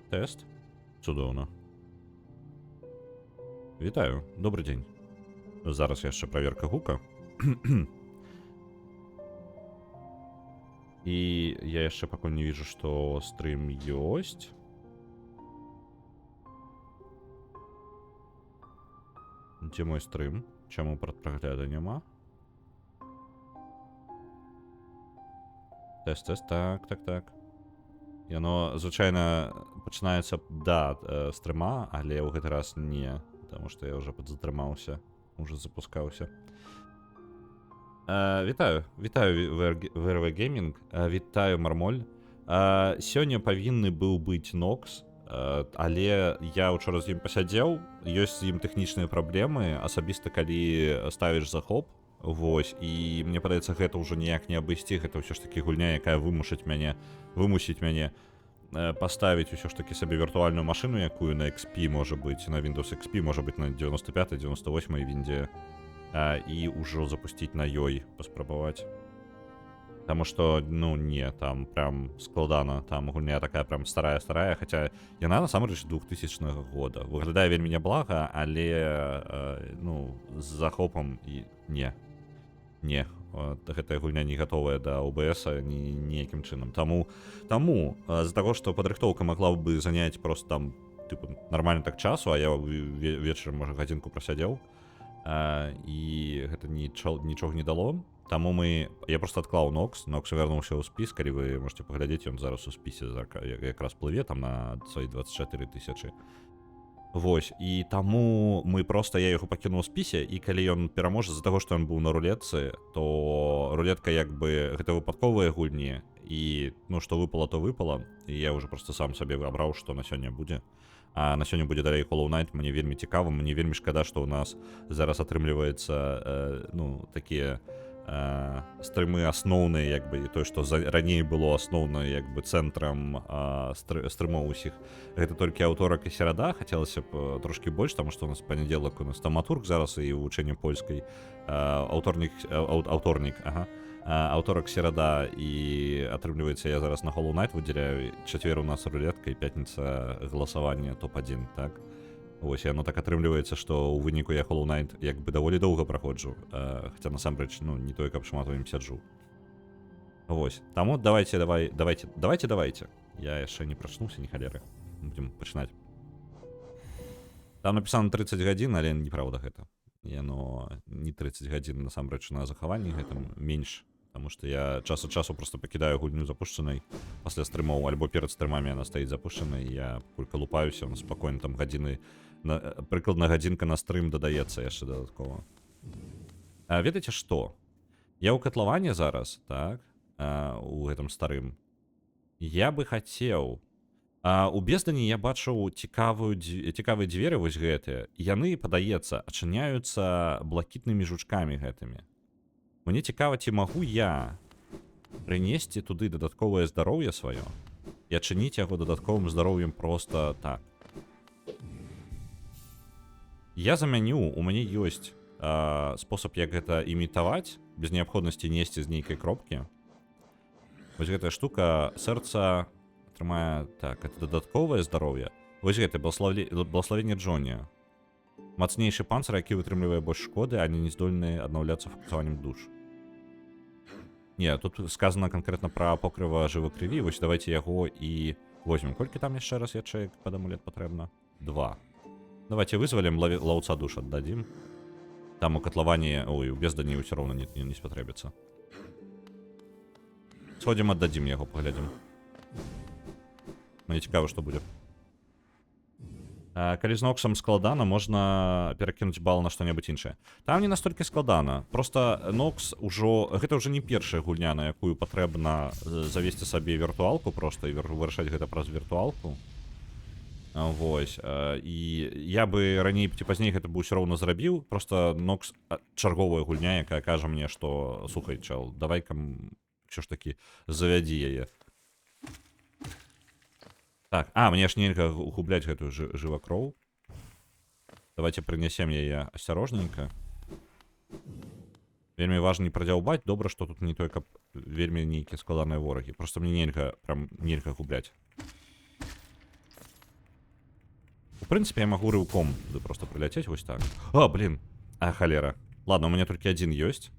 Тест. Цудоўна. Вітаю, добрый дзень. Зараз яшчэ праверка гука. И я яшчэ пакуль не вижу, что стрим ёсць. Дзе мой стрим? Чаму прадпрагляда няма? Тест, так. Яно, звычайна, пачынаецца, да, стрыма, але ў гэты раз не, потому што я ўжо падзатрымаўся, уже запускаўся. Вітаю VRV Gaming, вітаю Мармоль. Сёння павінны быў быць Нокс, але я ўчора з ім пасядзеў, ёсць з ім тэхнічныя праблемы, асабіста калі ставіш захоп, вось, і мне падаецца, гэта ўжо ніяк не абысці, гэта ўсё ж такі гульня, якая вымусіць мяне паставіць усё ж такі сабе віртуальную машыну, якую на XP можа быць, на Windows XP, можа быць на 95-98 віндзе, і ўжо запусціць на ёй, паспрабаваць. Таму што, ну, не, там прям складана, там гульня такая прям старая, хаця яна насамрэч 2000 года. Выглядае вельмі няблага, але, ну, з захопам і не, гэтая гульня не гатовая да OBS ніякім чынам. Таму з-за таго, што падрыхтоўка магла бы заняць просто там, типу, нармальна так часу, а я вечарам, можа, гадзінку прасядзеў, і гэта нічога не дало. Таму я просто адклаў Нокс вярнуўся ў спіс, калі вы можете паглядзець, ён зараз у спісе якраз плыве там на свае 24 000. Вось, і таму я яго пакінуў у спісе, і калі ён пераможа з-за таго, што ён быў на рулетцы, то рулетка як бы гэта выпадковыя гульні, і ну што выпала, то выпала, і я ўжо просто сам сабе абраў, што на сёння будзе. А на сёння будзе далей Hollow Knight, мне вельмі цікава, мне вельмі шкада, што ў нас зараз атрымліваецца, ну, такія стрымы асноўныя, як бы, і тое, што раней было асноўнай, як бы, цэнтрам стрымоў усіх. Гэта толькі аўторак і серада, хацелася б трошкі больш, таму што у нас панядзелак, у нас таматург зараз і вывучэнне польскай, аўторак, серада, і атрымліваецца, я зараз на Hollow Knight выдзяляю, чацвер у нас рулетка і пятніца галасаванне топ-1, так? Вось, яно так атрымліваецца, што ў выніку я Hollow Knight як бы даволі доўга праходжу, хаця насамрэч, ну, не тое, каб шмат у ім сяджу. Вось, таму давайте. Я яшчэ не прачнуўся, ні халеры. Будзем пачынаць. Там напісана 30 гадзін, але неправда гэта. Яно не 30 гадзін насамрэч на захаванні, гэта менш. Таму што я час ад часу просто пакідаю гульню запушчанай пасля стрымоў, альбо перад стрымамі яна стаіць запушчанай, я колька лупаюся, у нас спакойна там гадзіны, прыкладна гадзінка на стрым дадаецца яшчэ дадаткова. Ведаеце што? Я ў катлаване зараз, так, у гэтым старым. Я бы хацеў... У Бездані я бачыў цікавыя дзверы вось гэтыя. Яны, падаецца, ачыняюцца блакітнымі жучкамі гэтымі. Мне цікава, ці магу я прынесці туды дадатковае здароўе сваё і адчыніць яго дадатковым здароўем проста так. Я замяніў, у мяне ёсць спосаб, як гэта імітаваць, без неабходнасці несці з нейкай кропкі. Вось гэтая штука, сэрца атрымае, так, это дадатковае здароўе. Вось гэта, благословенне Джоні. Мацнейшы панцыр, які вытрымлівае больш шкоды, а не здольны аднаўляцца функцыянаваннем душ. Не, тут сказано конкретно про покрыва жывой крыві, вось давайте яго і возьмем. Колькі там яшчэ раз ячэек пад амулет патрэбна? 2. Давайте вызвалім лаўца душ аддадзім. Там у катлаванні, ой, у Бездані ўсё роўна не спатрэбіцца. Сходзім, аддадзім яго, паглядзім. Мне цікава, што будзе. Калі з Ноксам складана, можна перакінуць бал на што-небудзь іншае. Там не настолькі складана. Просто Нокс ўжо... Гэта ўжо не першая гульня, на якую патрэбна завесці сабе віртуалку проста і вырашаць гэта праз віртуалку. Вось. І я бы раней ці пазней гэта бы ўсё роўна зрабіў. Просто Нокс чарговая гульня, якая кажа мне, што слухай, чел, давай-ка ўсё ж такі завядзі яе. Так, мне ж нельга губляць гэтую жывакроў. Давайте прынесем яе асцярожненька. Вельмі важна не прадзяўбаць. Добра, што тут не той, каб вельмі нейкія складаныя ворагі. Просто мне нельга губляць. прынцыпе, я магу рыўком просто прыляцець вось так. А, блин. А, халера. Ладно, у меня толькі адзін ёсць.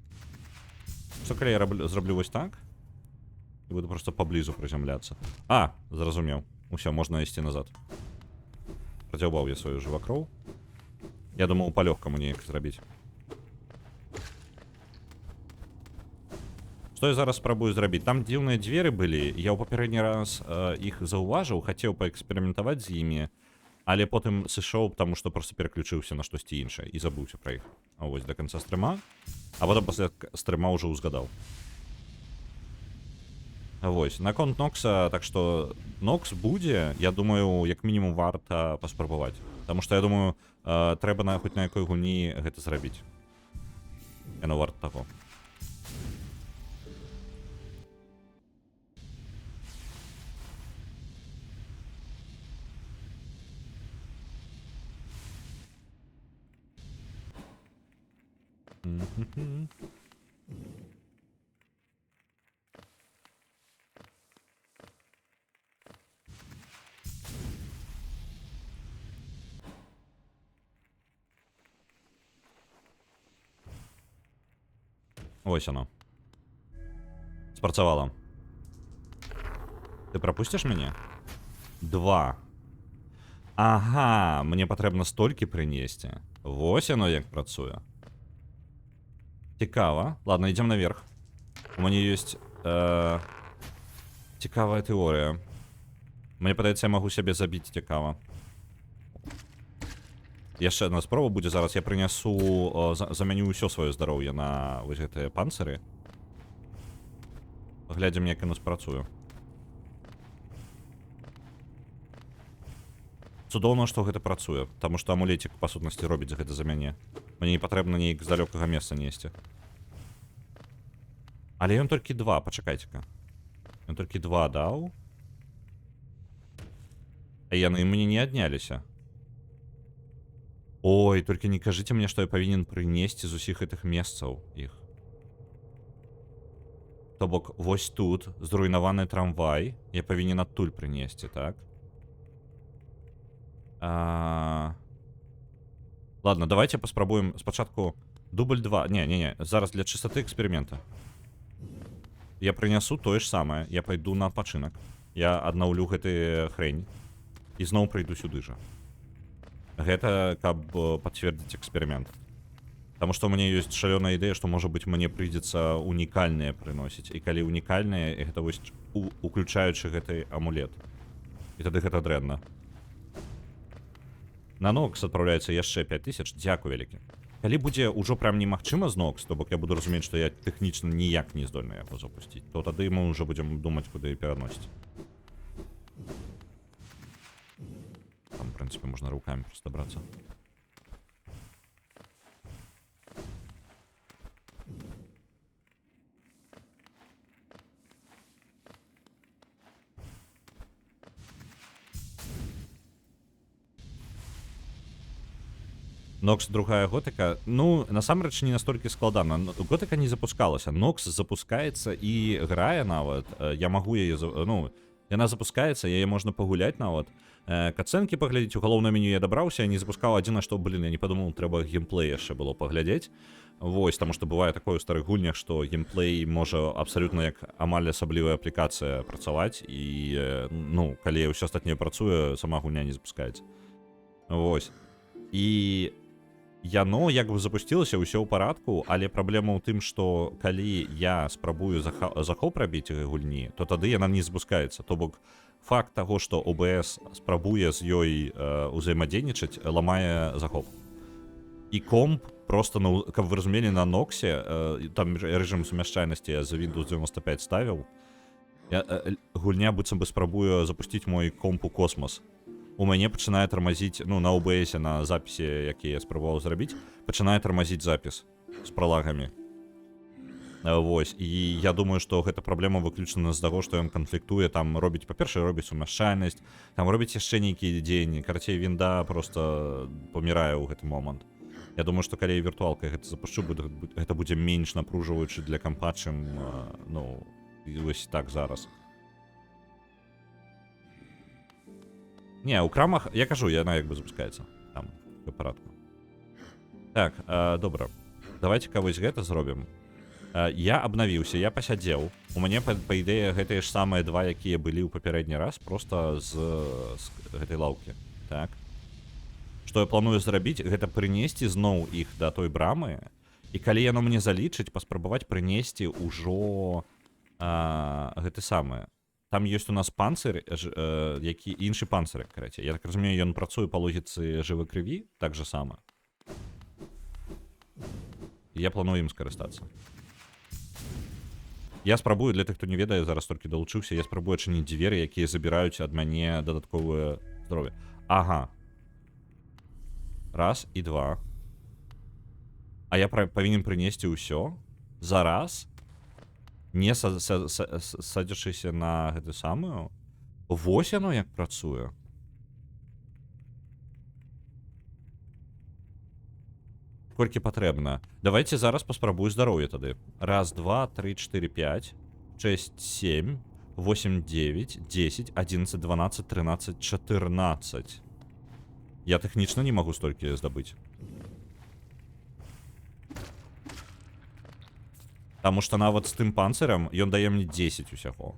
Што калі я зраблю вось так? І буду просто паблізу прызямляцца. А, зразумеў. Усё, можна ісці назад. Працягваў я сваю жывакроў. Я думаў, па-лёгкаму неяк зрабіць. Што я зараз спрабую зрабіць? Там дзіўныя дзверы былі. Я ў папярэдні раз іх заўважыў, хацеў паэксперыментаваць з імі, але потым сышоў, таму што проста пераключыўся на штосьці іншае і забыўся пра іх. А вось да канца стрыма. А потым пасля стрыма ўжо ўзгадаў. Вось, наконт Нокса, так што Нокс будзе, я думаю, як мінімум варта паспрабаваць. Таму што я думаю, трэба хоць на якой гульні гэта зрабіць. Яно варта таго. Ось оно. Спрацавала. Ты пропусціш мяне? 2. Ага, мне патрэбна столькі прынесці. Вось оно як працуе. Цікава. Ладно, ідзем наверх. У мяне ёсць цікавая тэорыя. Мне падаецца, я магу сябе забіць цікава. Яшчэ адна спроба будзе зараз. Я прынясу, заменю ўсё сваё здароўе на вось гэтыя панцыры. Глядзім, як яно спрацуе. Цудоўна, што гэта працуе, таму што амулетик, па сутнасці, робіць гэта за мяне. Мне не патрэбна неяк з далёкага месца несці. Але ён толькі 2, пачакайце-ка. Ён толькі 2 даў. А яны мне не адняліся. Ой, толькі не кажыце мне, што я павінен прынесці з усіх гэтых месцаў іх. То бок, вось тут зруйнаваны трамвай. Я павінен адтуль прынесці, так? Ладно, давайте паспрабуем спачатку дубль 2. Не, зараз для чыстаты эксперымента. Я прынясу тое ж самае. Я пайду на адпачынак. Я аднаўлю гэты хрень. І зноў прыйду сюды жа. Гэта каб пацвердзіць эксперымент. Таму што ў мяне ёсць шалёная ідэя, што, можа быць, мне прыйдзецца унікальныя прыносіць. І калі унікальныя, гэта вось уключаючы гэты амулет. І тады гэта дрэнна. На Нокс адпраўляецца яшчэ 5000. Дзякуй вялікі. Калі будзе ўжо прям немагчыма з Нокс, то бок я буду разумець, што я тэхнічна ніяк не здольны яго запусціць, то тады мы ўжо будзем думаць, куды пераносіць. Там, в прынцыпе, можна рукамі проста брацца. Нокс другая готыка. Ну, насамрэч не настолькі складана. Готыка не запускалася. Нокс запускаецца і грае нават. Я магу яе... Ну, яна запускаецца, яе можна пагуляць нават. Кацэнкі паглядзець, у галоўнае меню я дабраўся, я не запускаў адзіна, што, блин, я не падумаў, трэба геймплей яшчэ было паглядзець. Вось, таму што бывае такое ў старых гульнях, што геймплей можа абсалютна як амаль асаблівая аплікацыя працаваць, і, ну, калі ўсё астатняе працуе, сама гульня не запускаецца. Вось. І яно як бы запусцілася, ўсё ў парадку, але праблема ў тым, што калі я спрабую захоп рабіць гульні, то тады яна не запускаецца. То бок, факт таго, што OBS спрабуе з ёй узаемадзейнічаць, ламае захоп. І комп просто, каб вы разумелі, на Ноксе, там рэжым сумяшчальнасці я за Windows 95 ставіў, гульня быццам бы спрабуе запусціць мой комп у космос. У мяне пачынае тармазіць, ну, на OBS, на запісе, які я спрабаваў зрабіць, пачынае тармазіць запіс з пралагамі. Вось, і я думаю, што гэта праблема выключана з таго, што ён канфліктуе, там робіць, па-першае, робіць сумяшчальнасць, там робіць яшчэ нейкі дзеянні, карацей, вінда проста памірае ў гэты момант. Я думаю, што калі віртуалкай гэта запушчу, гэта будзе менш напружваючы для кампа, чым, ну, вось так зараз. Не, у крамах, я кажу, яна як бы запускаецца. Там, по парадку. Так, добра. Давайте-ка вось гэта зробім. Я абнавіўся, я пасядзеў. У мяне, па ідэі, гэтыя ж самыя два, якія былі ў папярэдні раз, просто з гэтай лаўкі. Так. Што я планую зрабіць, гэта прынесці зноў іх да той брамы, і калі яно мне залічыць, паспрабаваць прынесці ўжо гэты самы. Там ёсць у нас панцыр, які іншы панцыр, карацей. Я так разумею, ён працуе па логіцы жывой крыві, так же сама. Я планую ім скарыстацца. Я спрабую, для тых, хто не ведае, зараз толькі далучыўся, я спрабую адчыніць дзверы, якія забіраюць ад мяне дадатковае здароўе. Ага. Раз і два. А я павінен прынесці ўсё за раз, не садзячыся на гэту самую. Вось яно як працуе. Колькі патрэбна. Давайте зараз паспрабую здароўе тады. Раз, два, 3, 4, 5, 6, 7, 8, 9, 10, 11, 12, 13, 14. Я тэхнічна не магу столькі здабыць. Таму што нават з тым панцырам ён дае мне 10 усяго.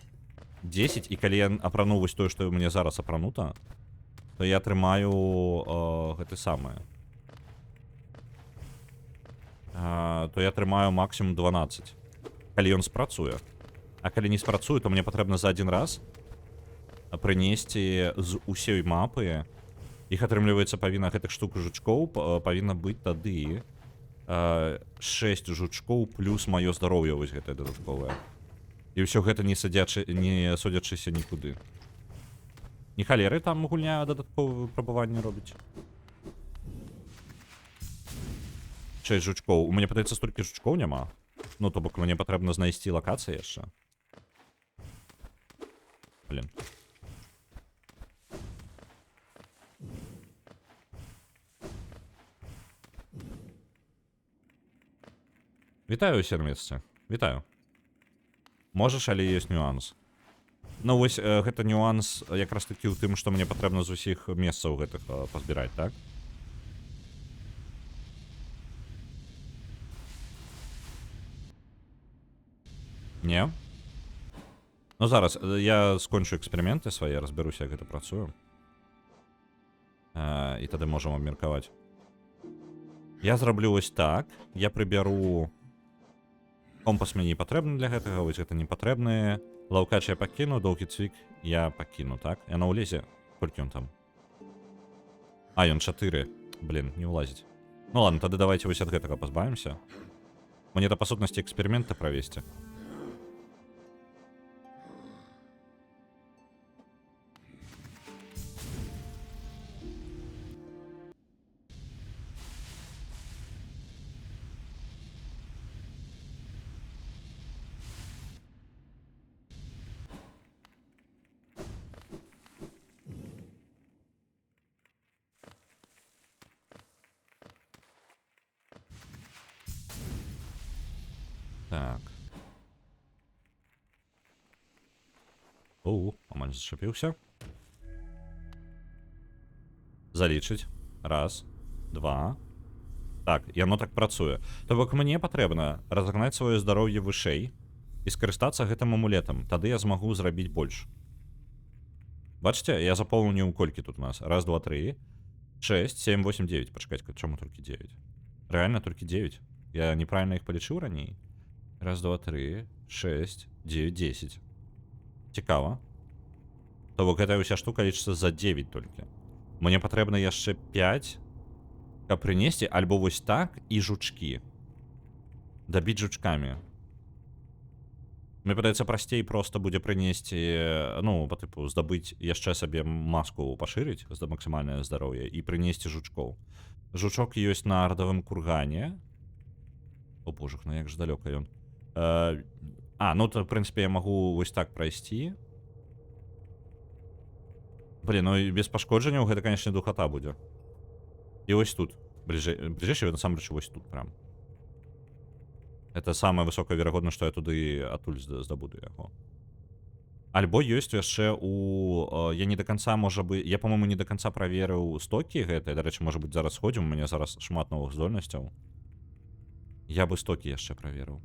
10, і калі я апрану вось тое, што ў мяне зараз апранута, то я атрымаю гэты самае. То я атрымаю максімум 12. Калі ён спрацуе. А калі не спрацуе, то мне патрэбна за один раз прынесці з усёй мапы. Іх атрымліваецца павінна гэтых штук жучкоў павінна быць тады 6 жучкоў плюс маё здароўе вось гэтае дадатковае. І ўсё гэта не судзячыся нікуды. Не халеры там гульня дадатковае выпрабаванне робіць. 6 жучкоў. У мяне, падаецца, столькі жучкоў няма. Ну, то бок, мне патрэбна знайсці лакацыі яшчэ. Блін. Вітаю, сермесцы. Вітаю. Можаш, але ёсць нюанс. Ну, вось, гэта нюанс якраз такі ў тым, што мне патрэбна з усіх месцаў гэтых пазбіраць, так? Не? Ну, зараз, я скончу эксперыменты свае, разбяруся, як гэта працую. І тады можам абмеркаваць. Я зраблю вось так. Я прыбяру... Компас мне не патрэбны для гэтага, вось гэта не патрэбныя. Лаўкач я пакіну, доўгі цвік я пакіну, так? Яно ўлезе? Колькі ён там? А, ён 4. Блін, не ўлазіць. Ну ладно, тады давайте вось ад гэтага пазбавімся. Мне да па сутнасці эксперыменты правесці. Так. Амаль зачапіўся. Залічыць. Раз, два. Так, яно так працуе. То бок мне патрэбна разагнаць сваё здароўе вышэй і скарыстацца гэтым амулетам. Тады я змагу зрабіць больш. Бачыце, я запоўніў колькі тут у нас? Раз, два, 3, 6, 7, 8, 9. Пачакайце, чаму толькі 9? Рэальна толькі 9? Я неправільна іх палічыў раней? Раз, два, 3, 6, 9, 10. Цікава. То бок гэтая ўся штука лічыцца за 9 толькі. Мне патрэбна яшчэ 5, каб прынесці, альбо вось так і жучкі. Дабіць жучкамі. Мне падаецца, прасцей проста будзе прынесці, ну, па тыпу, здабыць яшчэ сабе маску пашырыць, максімальнае здароўе, і прынесці жучкоў. Жучок ёсць на ардавым кургане. О божах, ну як ж далёка ён. Ну, то, в прынцыпе, я магу вось так прайсці. Блин, ну без пашкоджанняў гэта, конечно, духота будзе. І вось тут. Бліжэйший, насамрэч, вось тут прям. Это самая высокая верагоднасць, што я туды адтуль здабуду яго. Альбо ёсць яшчэ у я не до конца можа бы я по-моему не до конца праверыў стокі гэтыя, дарэчы, можа быть зараз сходзім, у мяне зараз шмат новых здольнасцяў. Я бы стокі яшчэ праверыў.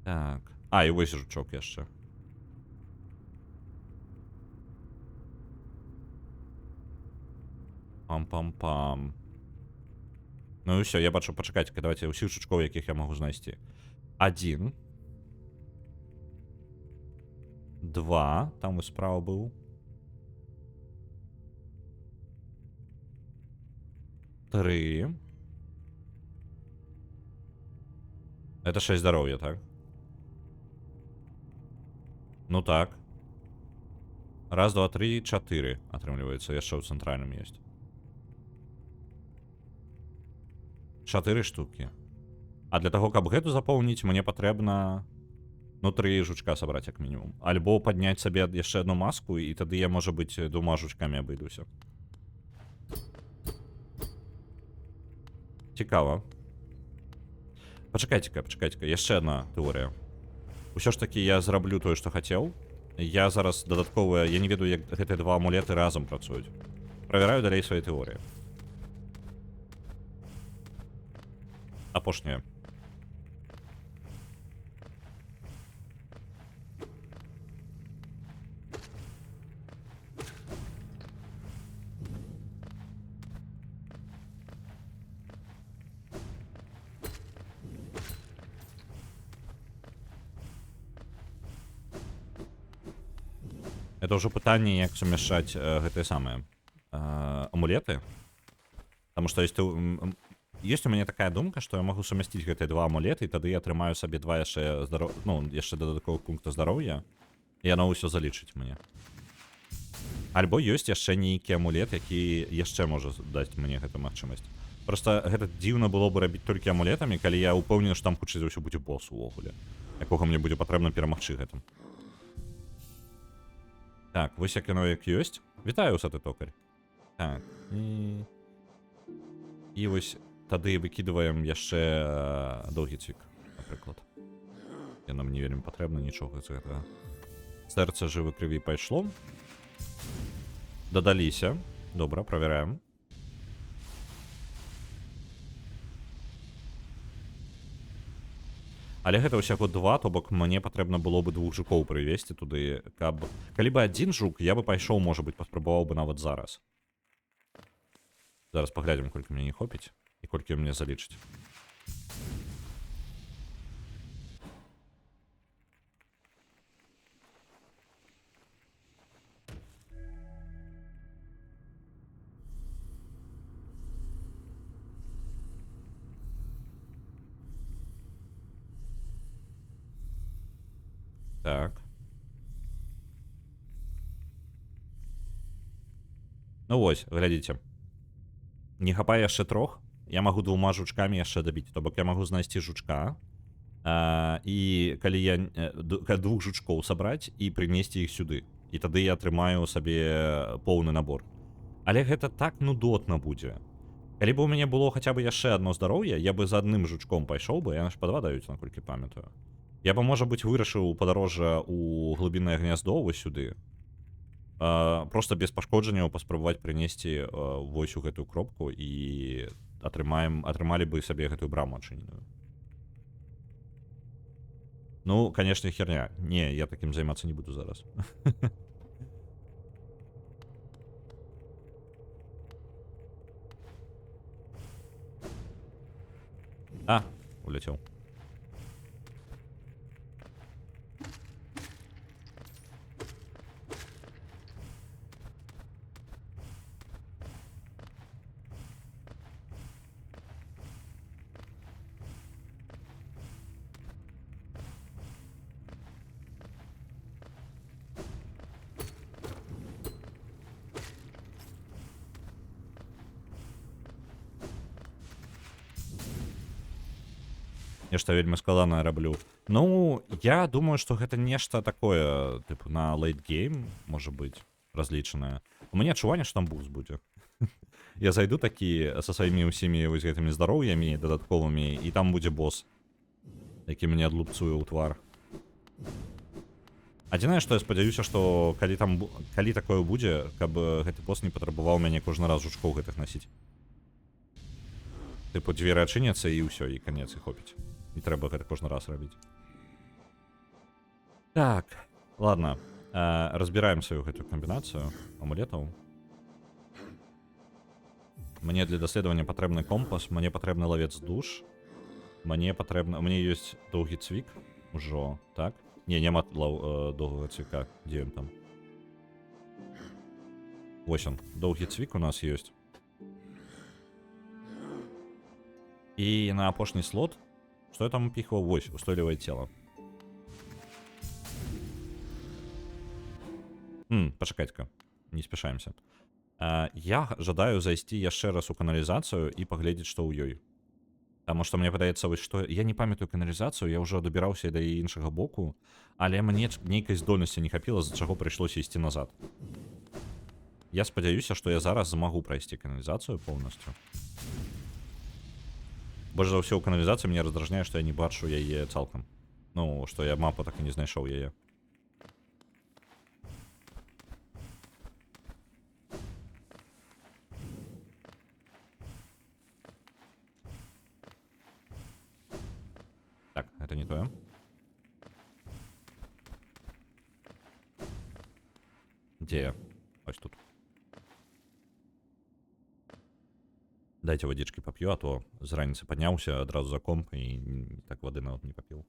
Так. І вось жучок яшчэ. Пам-пам-пам. Ну і ўсё, я бачу, пачакайце, давайте ўсіх жучкоў, якіх я магу знайсці. 1. 2. Там вось справа быў. 3. Это 6 здоровья, так? Ну так. 1, 2, 3, 4, атрымліваецца, яшчэ ў цэнтральным ёсць. 4 штукі. А для таго, каб гэту запоўніць, мне патрэбна, ну, 3 жучка сабраць, як мінімум. Альбо падняць сабе яшчэ одну маску, і тады я, можа быць, 2 жучкамі абыдуся. Цікава. Пачакайце-ка, яшчэ одна тэорыя. Усё ж такі я зраблю тое, што хацеў. Я зараз дадатковыя, я не ведаю, як гэтыя 2 амулеты разам працуюць. Правяраю далей свае тэорыі. Апошняя. Это ўжо пытанне, як сумяшчаць гэтыя самыя амулеты. Таму што ёсць у мяне такая думка, што я магу сумясціць гэтыя 2 амулеты, і тады я атрымаю сабе 2 яшчэ яшчэ дадатковых пункта здароўя, і яно ўсё залічыць мне. Альбо ёсць яшчэ нейкі амулет, які яшчэ можа даць мне гэту магчымасць. Проста гэта дзіўна было бы рабіць толькі амулетамі, калі я ўпэўнены, што там хутчэй за ўсё будзе босс увогуле, якога мне будзе патрэбна перамагчы гэтым. Так, вось як яно як ёсць. Вітаю, усаты токарь. Так, і вось тады выкідваем яшчэ доўгі цвік, напрыклад. Я нам не вельмі патрэбна нічога з гэтага. Сэрца жывы крыві пайшло. Дадаліся. Добра, правяраем. Але гэта ўсяго 2, то бок мне патрэбна было бы 2 жукоў прывесці туды, каб... Калі бы 1 жук, я бы пайшоў, можа быць, паспрабаваў бы нават зараз. Зараз паглядзім, колькі мне не хопіць, і колькі мне залічыць. Так. Ну вось, глядзіце. Не хапае яшчэ 3. Я магу 2 жучкамі яшчэ дабіць. То бок я магу знайсці жучка. І калі я 2 жучкоў сабраць і прынесці іх сюды. І тады я атрымаю сабе поўны набор. Але гэта так нудотна будзе. Калі б у мяне было хаця бы яшчэ одно здароўе, я бы за адным жучком пайшоў бы, яны ж па 2 даюць, наколькі памятаю. Я бы, можа быць, вырашыў падарожжа ў глыбіннае гняздо вось сюды. Просто без пашкоджанняў паспрабаваць прынесці вось у гэтую кропку і атрымалі бы сабе гэтую браму адчыненую. Ну, конечно, херня. Не, я таким займацца не буду зараз. Улетел. Нешта вельмі складанае раблю. Ну, я думаю, што гэта нешта такое, тыпу, на лейт-гейм, можа быць, разлічанае. У мяне адчуванне, што там бус будзе. Я зайду такі са сваімі ўсімі вось гэтымі здароўямі дадатковымі, і там будзе босс. які мяне адлупцуе ў твар. Адзінае, што я спадзяюся, што калі такое будзе, каб гэты пост не патрабаваў мяне кожны раз жучкоў гэтых насіць. Тыпу, дзверы адчыняцца і ўсё, і канец, і хопіць. Не трэба гэта кожны раз рабіць. Так, ладно. Разбіраем сваю гэтую камбінацыю амулетаў. Мне для даследавання патрэбны компас, мне патрэбны лавец душ. Мне ёсць доўгі цвік ужо, так? Не, няма доўгага цвіка. Дзе ён там? Вось он, доўгі цвік у нас ёсць. І на апошні слот, што я там упіхваў? Вось, устойлівае цела. Пачакайце-ка, не спяшаемся. Я жадаю зайсці яшчэ раз у каналізацыю і паглядзець, што ў ёй. Таму што мне падаецца, вось што я не памятаю каналізацыю, я ўжо дабіраўся да іншага боку, але мне нейкай здольнасці не хапіла, з-за чаго прыйшлося ісці назад. Я спадзяюся, што я зараз змагу прайсці каналізацыю поўнасцю. Больш за ўсё ў каналізацыі мяне раздражняе, што я не бачу яе цалкам. Ну, што я мапу так і не знайшоў яе. Так, это не тое. Дзе я? Ось тут. Дайте водички поп'ю, а то з раніцы падняўся адразу за комп і так вады нават не папіў.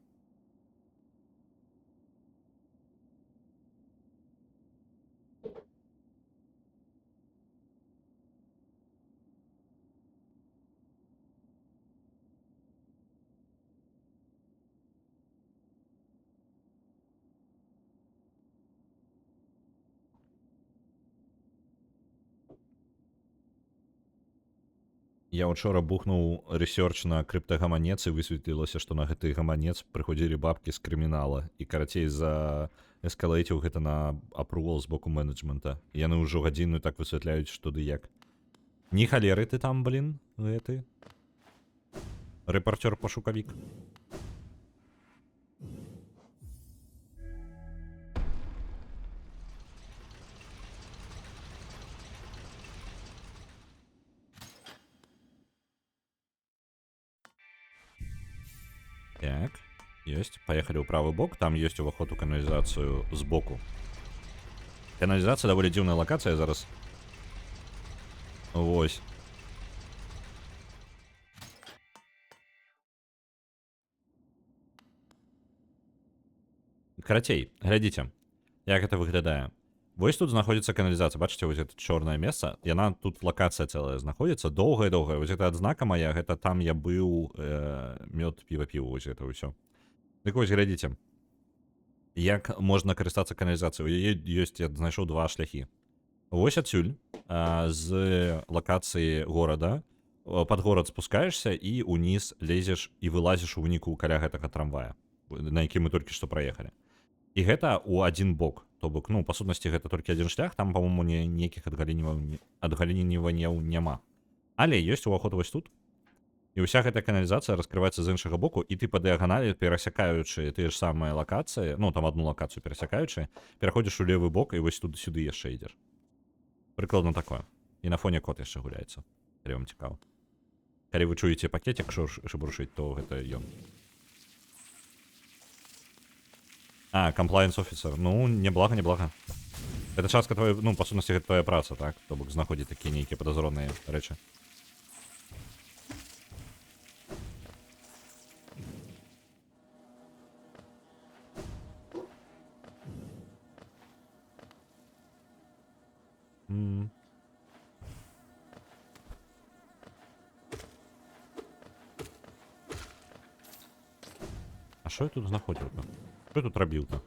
Я учора бухнуў рэсёрч на крыптагаманец і высветлілася, што на гэты гаманец прыходзілі бабкі з крымінала і карацей за эскалэйціў гэта на апрувал з боку менеджмента. Яны ўжо гадзіну так высвятляюць, што ды як. Не халеры ты там, блін, гэты рэпарцёр-пашукавік. Так, ёсць. Паехалі ў правы бок, там ёсць уваход у каналізацыю збоку. Каналізацыя даволі дзіўная лакацыя зараз. Вось. Карацей, глядзіце, як гэта выглядае. Вось тут знаходзіцца каналізацыя, бачыце, вось гэта чорнае месца, яна тут лакацыя цэлая знаходзіцца, доўгая-доўгая, вось гэта адзнака мая, гэта там я быў, мёд, піва піў, вось гэта ўсё. Дык вось, глядзіце, як можна карыстацца каналізацыяй, у яе ёсць, я знайшоў два шляхі. Вось адсюль, з лакацыі горада, пад горад спускаешся і ўніз лезеш і вылазіш у выніку каля гэтага трамвая, на які мы толькі што праехалі. І гэта ў адзін бок, то бок, ну, па сутнасці гэта толькі адзін шлях, там, па-моему, ніякіх адгалініванняў няма. Але ёсць уваход вось тут, і ўся гэтая каналізацыя раскрываецца з іншага боку, і ты па дыяганалі, перасякаючы тыя ж самыя лакацыі, ну, там адну лакацыю перасякаючы, пераходзіш у левы бок, і вось тут сюды яшчэ ідзеш. Прыкладна такое. І на фоне кот яшчэ гуляецца. Калі вам цікава. Калі вы чуеце пакетик шыбуршыць, то гэта ён. Compliance officer. Ну, неблага. Это частка твоей, ну, па сутнасці, гэта твоя праца, так? То бок знаходзіць такія нейкія падазроныя рэчы. А що я тут знаходзіў-то? Що я тут рабіў-то?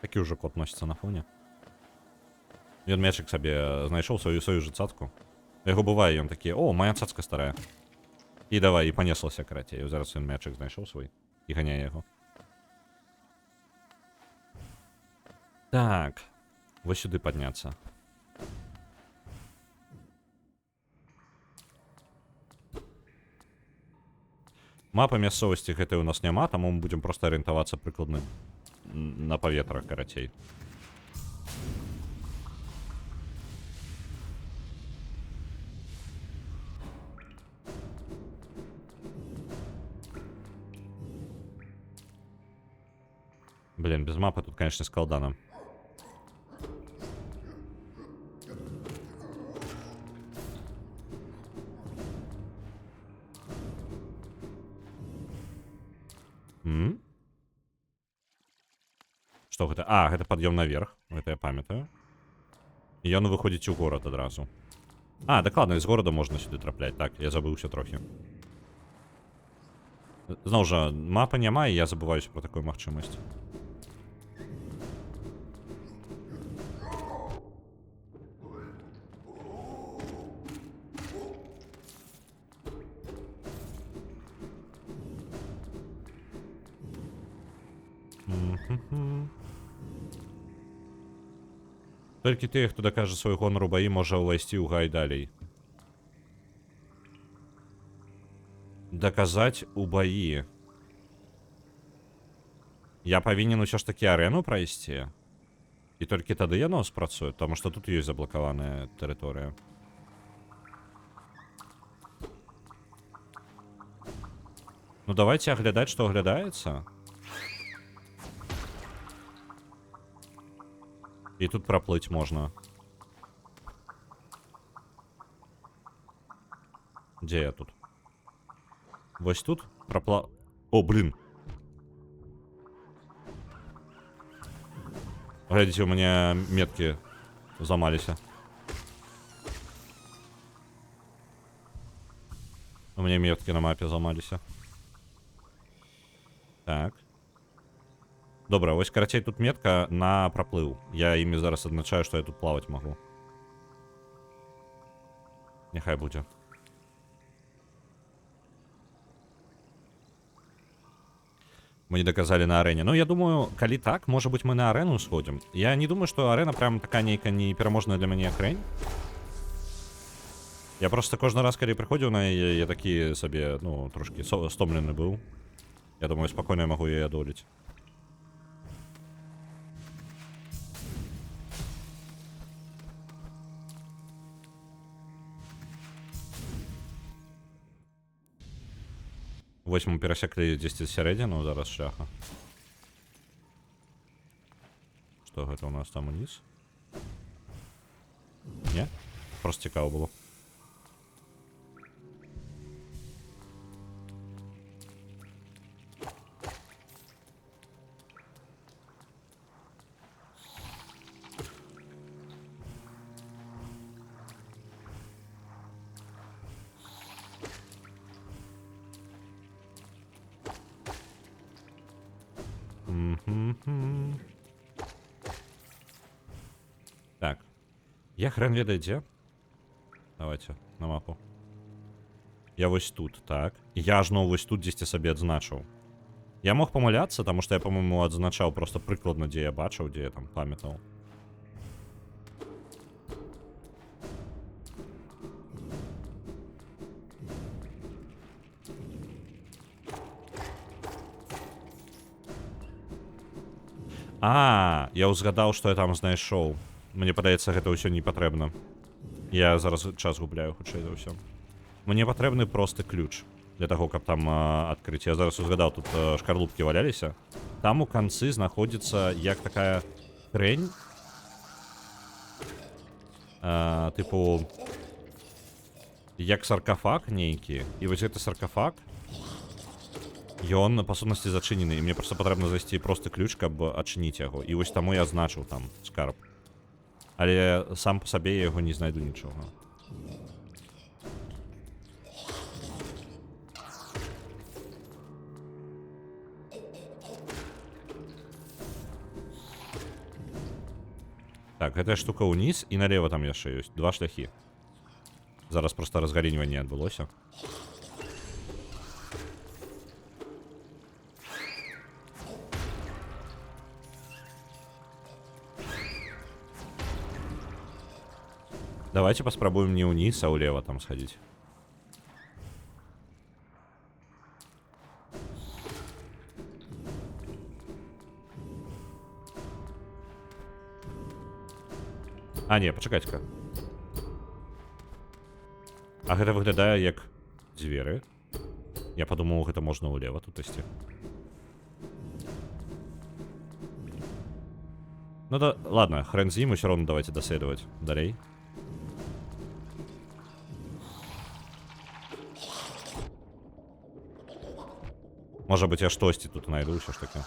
Такі ўжо кот носіцца на фоне. Ён мячык сабе знайшоў сваю ж цацку. Яго бывае, ён такі: о, моя цацка старая. І давай, і панеслася, карацей. Зараз ён мячык знайшоў свой і ганяе яго. Так, вось сюды падняцца. Мапы мясцовасці гэтай у нас няма, таму мы будзем проста арыентавацца прыкладна на паветра, карацей. Блин, без мапы тут, конечно, скалдана. Што гэта? А, гэта пад'ём наверх. Гэта я памятаю. І ён выходзіць у горад адразу. А, дакладна, з горада можна сюды трапляць. Так, я забыўся трохі. Зноў жа, мапы няма, і я забываюся про такую магчымасць. Толькі тыя, хто дакажа свой гонар у баі, можа ўвайсці ў гай далей. Даказаць у баі. Я павінен усё ж такі арэну прайсці. І толькі тады яно спрацуе, таму што тут ёсць заблакаваная тэрыторыя. Ну давайте аглядаць, што аглядаецца. І тут праплыць можна. Дзе я тут? Вось тут прапла... О, блин! Глядзіце, у мяне меткі зламаліся. У мяне меткі на мапе зламаліся. Так. Добра, вось, карацей, тут метка на праплыў. Я імі зараз адзначаю, што я тут плаваць магу. Няхай будзе. Мы не даказалі на арэне. Ну, я думаю, калі так, можа быць, мы на арэну сходзім. Я не думаю, што арэна прям такая нейкая непераможная для мяне хрень. Я просто кожны раз, калі прыходзіў на яе, я такі сабе, ну, трошкі стомлены быў. Я думаю, спакойна я магу яе адолець. Вось мы перасеклі дзесьці сярэдзіну зараз шляха. Што гэта у нас там уніз? Не? Просто цікава было. Так. Я хрен ведае дзе. Давайте на мапу. Я вось тут, так. Я ажно вось тут дзесьці сабе адзначыў. Я мог памыляцца, таму што я, па-моему, адзначаў просто прыкладна, дзе я бачыў, дзе я там памятаў. А, я ўзгадаў, што я там знайшоў. Мне падаецца, гэта ўсё не патрэбна. Я зараз час губляю, хутчэй за ўсё. Мне патрэбны просты ключ для таго, каб там адкрыць. Я зараз узгадаў, тут шкарлупкі валяліся. Там у канцы знаходзіцца як такая хрень. Тыпу... Як саркафаг нейкі. І вось гэты саркафаг, ён, па сутнасці, зачынены. І мне проста патрэбна зайсці просты ключ, каб адчыніць яго. І вось таму я азначыў там скарб. Але сам па сабе я яго не знайду нічога. Так, гэтая штука ўніз, і налева там яшчэ ёсць. Два шляхі. Зараз проста разгареньванне адбылося. Давайте паспрабуем не ўніз, а ўлева там схадзіць. А, не, пачакайце-ка. А гэта выглядае як дзверы. Я подумал, гэта можна ўлева тут ісці. Ну да, ладно, хрен з ім, усё равно давайте даследовать далей. Может быть, я штосьці тут найду ўсё ж таки.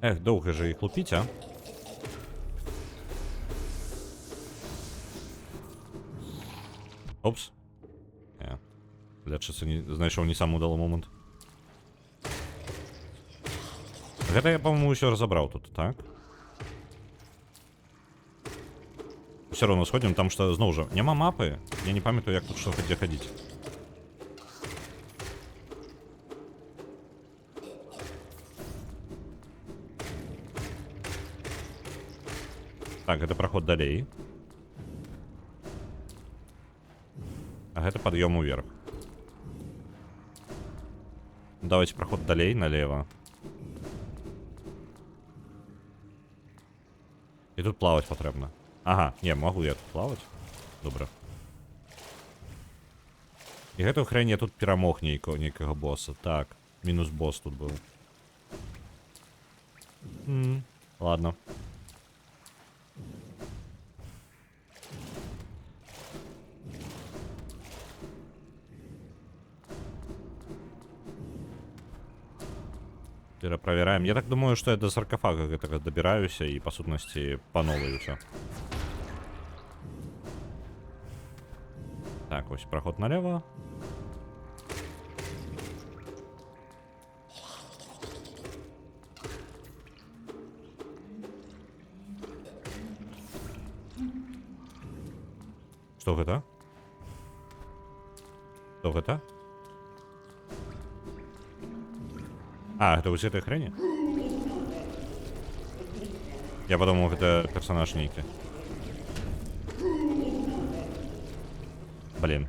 Эх, доўга же іх лупіць, а? Опс. Лячыцца, знайшоў не самы удалы момант. Гэта я, по-моему, ўсё разабраў тут, так? Усё роўно сходзім, там што, зноў жа, няма мапы. Я не памятаю, як тут што дзе хадзіць. Так, гэта праход далей. А гэта пад'ём уверх. Давайте проход далей налево. І тут плавать потрібно. Ага, не, могу я тут плавать. Добре. І гэту хрень я тут перамог нейкага босса. Так, мінус босс тут быў. Ладно. Перепроверяем. Я так думаю, что я до саркофага гэтага добираюся и, по сутности, по новой усё. Так, ось проход налево. Что гэта? Что гэта? А, это вось этой хрени? Я подумал, это персонаж нейкі. Блин,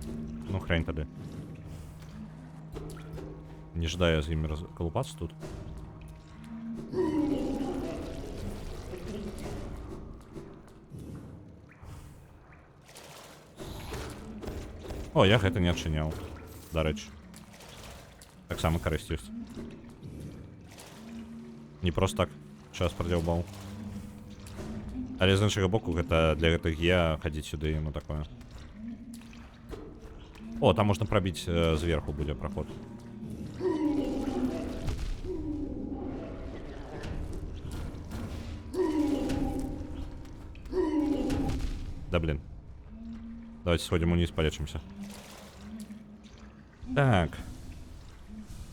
ну хрень тады. Не ждаю з імі колупаться тут. О, я гэта не адчыняў. Дарэчы. Так само карысць ёсць. Не просто так час продзяўбаў. Але з іншага боку, гэта для гэтых геа хадзіць сюды, ну такое. О, там можна прабіць зверху будзе проход. Да блин. Давайте сходим вниз, полечимся. Так.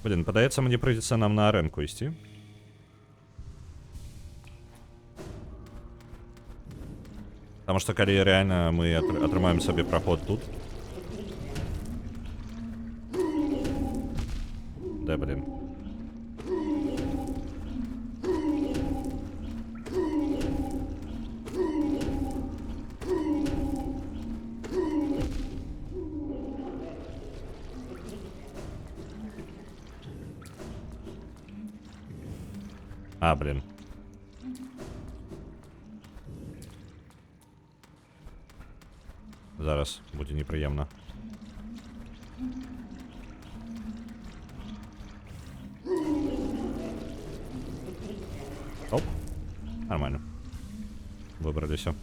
Блин, падаецца, мне прыйдзецца нам на арэнку ісці. Потому что, коли реально мы отрываем себе проход тут. Да, блин. А, блин. Зараз будзе непрыемна. Оп. Нормально. Выбраліся.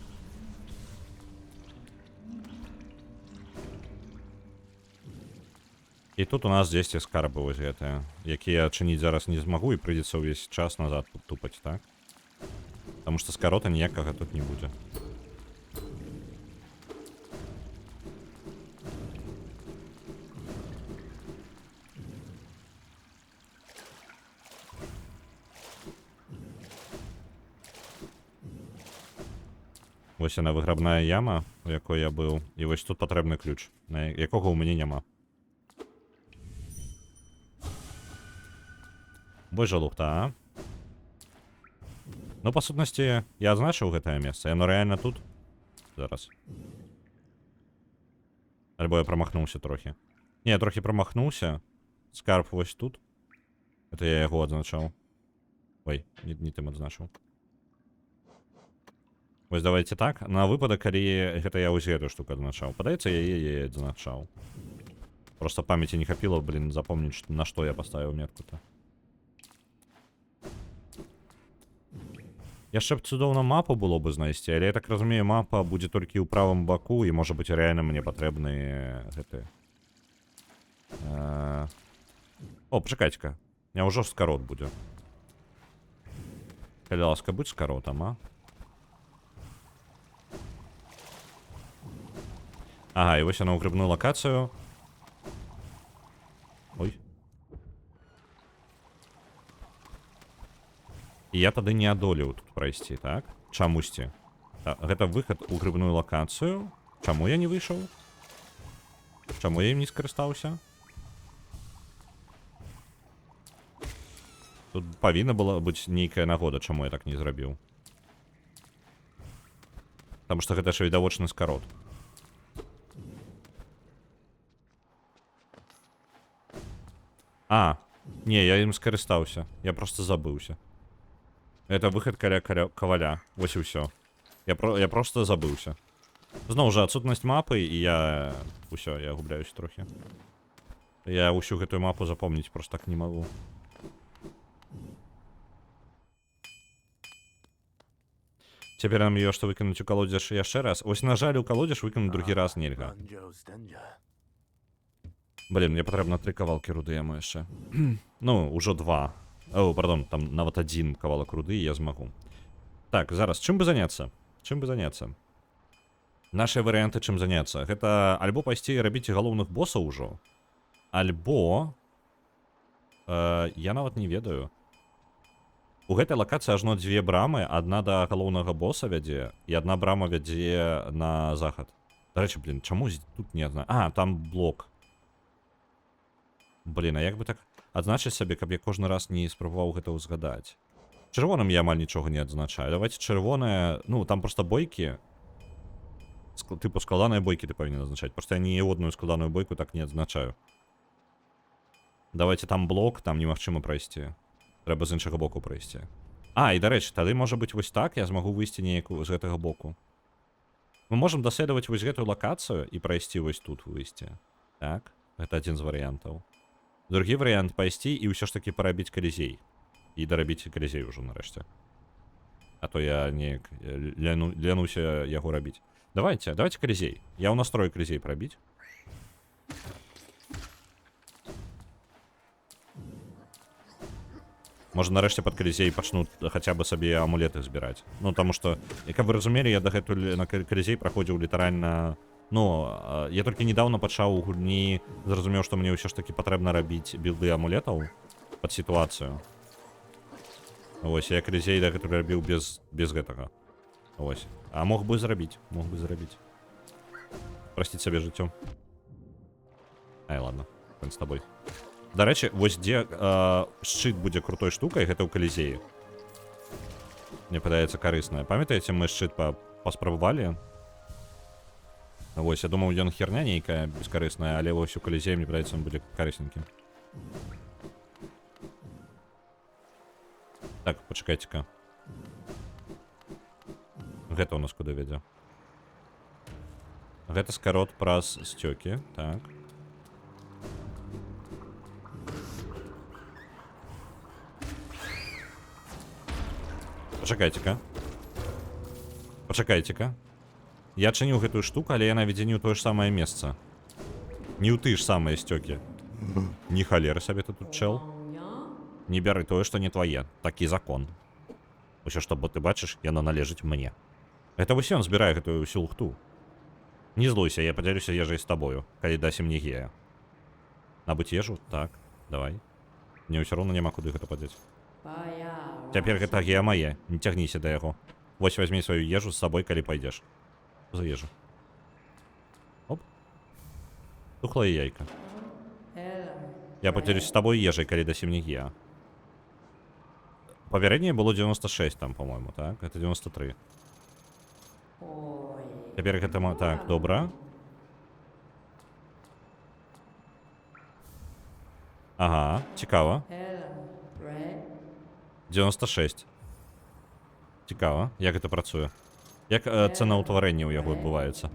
І тут у нас 10 скарбы вось гэтыя, якія адчыніць зараз не змагу і прыйдзецца ўвесь час назад тупаць, так? Таму што скарота ніякага тут не будзе. Вось яна выграбная яма, у якой я быў. І вось тут патрэбны ключ, якога ў мяне няма. Больш жа лухта, а? Ну, па сутнасці, я азначыў гэтае месца. Яно рэальна тут? Зараз. Альбо я прамахнуўся трохі. Не, я трохі прамахнуўся. Скарб вось тут. Это я яго адзначаў. Ой, не тым адзначыў. Вось давайте так. На выпадак, калі гэта я вось гэтую штуку адзначаў. Падаецца, я яе адзначаў. Просто памяці не хапіла, блин, запомніць, на што я паставіў метку-то. Яшчэ б цудоўна мапу было бы знайсці, але я так разумею, мапа будзе толькі ў правым баку, і можа быць рэальна мне патрэбны гэты... О, пачакайце-ка. Няўжо скарот будзе? Калі ласка, будь скаротам, а? Ага, і вось яна ў грыбную лакацыю. Ой. І я тады не адолеў тут прайсці, так? Чамусьці. Гэта выхад у грыбную лакацыю. Чаму я не выйшаў? Чаму я ім не скарыстаўся? Тут павінна была быць нейкая нагода, чаму я так не зрабіў. Таму што гэта ж відавочны скарот. А, не, я ім скарыстаўся. Я просто забыўся. Это выхад каля каваля. Вось і ўсё. Я просто забыўся. Зноў жа, адсутнасць мапы, і я... Усё, я губляюсь трохі. Я ўсю гэтую мапу запомніць просто так не магу. Цяпер нам ее што выкінуць у калодзеж яшчэ раз. Вось, на жаль, у калодзеж выкінуць другі раз нельга. Блин, мне патрэбна 3 кавалкі руды яму яшчэ. Ну, ўжо 2. О, пардон, там нават 1 кавалак руды, і я змагу. Так, зараз, чым бы заняцца? Чым бы заняцца? Нашыя варыянты, чым заняцца. Гэта альбо пайсці і рабіць галоўных босаў ужо, альбо... я нават не ведаю. У гэтай лакацыі ажно 2 брамы, адна да галоўнага боса вядзе, і адна брама вядзе на захад. Дарэчы, блин, чаму тут не адна? А, там блок. Блин, а як бы так адзначыць сабе, каб я кожны раз не спрабаваў гэта ўзгадаць? Чырвоным я амаль нічога не адзначаю. Давайте чырвонае... Ну, там просто бойкі. Типу, складаныя бойкі ты павінен адзначаць. Просто я ні одную складаную бойку так не адзначаю. Давайте там блок, там немагчыма прайсці. Трэба з іншага боку прайсці. А, і дарэчы, тады можа быць вось так, я змагу выйсці неяк з гэтага боку. Мы можам даследаваць вось гэтую лакацыю і прайсці вось тут выйсці. Так, гэта адзін з варыянтаў. Другі варыянт пайсці і ўсё ж такі парабіць калізей. І дарабіць калізей ўжо нарэшце. А то я неяк лянуся яго рабіць. Давайте калізей. Я ў настрою калізей прабіць. Можа, нарэшце пад калізей пачнуць хаця бы сабе амулеты збіраць. Ну, таму што, як вы разумелі, я дагэтуль на калізей праходзіў літаральна... Ну, я толькі недавно пачаў у гульні, зразумеў, што мне ўсё ж такі патрэбна рабіць білды амулетаў пад сітуацыю. Вось, я калізей дагэтуль рабіў без гэтага. Вось. А мог бы зрабіць. Прасціць сабе жыццё. Ай, ладно, конь з табой. Дарэчы, вось дзе шчыт будзе крутой штукай, гэта ў калізеі. Мне падаецца карысная. Памятаеце, мы шчыт паспрабавалі? Вось, я думаў, ён херня нейкая бескарысная, але вось у калізеі, мне падаецца, он будзе карысненькім. Так, пачакайце-ка. Гэта у нас куды вядзе? Гэта скарот праз сцёкі, так. Пачакайце-ка. Я чыніў гэтую штуку, але яна вядзе не ў тое ж самае месца. Не ў ты ж самыя сцёкі. Не халеры сабе ты тут, чэл. Не бяры тое, што не твае. Такі закон. Усё, што ты бачыш, яно належыць мне. Гэта вось ён збірае гэтую ўсю лухту. Не злуйся, я падзялюся ежай з табою, калі дасі мне гея. Набыць ежу? Так, давай. Мне ўсё роўна няма куды гэта падзець. Цяпер гэта гея мае, не цягніся да яго. Вось возьми свою ежу з сабой, калі пайдзеш. За ежу. Оп. Тухлае яйка. Я поделюсь с тобой ежей, калі дасім не я. Папярэдняе было 96 там, по-моему, так? Это 93. Цяпер гэта... Так, добра. Ага, цікава. 96. Цікава. Як гэта працуе? Як цэнаўтварэнне ў яго адбываецца?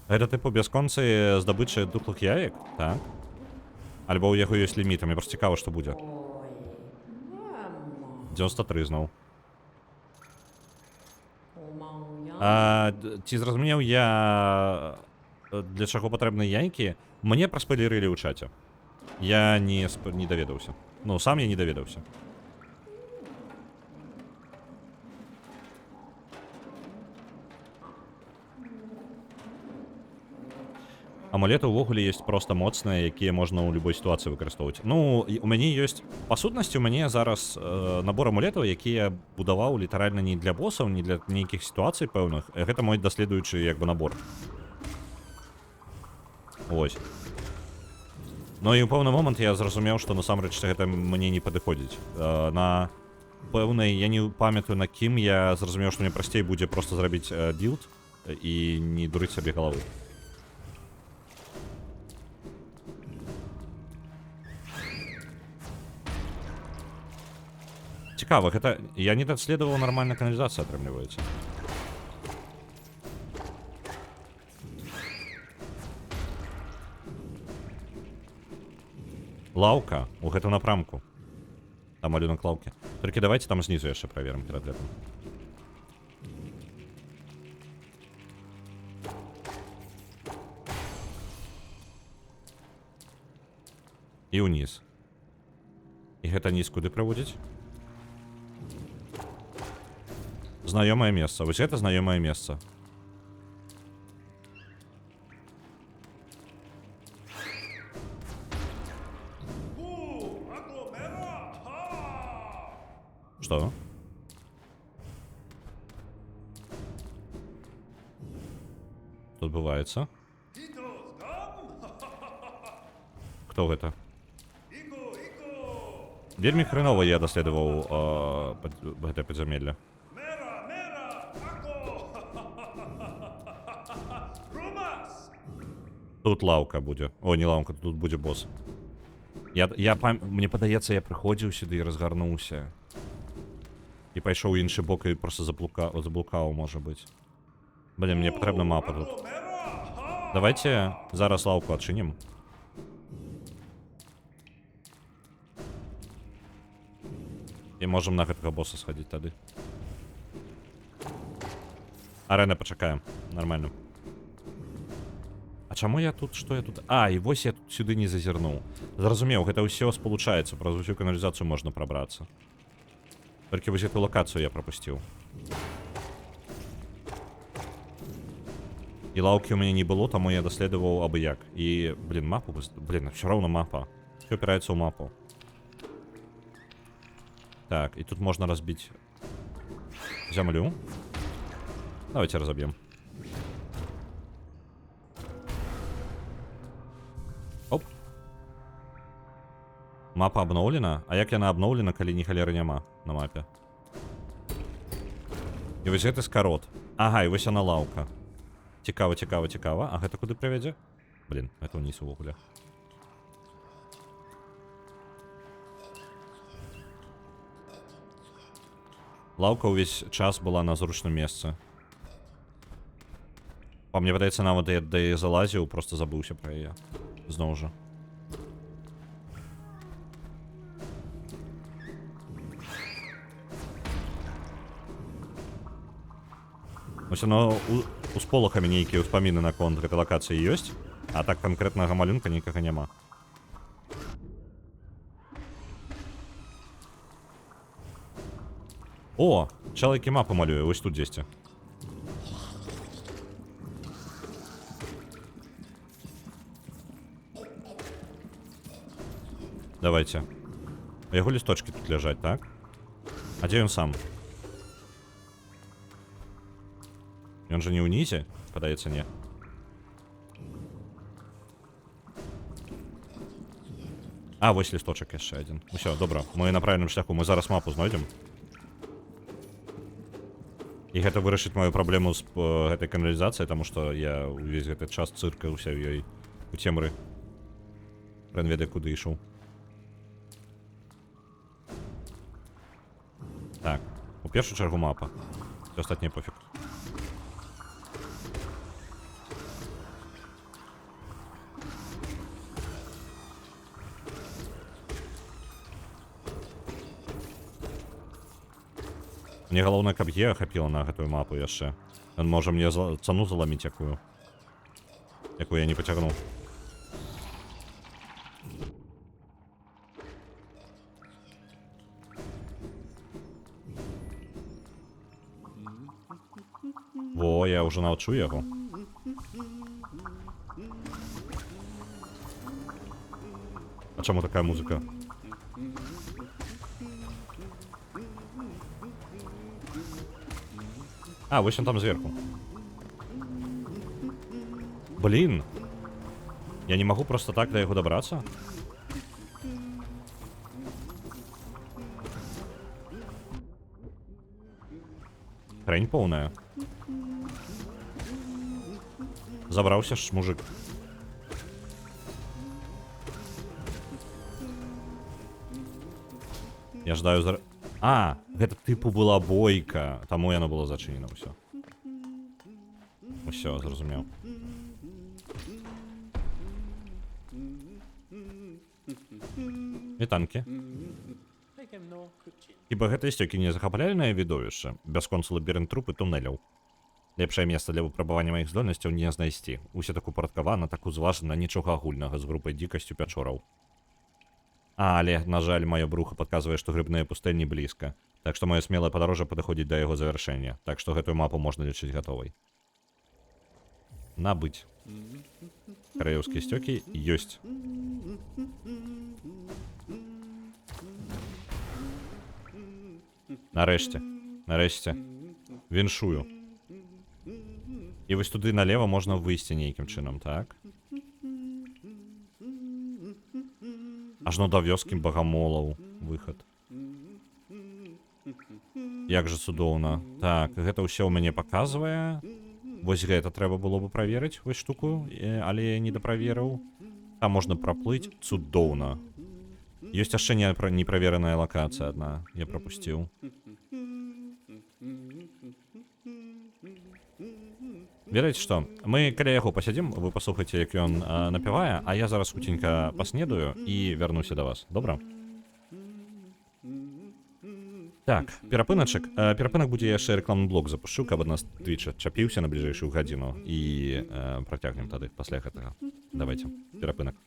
Гэта тыпу бясконцы здабычы тухлых яек, так? Альбо ў яго ёсць ліміт, мне просто цікава, што будзе. 93 зноў. Ці зразумеў я, для чаго патрэбны яйкі? Мне праспойлерылі ў чаце. Я не даведаўся. Ну, сам я не даведаўся. Амулеты ўвогуле ёсць проста моцныя, якія можна ў любой сітуацыі выкарыстоўваць. Ну, у мяне ёсць... Па сутнасці, у мяне зараз набор амулетаў, які я будаваў літаральна не для босаў, не для нейкіх сітуацый пэўных. Гэта мой даследуючы, як бы, набор. Вось. Ну і ў пэўны момант я зразумеў, што насамрэч гэта мне не падыходзіць. На пэўнай... Я не памятаю, на кім я зразумеў, што мне прасцей будзе проста зрабіць дилд і не дурыць сабе галаву. Цікава, гэта... Я не даследаваў нармальна каналізацыя, атрымліваецца. Лаўка у гэтым напрамку. Там малюнак лаўкі. Толькі давайте там знізу яшчэ праверым перад гэтым. І ўніз. І гэта ніз куды праводзіць? Знаёмае месца. Вось гэта знаёмае месца. Што? Тут адбываецца? Хто гэта? Вельмі хрэнова я даследаваў гэтае падзямелле. Тут лаўка будзе. О, не лаўка, тут будзе босс. Мне падаецца, я прыходзіў сюды і разгарнуўся. І пайшоў іншы бок і проста заблукаў, можа быць. Блин, мне патрэбна мапа тут. Давайте зараз лаўку адчынім. І можам на гэтага босса схадзіць тады. Арэна пачакаем. Нормально. А чаму я тут, што я тут? А, і вось я тут сюды не зазірнуў. Зразумеў, гэта ўсё спалучаецца, праз усю каналізацыю можна прабрацца. Толькі вось эту лакацыю я прапусціў. І лаўкі ў мяне не было, таму я даследаваў абы як. І, блин, мапу... Блин, ўсё роўна мапа. Усё апіраецца ў мапу. Так, і тут можна разбіць зямлю. Давайте разоб'ем. Оп. Мапа обноўлена? А як яна обноўлена, калі ні халеры няма на мапе? І вось гэты скарот. Ага, і вось яна лаўка. Цікава, цікава, цікава. А гэта куды прывядзе? Блин, гэта ўніз увогуле. Лаўка ўвесь час была на зручным месцы. Па мне выдаецца, нават я да яе залазіў, просто забыўся пра яе. Зноў жа. Вось оно у сполохамі нейкія ўспаміны наконт гэтай лакацыі ёсць, а так канкрэтнага малюнка нікага няма. О, чалавекі мапу малюе, вось тут дзесьці. Давайте. Яго лісточки тут ляжаць, так? А где он сам? Он же не унізе? Падаецца, не. А, вось лісточак яшчэ адзін. Усё, добра, мы на правільным шляху, мы зараз мапу знойдзем. І гэта вырашыць мою праблему з гэтай каналізацыяй, таму што я ўвесь гэты час цыркаўся ў ёй у цемры. Хрен ведае, куды ішоў. Так, у першую чаргу мапа. Все астатняе пофіг. Мне галоўнае, каб я ахапіла на гэтую мапу яшчэ. Ён можа мне цану заламіць якую. Якую я не пацягнуў. Во, я ўжо нават чую яго. А чаму такая музыка? А, вось он там зверху. Блин. Я не могу просто так до яго добраться. Хрень полная. Забраўся ж мужик. Я ждаю за... А, гэта тыпу была бойка. Таму яно было зачынена ўсё. Усё, зразумеў. Вітанкі. Хіба гэтыя сцёкі не захапляльнае відовішча? Бясконцы лабірынт труп і тунэляў. Лепшае месца для выпрабавання маіх здольнасцяў не знайсці. Усе так упарадкавана, так узважана, нічога агульнага з групай дзікасцю пячораў. Але, на жаль, маё бруха падказвае, што грыбныя пустэльні блізка. Так што маё смелае падарожжа падыходзіць да яго завяршэння. Так што гэтую мапу можна лічыць гатовай. Набыць. Краёўскія сцёкі ёсць. Нарэшце. Нарэшце. Віншую. І вось туды налева можна выйсці нейкім чынам, так? Ажно да вёскі багамолаў выхад. Як жа цудоўна. Так, гэта ўсё ў мяне паказвае. Вось гэта трэба было бы праверыць, вось штуку, але я не даправерыў. Там можна праплыць цудоўна. Ёсць яшчэ неправераная лакацыя адна. Я прапусціў. Ведаеце што? Мы каля яго пасядзім, вы паслухайце, як ён напявае, а я зараз хуценька паснедаю і вярнуся да вас. Добра? Так, перапыначак. Перапынак будзе яшчэ рэкламны блок запушчу, каб ад нас Твіч адчапіўся на бліжэйшую гадзіну і працягнем тады пасля гэтага. Давайте, перапынак.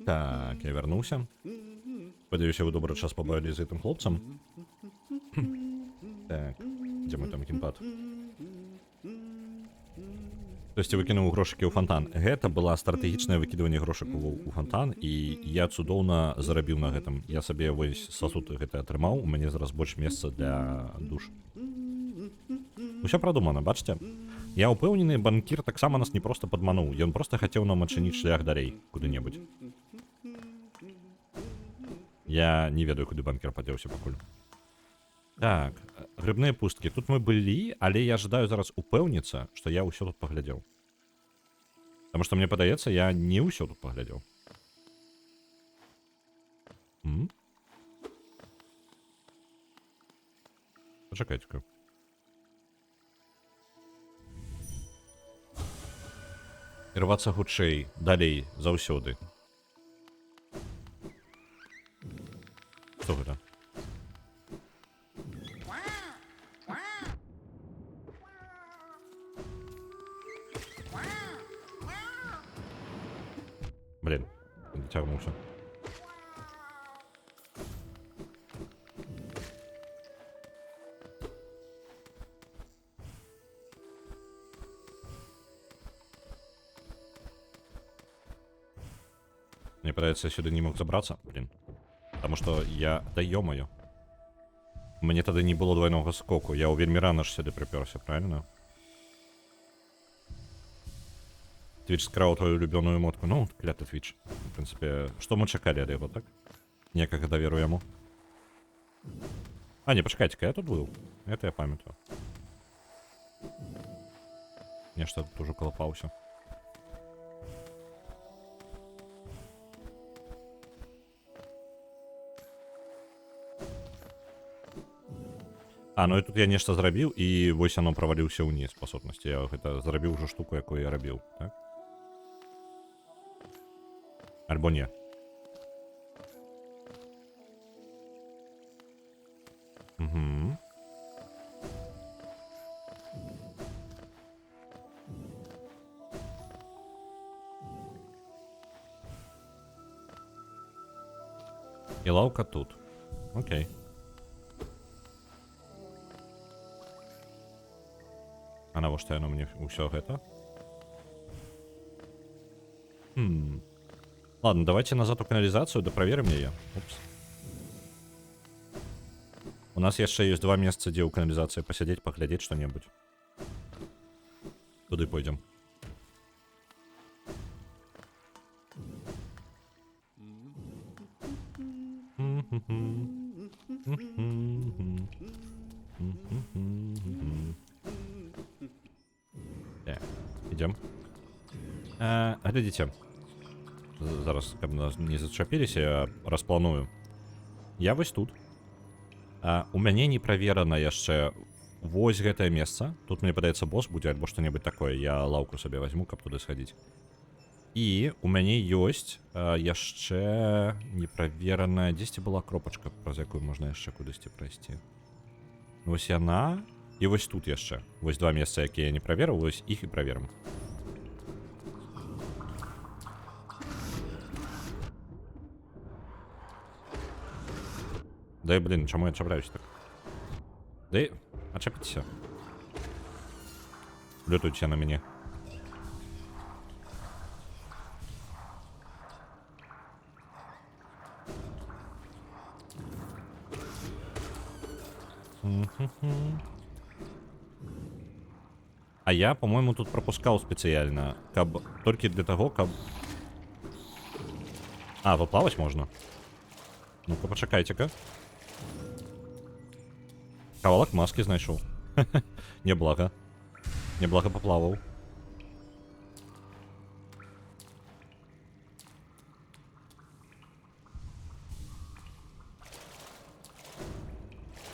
Так, я вернуўся. Спадзяюся, вы добры час пабавілі з гэтым хлопцам. Так, дзе мой там геймпад? Хтосьці выкінуў грошыкі ў фонтан. Гэта была стратэгічнае выкідванне грошыкаў у фонтан, і я цудоўна зарабіў на гэтым. Я сабе вось сасуд гэты атрымаў, у мяне зараз больш месца для душ. Усё прадумана, бачце? Я ўпэўнены, банкір таксама нас не проста падмануў, ён проста хацеў нам адчыніць шлях далей куды-небудзь. Я не ведаю, куды банкір падзеўся пакуль. Так, грыбныя пусткі. Тут мы былі, але я жадаю зараз упэўніцца, што я ўсё тут паглядзеў. Таму што мне падаецца, я не ўсё тут паглядзеў. Почекайте-ка. Рвацца хутчэй, далей, заўсёды. Што гэта? Блин, дотягнуўся. Мне кажется, я сюда не мог забраться, блин. Потому что я... Да ё-моё. Мне тогда не было двойного скоку. Я вельмі рано ж сюда припёрся, правильно? Твич скраў твою любёную мотку. Ну, кляты Твич. В принципе, что мы чакали от его, так? Некага доверу ему. А, не, почекайте-ка, я тут был. Это я памятаю. Нечто тут уже колопался. А, ну і тут я нешта зрабіў, і вось оно праваліўся ўніз, па сутнасці. Я гэта зрабіў ўжо штуку, якую я рабіў, так? Альбо не. Угу. І лаўка тут. Окей. А навошта яно мне ўсё гэта? Ладно, давайте назад у канализацию, да проверим ее. Упс. У нас яшчэ есть 2 месца, где у канализации посидеть, поглядеть что-нибудь. Туды пойдем. Идем. Глядите. Зараз, каб нас не зачапіліся, я распланую. Я вось тут. У мяне не праверана яшчэ вось гэтае месца. Тут, мне падаецца, босс будзе альбо што-небудзь такое. Я лаўку сабе возьму, каб туды схадзіць. І у мяне ёсць яшчэ неправераная... Дзесьці была кропачка, праз якую можна яшчэ кудысьці прайсці. Вось яна. І вось тут яшчэ. Вось 2 месца, якія я не праверыў, вось іх і праверым. Да и, блин, чему я отчапляюсь так? Да и... Отчапитесь. Лютуйте на меня. А я, по-моему, тут пропускал специально. Только для того, как... А, поплавать можно? Ну-ка, почекайте-ка. Кавалак маски знайшов. Неблаго. Неблаго поплавал.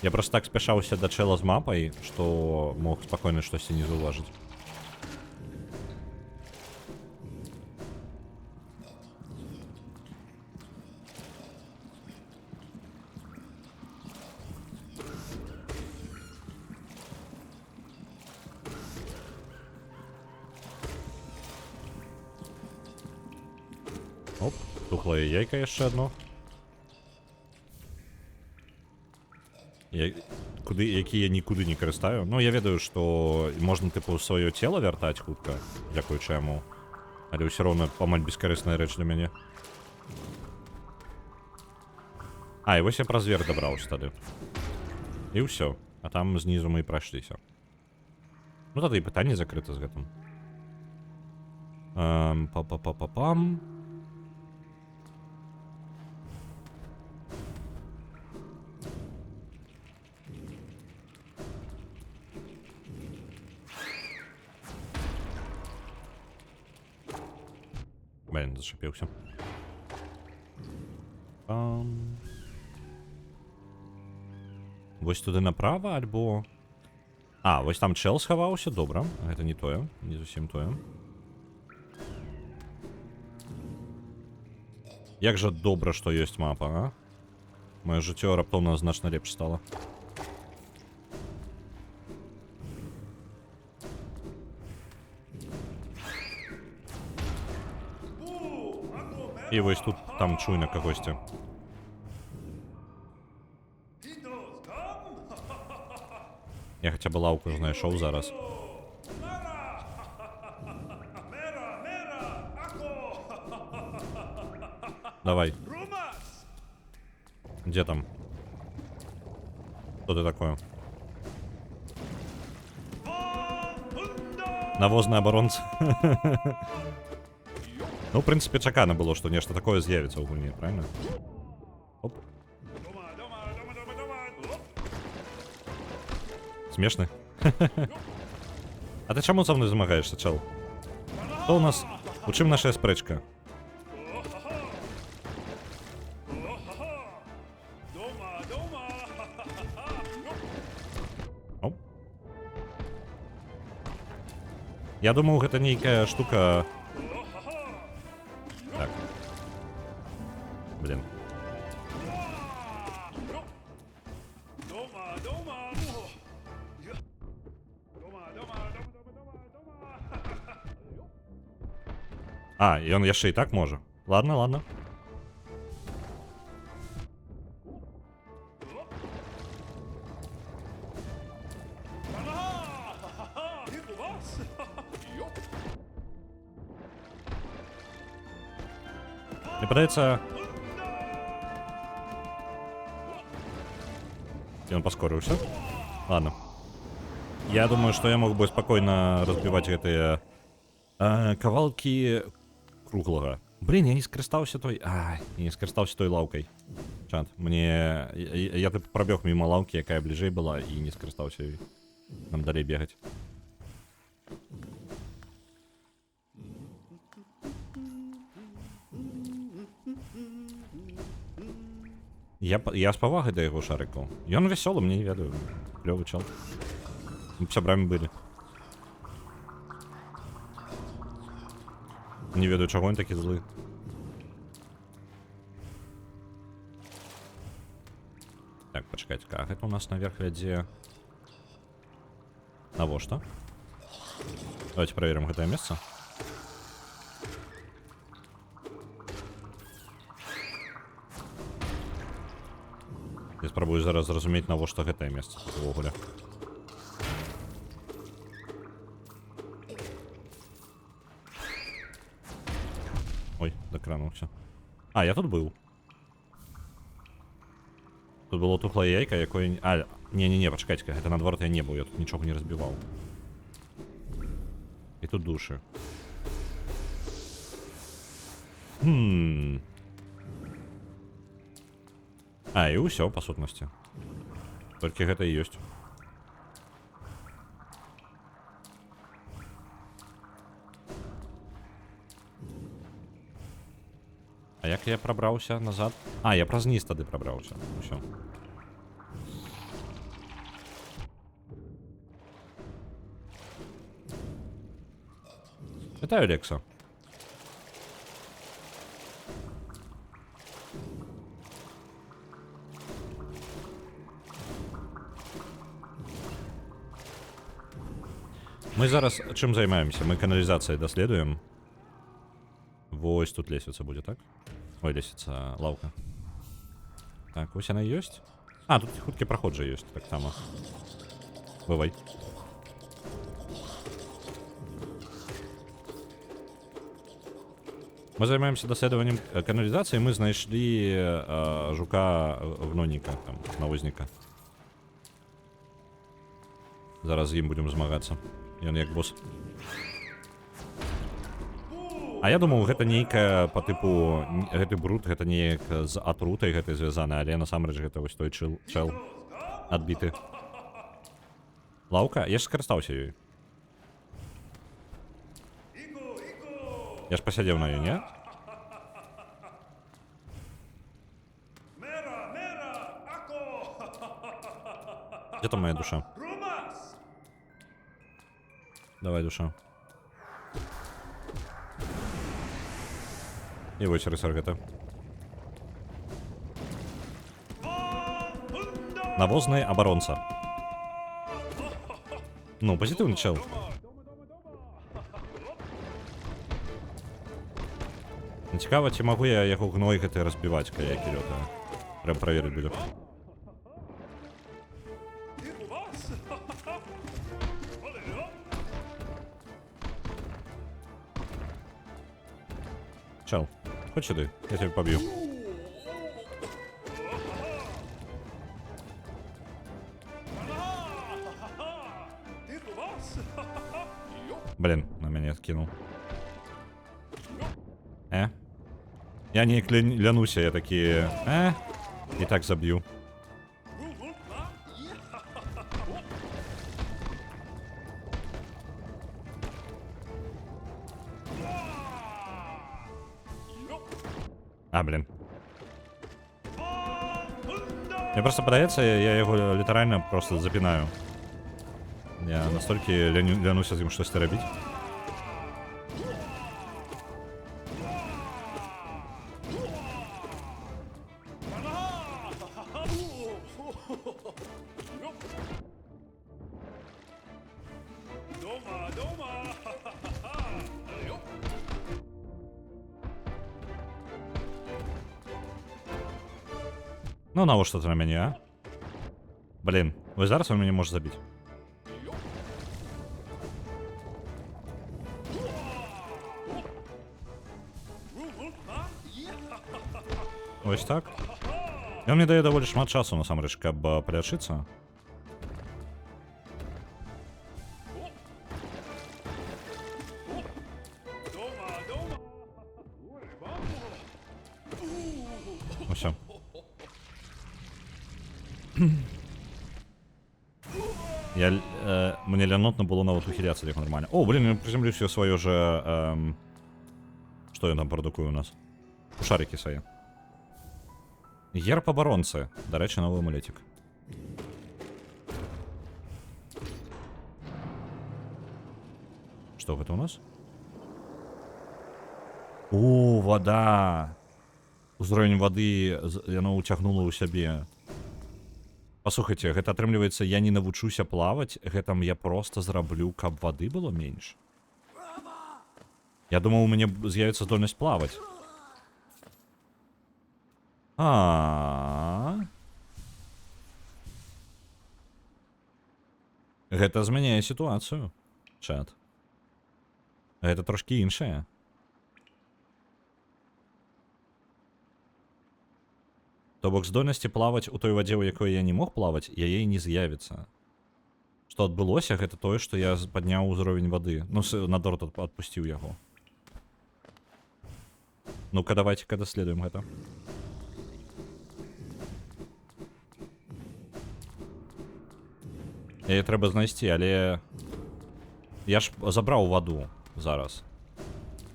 Я просто так спешаўся до чела з мапой, что мог спокойно штосьці не заўважыць. Оп, тухлое яйка яшчэ одно. Які я нікуды не карыстаю. Ну, я ведаю, што можна, тыпу, сваё цела вяртаць хутка, дзякуючы яму. Але ўсё роўна амаль бескарысная рэч для мяне. А, і вось я праз верх дабраўся тады. І ўсё. А там знізу мы і прайшліся. Ну, тады і пытанне закрыта з гэтым. Па-па-па-па-пам. Блин, зашипился. Вось туды направа, альбо... А, вось там чел схаваўся, добра. Гэта не тое, не зусім тое. Як жа добра, што ёсць мапа, а? Маё жыццё раптоўна значна лепш стала. І вось тут там чуйна кагосьці. Я хаця бы лаўку знайшоў зараз. Давай. Где там? Что ты такое? Навозный оборонца. Ну, в принципе, чакана было, что нечто такое з'явится у гульні, правильно? Оп. Смешно. А ты чаму со мной змагаешься, чел? Что у нас? У чым наша спрэчка? Оп. Я думаю, гэта нейкая штука. Так. Блин. А, і ён яшчэ і так можа. Ладно, ладно. Мне падаецца... И он поскорился. Ладно. Я думаю, что я мог бы спокойно разбивать гэтыя кавалки круглого. Блин, я не скарыстаўся той... я не скарыстаўся той лаўкай. Чат, мне... Я тут пробег мимо лаўки, якая бліжэй была, і не скарыстаўся ёй. Нам далей бегать. Я з павагай да яго шарыкаў. Ён вясёлы, мне не ведаю. Клёвы чел. Мы б сябрамі былі. Не ведаю, чаго ён такі злы. Так, пачакайце, как гэта у нас наверх вядзе? Навошта? Давайте проверим гэтае месца. Я спрабую зараз зразумець, навошта гэтае месца увогуле. Ой, дакрануўся. А, я тут быў. Тут было тухлае яйка, якое... А, не-не-не, пачакайце, гэта наадварот я не быў, я тут нічога не разбіваў. І тут душы. А, і ўсё, па сутнасці. Толькі гэта і ёсць. А як я прабраўся назад? А, я праз низ тады прабраўся. Усё. Вітаю, Лекса. Мы зараз чым займаемся? Мы каналізацыяй даследуем. Вось тут лесвіца будзе, так? Ой, лесвіца, лаўка. Так, вось яна ёсць. А, тут хуткі праход жа ёсць, так сама. Бывай. Мы займаемся даследаваннем каналізацыі, мы знайшлі жука-гноніка, там, навозніка. Зараз з ім будзем змагацца. Ён як босс. А я думаў, гэта нейкая па тыпу... Гэты бруд, гэта неяк з атрутай гэтай звязаны, але насамрэч гэта вось той чел адбіты. Лаўка? Я ж скарыстаўся ёй. Я ж пасядзеў на ёй, не? Где там моя душа? Давай, душа. И вычер из аргета. Навозный оборонца. Ну, позитивный чел. Цікаво, чи могу я яго гной гэты разбіваць, калі я кілёта. Прям праверыць буду. Чел, хоть сюди, я тебе поб'ю. Блин, на меня откинул. Я не клянусь, я такие... И так забью. Блин. Мне просто подается, я его литерально просто запинаю. Я настолько лянусь з ім щось робити. Ну, навошта ти на мені, а? Блін, ось зараз він мені може забити. Ось так. І він мені дає доволі шмат часу, насамрэч, каб полячыцца. Все. Мне лянотно было нават ухиляться як нормально. О, блин, я приземлюсь все свое же... Что я там продукую у нас? Шарики свои. Герб оборонцы. До речі, новый амулетик. Что это у нас? О, вода. Узровень воды яно уцягнула ў сябе. Паслухайце, гэта атрымліваецца, я не навучуся плаваць, гэтым я просто зраблю, каб вады было менш. Я думаў, у мяне з'явіцца здольнасць плаваць. Гэта змяняе сітуацыю, чат. Гэта трошкі іншае. То бок здольнасці плаваць у той вадзе, у якой я не мог плаваць, яе не з'явіцца. Што адбылося, гэта тое, што я падняў узровень вады. Ну, наадварот, адпусціў яго. Ну-ка, давайте-ка даследуем гэта. Яе трэба знайсці, але... Я ж забраў ваду зараз.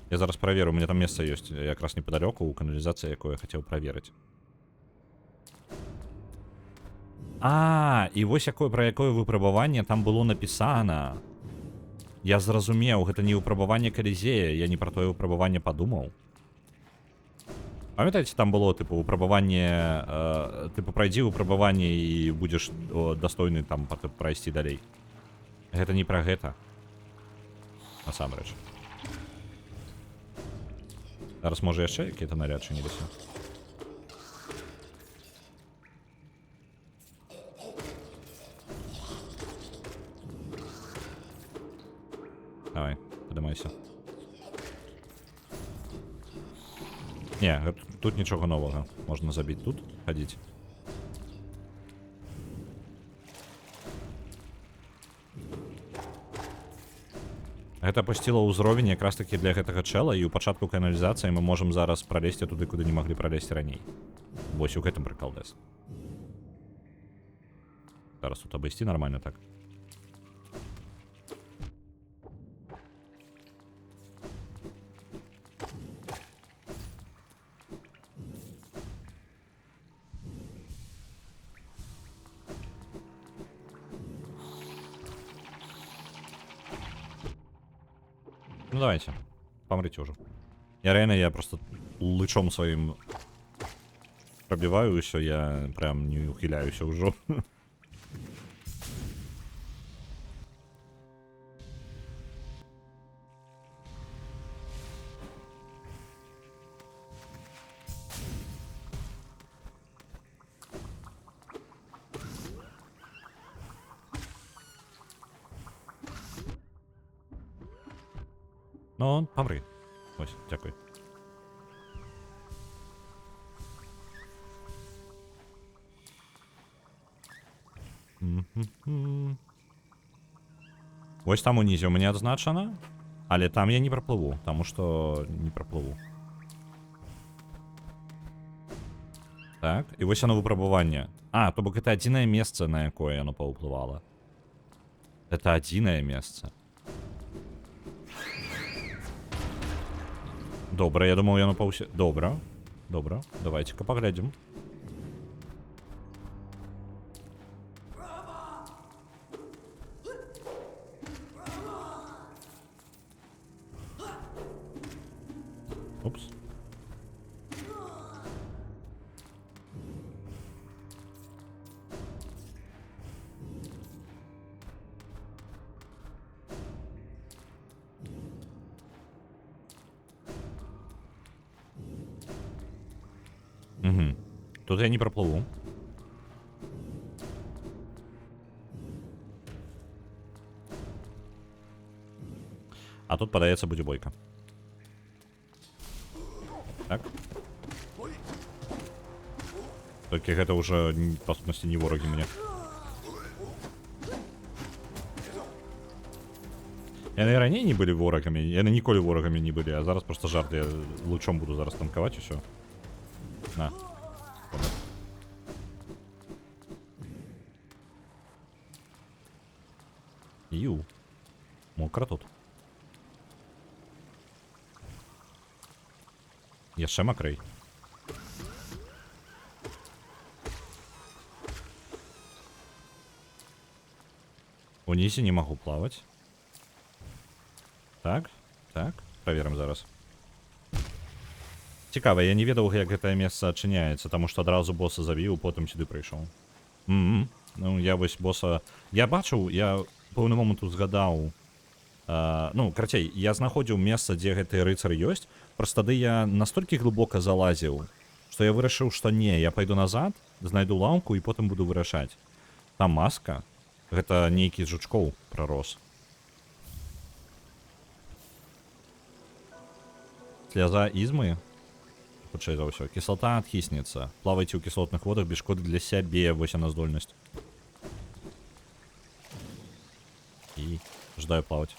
Я зараз праверу, у мяне там месца ёсць якраз непадалёку, у каналізацыі, якую я хацеў праверыць. І вось пра якое выпрабаванне там было напісана. Я зразумеў, гэта не выпрабаванне Калізея, я не пра тое выпрабаванне падумаў. Памятаеце, там было, тыпу, выпрабаванне... Тыпу, прайдзі выпрабаванне і будзеш дастойны там прайсці далей. Гэта не пра гэта. Насамрэч. Зараз, можа, яшчэ якія-то наряд чыніліся. Давай, поднимайся. Не, тут нічого нового. Можна забити тут, ходить. Гэта апусціла ўзровень якраз таки для гэтага чэла, і ў пачатку каналізацыі мы можам зараз пралезці туды, куды не маглі пралезці раней. Вось у гэтым прыкалдэс. Зараз тут абысці нормально так. Ну давайте. Помрите уже. Я просто лычом своим пробиваю и все, я прям не ухиляюсь уже. Ну, помри. Ось, дякую. Ось там унізе у мене адзначана, але там я не пропливу, тому що не пропливу. Так, і ось оно выпрабаванне. А, то бок это адзінае месца, на якое яно паўплывала. Это адзінае месца. Добра, я думаў, яно па ўсе... Добра. Добра, давайте-ка паглядзім. Упс. Угу. Тут я не проплыву. А тут подаецца будзе бойка. Так. Толькі гэта ўжо, па сутнасці, не ворагі мне. Яны і раней не былі ворагамі, яны ніколі ворагамі не былі, а зараз просто жарт, я лучом буду зараз танкаваць усё. На. Ю. Мокра тут. Яшчэ макрай. Унізе не магу плаваць. Так, так, праверым зараз. Цікава, я не ведаў, як гэтае месца адчыняецца, таму што адразу боса забіў, потым сюды прыйшоў. Ну, я вось боса... Я бачыў, я пэўны момант узгадаў... Ну, карацей, я знаходзіў месца, дзе гэты рыцар ёсць, проста тады я настолькі глыбока залазіў, што я вырашыў, што не, я пайду назад, знайду лаўку і потым буду вырашаць. Там маска, гэта нейкі з жучкоў прарос. Сляза ізмы? Хутчэй за ўсё. Кіслата адхіснецца. Плавайце ў кіслотных водах без шкоды для сябе, вось яна здольнасць. І ждаю плаваць.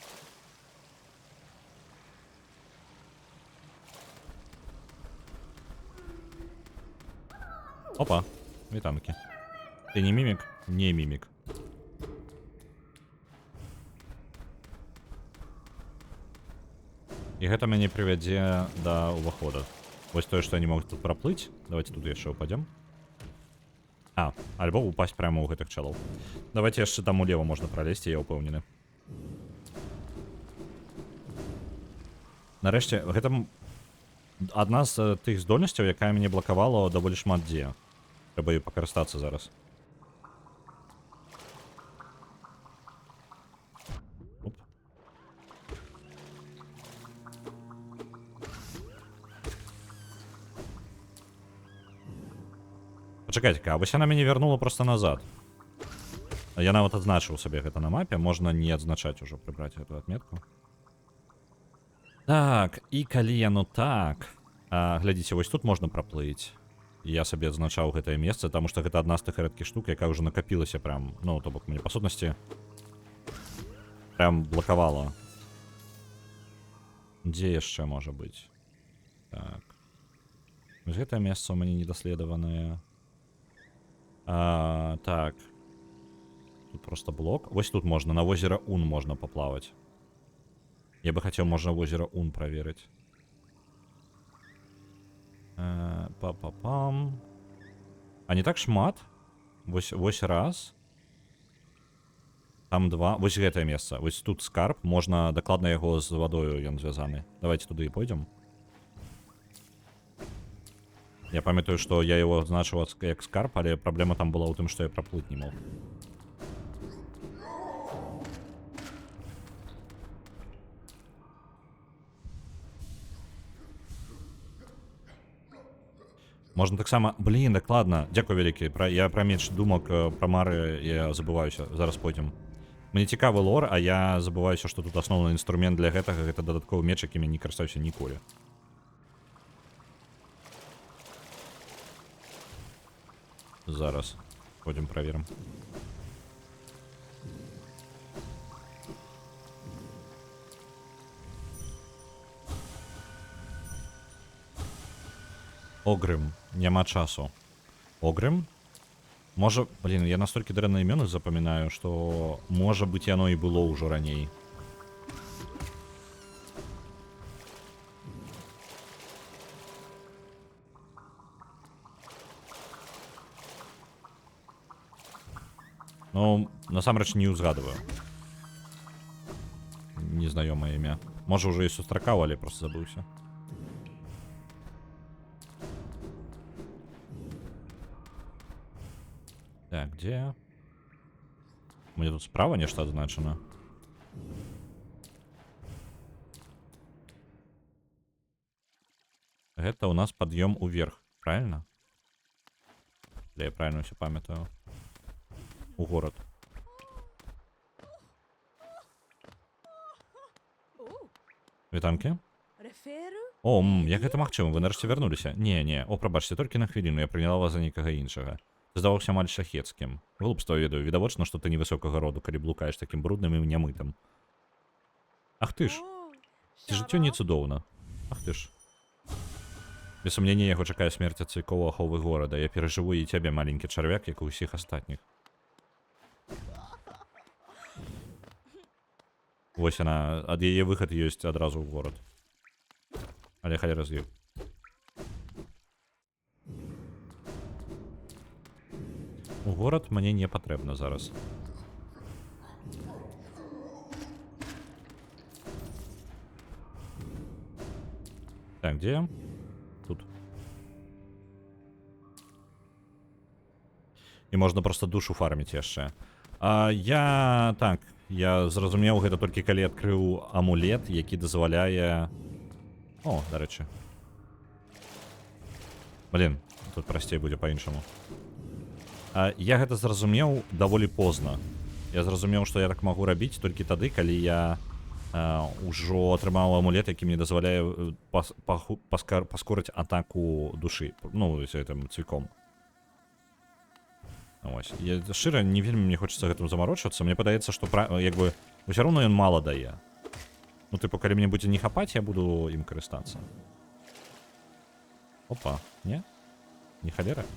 Опа, вітанкі. Ты не мімік? Не мімік. І гэта мяне прывядзе да ўвахода. Вось тое, што я не могу тут праплыць. Давайте тут яшчэ упадзем. А, альбо упасть прямо ў гэтых чалоў. Давайте яшчэ там улева можна пралезці, я ўпэўнены. Нарэшце, гэта адна з тых здольнасцяў, якая мяне блакавала даволі шмат дзе. Трэба ёй пакарыстацца зараз. Оп. Пачакайце-ка, а вось яна мяне вярнула проста назад. Я нават адзначыў сабе гэта на мапе, можна не адзначаць ужо, прыбраць гэту адметку. Так, і калі яно так... глядзіце, вось тут можна праплыць. Я сабе адзначаў гэтае месца, таму што гэта адна з тых рэдкіх штук, якая ўжо накапілася прям, ну, то бок мне па сутнасці прям блакавала. Дзе яшчэ можа быць? Так. Вось гэтае месца ў мяне недаследаванае. Так. Тут просто блок. Вось тут можна, на возера Ун можна паплаваць. Я бы хацеў, можна возера Ун праверыць. Па-па-пам. А не так шмат? Вось раз. Там два. Вось гэтае месца. Вось тут скарб. Можна дакладна яго з вадою ён звязаны. Давайте туды і пойдзем. Я памятаю, што я яго адзначыў як скарб, але праблема там была ў тым, што я праплыць не мог. Можна таксама... Блін, дакладна. Дзякуй вялікі. Я пра меч думак, пра мары я забываюся. Зараз пойдзем. Мне цікавы лор, а я забываюся, што тут асноўны інструмент для гэтага, гэта дадатковы меч, якім я не карыстаюся ніколі. Зараз. Пойдзем праверым. Огрым. Няма часу. Огрым? Можа, блин, я настолькі дрэнна імёны запамінаю, што можа быць яно і было ўжо раней. Ну, насамрэч не ўзгадываю. Незнаёмае імя. Можа, ўжо і сустракаў, але просто забыўся. Так, где? Мне тут справа нешта адзначана. Гэта у нас пад'ём уверх, правильно? Да, я правильно все памятаю. У город. Вітанкі? О, як гэта магчыма? Вы нарэшце вярнуліся? Не, о, прабачце, толькі на хвіліну, я прыняла вас за нікага іншага. Ты здаваўся амаль шляхецкім. Глупства ведаю, відавочна, што ты невысокага роду, калі блукаеш такім брудным і нямытым. Ах ты ж. Ці жыццё не цудоўна. Ах ты ж. Без сумнення, яго чакае смерць ад цвікоў аховы горада. Я перажыву і цябе, маленькі чарвяк, як і ўсіх астатніх. Вось яна, ад яе выхад ёсць адразу ў горад. Але халера з ёй. У горад мне не патрэбна зараз. Так, где? Тут. І можна просто душу фарміць яшчэ. Я зразумеў гэта толькі калі адкрыў амулет, які дазваляе... О, дарэчы. Блин, тут прасцей будзе па-іншаму. Я гэта зразумеў даволі позна. Я зразумеў, што я так магу рабіць толькі тады, калі я ўжо атрымаў амулет, які мне дазваляе паскорыць атаку душы. Ну, з гэтым цвіком. Ось. Шчыра, не вельмі мне хочацца гэтым замарочвацца. Мне падаецца, што як бы ўсё роўно ён мала дае. Ну, тыпу, калі мне будзе не хапаць, я буду ім карыстацца. Опа, не? Не халера?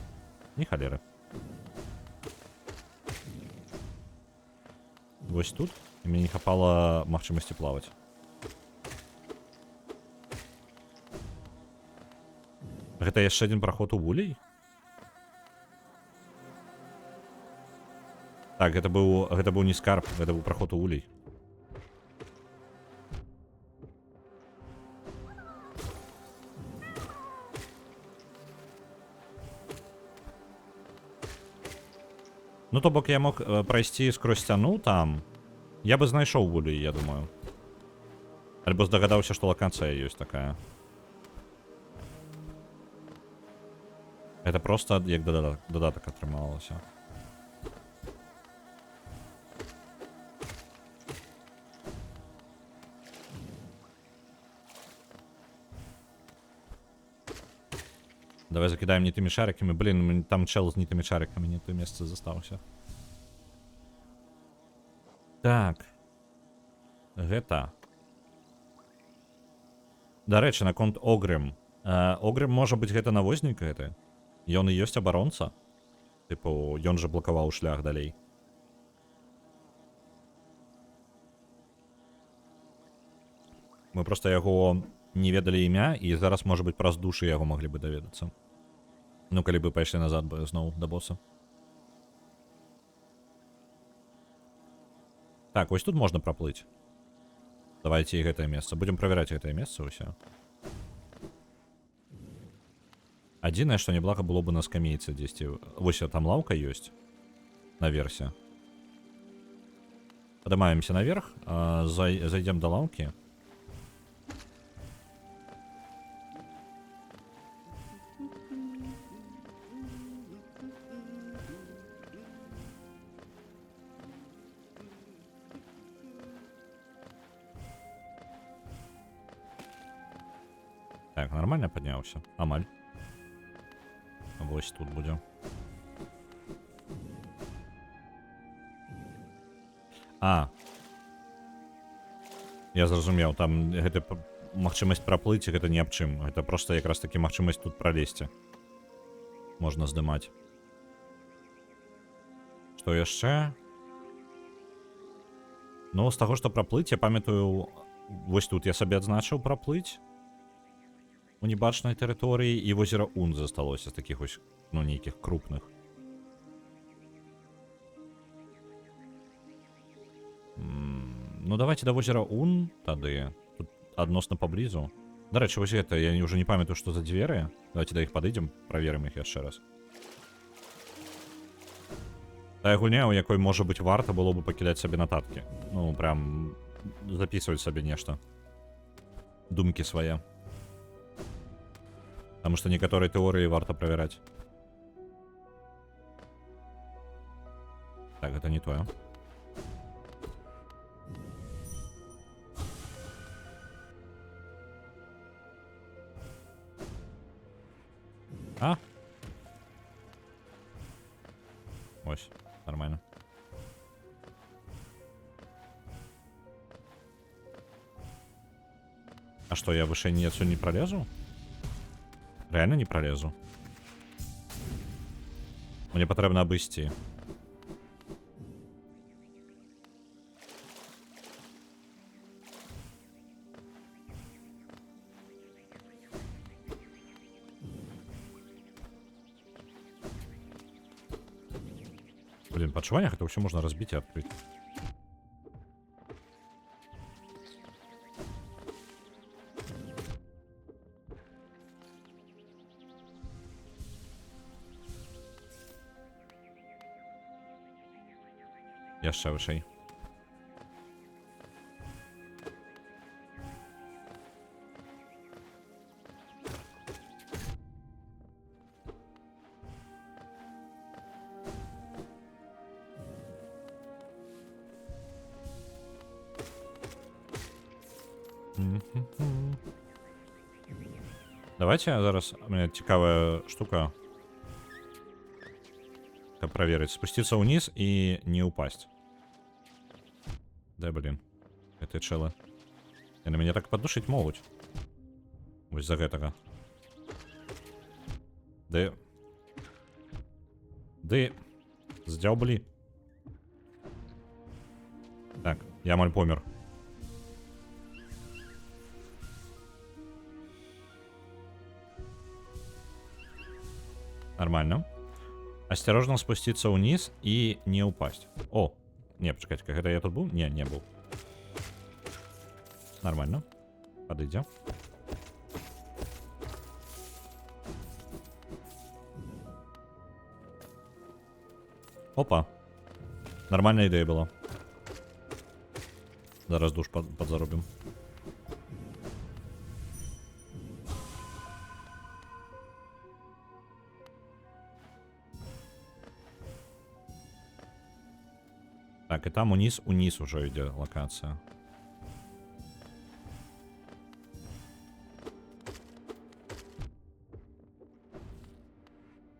Не халера. Вось тут, і мне не хапала магчымасці плаваць. Гэта яшчэ адзін праход у вулей? Так, гэта быў не скарб, гэта быў праход у вулей. Ну, то бок я мог прайсці скрозь сцяну там. Я бы знайшоў вулей, я думаю. Альбо здагадаўся, што лакацыя ёсць такая. Это просто як додатак атрымалася. Давай закидаем не тымі шариками. Блин, там чел з не тымі шариками, не то месца застаўся. Так. Гэта. Дарэчы, наконт Огрым. Огрым можа быць гэта навознік гэты. Ён і ёсць абаронца. Тыпу, ён жа блакаваў шлях далей. Мы проста яго не ведалі імя, і зараз, можа быць, праз душы яго маглі бы даведацца. Ну, калі бы пайшлі назад бы зноў да боса. Так, ось тут можна праплыць. Давайте і гэтае месца. Будем правяраць гэтае месца ўсё. Адзінае, што няблага было бы на скамейцы дзесьці. Вось там лаўка ёсць. Наверсе. Падымаемся наверх, зайдем до лаўкі. Так, нормально подняўся. Амаль. Вось тут будзе. Я зразумеў, там гэта магчымасць праплыць, гэта ні аб чым. Гэта проста якраз такі магчымасць тут пралезці. Можна здымаць. Што яшчэ? Ну, з таго, што праплыць, я памятаю, вось тут я сабе адзначыў праплыць у небачнай тэрыторыі, і возера Ун засталося з такіх вось, ну, нейкіх крупных. Ну, давайте до возера Ун тады. Тут адносна паблізу. Дарэчы, вось гэта, я уже не памятаю, што за дзверы. Давайте да іх падыдзем, праверым іх яшчэ раз. Тая гульня, у якой, можа быць, варта было бы пакідаць сабе нататкі. Ну, прям записываць сабе нешта. Думкі свае. Таму што некаторыя тэорыі варта правяраць. Так, гэта не тое. Ось, нормально. А что, я выше не отсюда не пролезу? Реально не пролезу? Мне потрібно обійти. Блин, в подшиваниях это все можно разбить и открыть. Яшчэ вышэй. Давайте зараз, у меня цікавая штука. Как проверить, спуститься вниз и не упасть. Да, блин. Это челы. И на меня так подушить могут. Вось за гэтага. Да. Да. Здзяўблі. Так, я амаль помер. Нормально. Осторожно спуститься вниз и не упасть. О! Не, почекайте, когда я тут был? Не был. Нормально. Подойдем. Опа. Нормальная идея была. Зараз душ подзарубим. Так, и там униз уже идет локация.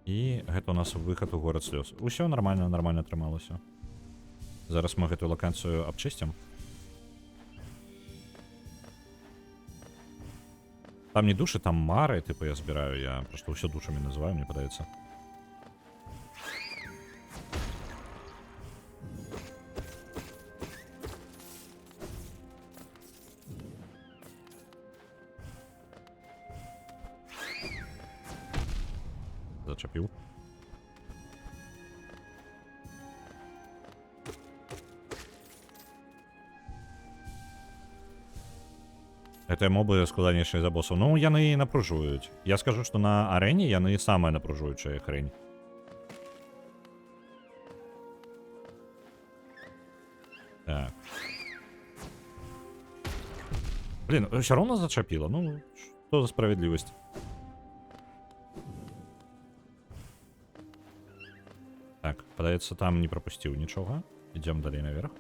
И это у нас выход у город слез. Усё нормально атрымалася. Зараз мы эту локацию обчистим. Там не души, там мары, типа я собираю, я просто все душами называю, мне подается. Зачепил. Гэтыя мобы складанейшыя за босаў. Ну, яны і напружваюць. Я скажу, што на арэне яны самая напружуючая хрень. Так. Блин, все равно зачапило. Ну, что за справедливость? Так, падаецца, там не пропусціў нічога. Ідзём далей наверх.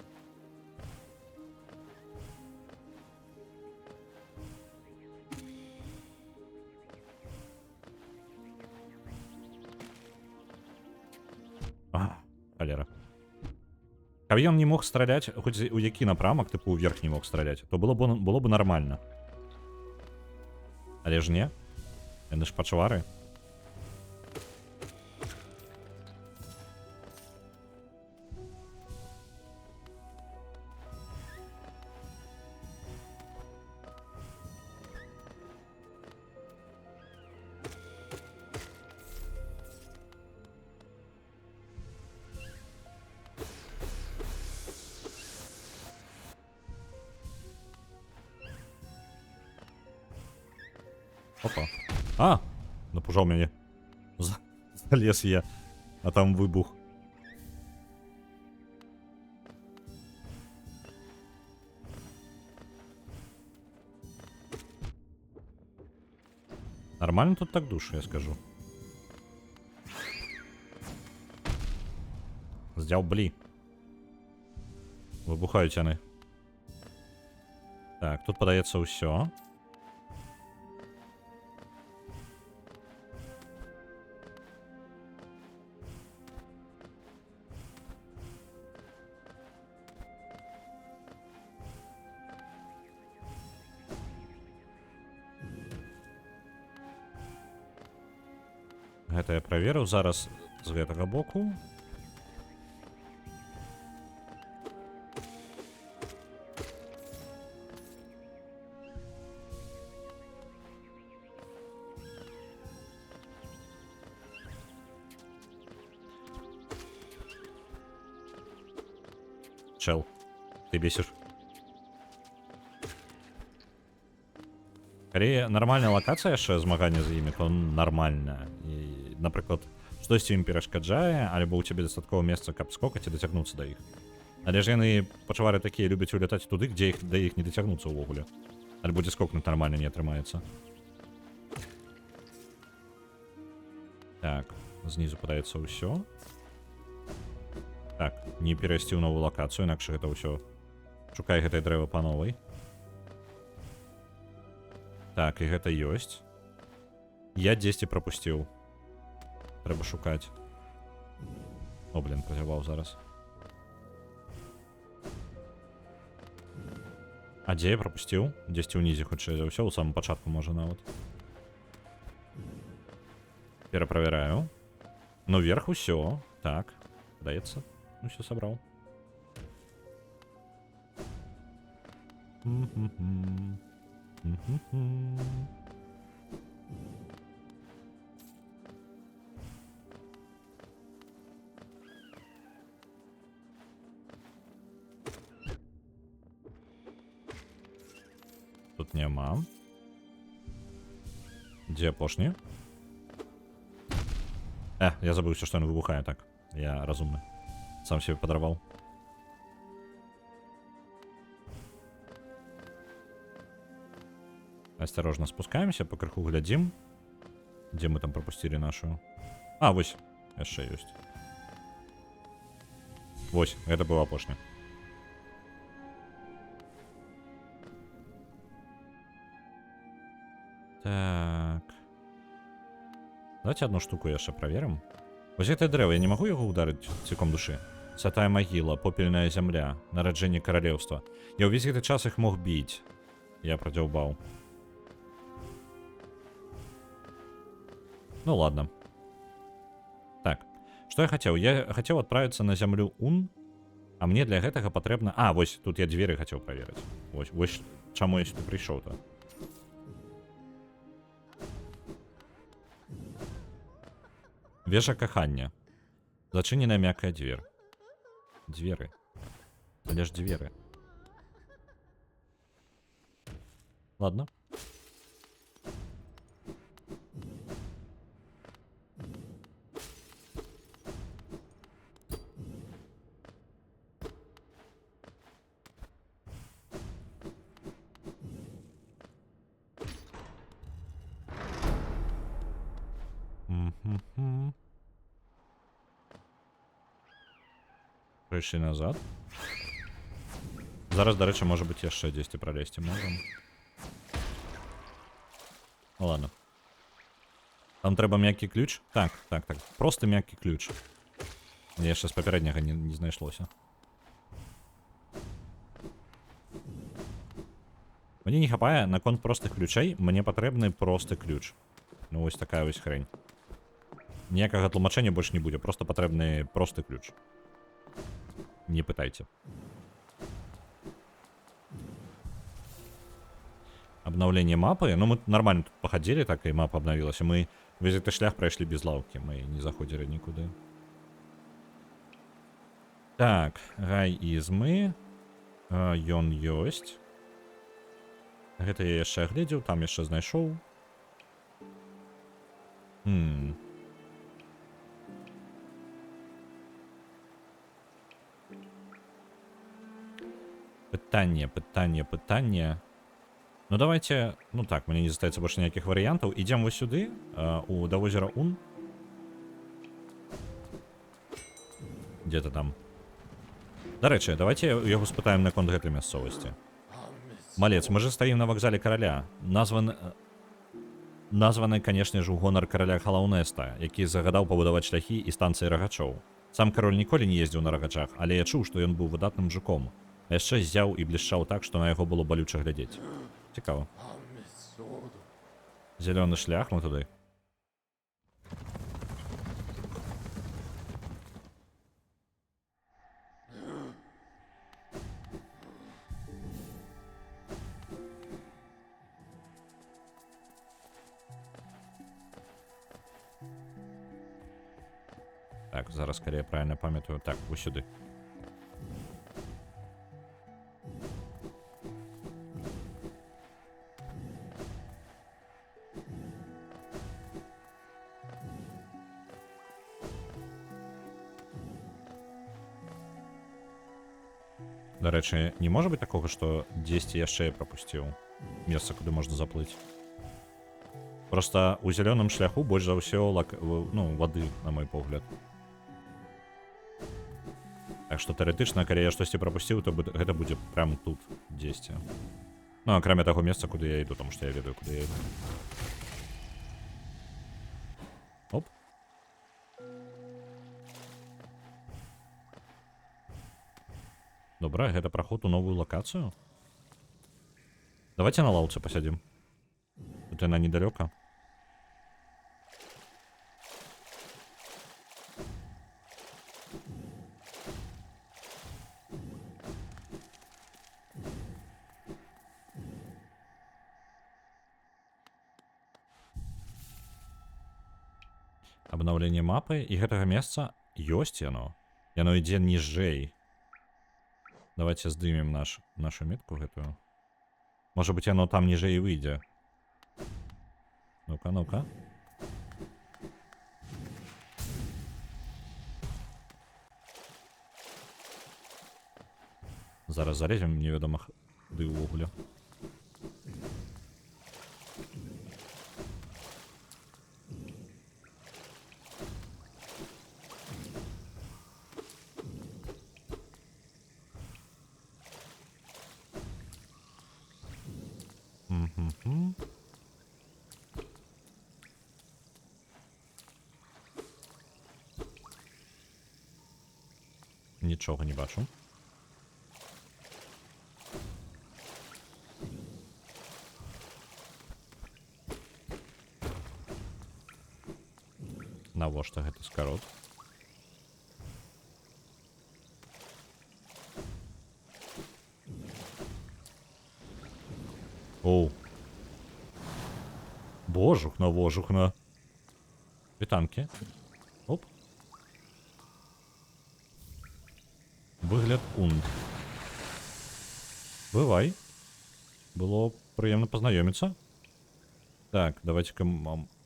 А, халера. Каб ён не мог страляць, хоць у які напрамак, тыпу ўверх не мог страляць, то было бы нормально. Але ж не. Яны ж пачвары. Опа. А! Напужаў мяне. Залез я. А там выбух. Нормально тут так душу, я скажу. Здзяўблі. Выбухаюць яны. Так, тут падаецца ўсё. Гэта я праверыў зараз з гэтага боку. Чел, ты бесишь. Калі нармальная лакацыя яшчэ змагання з імі, то нармальная. І, напрыклад, штосьці ім перашкаджае, альбо ў цябе дастаткова месца, каб скокаць і дацягнуцца да іх. Але ж яны, пачвары такія, любяць улятаць туды, дзе да іх не дацягнуцца ўвогуле. Альбо дзе скокнуць нармальна не атрымаецца. Так, знізу падаецца ўсё. Так, не перайсці ў новую лакацыю, інакш гэта ўсё. Шукай гэтае дрэва па новай. Так, і гэта ёсць. Я дзесьці прапусціў. Трэба шукаць. О, блин, прозяваў зараз. А дзе я прапусціў? Дзесьці ўнізе, хутчэй за ўсё, у самым пачатку, можа, нават. Пераправяраю. Ну, вверх усё. Так, даецца. Усё сабраў. Тут няма. Дзе апошні? Я забыўся, што ён выбухае так. Я разумны. Сам себе падарваў. Осторожно спускаемся, по крыху глядзім. Дзе мы там пропустили нашу? А, вось, яшчэ ёсць. Вось, гэта быў апошні. Так. Давайте одну штуку яшчэ праверым. Вось гэтае дрэва, я не магу яго ударыць ціком душы. Святая магіла, попельная зямля, нараджэнне каралеўства. Я ўвесь гэты час іх мог біць. Я прадзяўбаў. Ну ладно. Так, што я хацеў? Я хацеў адправіцца на зямлю Ун, а мне для гэтага патрэбна... А, вось, тут я дзверы хацеў праверыць. Вось чаму я сюды прыйшоў-то. Вежа кахання. Зачыненая мяккая дзвер. Дзверы. Але ж дзверы. Ладно. Прийшли назад. Зараз, до речі, може бути ще десь пролізти можемо. Ну ладно. Там треба м'який ключ? Так. Просто м'який ключ. Я ще з попереднього не знайшлося. Мені не хапає на конт простих ключей, мені потрібний простий ключ. Ну ось така ось хрень. Ніякого тлумачення більше не буде, просто потрібний простий ключ. Не питайте. Обновление мапы. Ну, мы нормально тут походили, так и мапа обновилась. И мы весь этот шлях прошли без лавки. Мы не заходили никуда. Так, рай ізми. Ён ёсць. Гэта я яшчэ глядзеў, там яшчэ знайшоў. Пытанне. Ну давайте, ну так, мне не застаецца больше никаких вариантов. Идем вот сюда, до озера Ун. Где-то там. До речі, давайте його спитаємо на конт гэтай мясцовасці. Малец, мы же стоим на вокзале короля. Названы, конечно же, у гонар короля Халаўнеста, які загадаў пабудаваць шляхі і станцыі рагачоў. Сам кароль ніколі не ездзіў на рагачах, але я чуў, што ён быў выдатным мужиком. А яшчэ зяў і блішчаў так, што на яго было балюча глядзець. Цікава. Зялёны шлях, мы туды. Так, зараз, скорее, правильно памятаю. Так, ось сюди. До речі, не може бути такого, що десь яшчэ я пропустив место, куди можна заплыть. Просто у зеленом шляху больше за все ну, воды, на мой погляд. Так что теоретично, коли я щось пропустив, то это будет прямо тут, десь. Ну, а кроме того места, куда я иду, потому что я ведаю, куда я иду. Оп. Добра, гэта проход у новую локацию. Давайте на лаўцы посядем. Тут она недалеко. Обновление мапы, и гэтага месца ёсць яно. Яно ідзе ніжэй. Давайте здымем нашу метку гэтую. Может быть, оно там ниже и выйдет. Ну-ка, ну-ка. Зараз зарежем неведомых ды увогуле. Нічого не бачу. Навошта гэты скарот? Оу. Божухна, вожухна. Вітанки. Оп. Вигляд Ун. Бывай. Было Приємно познайомитися. Так, давайте-ка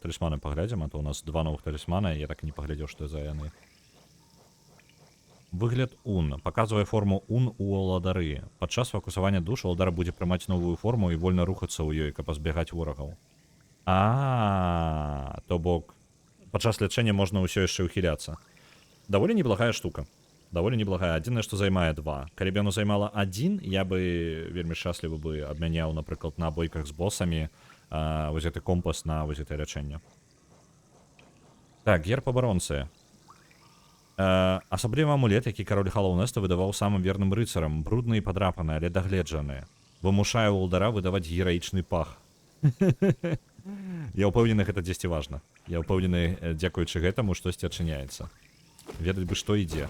талісмани поглядим, а то у нас 2 новых талісмана, і я так і не поглядел, что за яны. Выгляд ун. Показывае форму ун у уладары. Падчас фокусавання душ уладар будзе прымаць новую форму і вольна рухацца ў ёй, каб пазбягаць ворагаў. То бок падчас лячэння можна ўсё яшчэ ўхіляцца. Даволі неблагая штука. Даволі неблагая. Адзінае, што займае 2. Калі б яно займала 1, я бы вельмі шчаслівы бы абмяняў, напрыклад, на бойках з босамі вось гэты компас на вось гэтае лячэнне. Так, герб абаронцы. Асабліва амулет, які кароль Халлоунеста выдаваў самым верным рыцарам, брудны і падрапаны, але дагледжаны. Вымушае улдара выдаваць гераічны пах. Я ўпэўнены, гэта дзесьці важна. Я ўпэўнены, дзякуючы гэтаму, штосьці адчыняецца. Ведаць бы, што ідзе.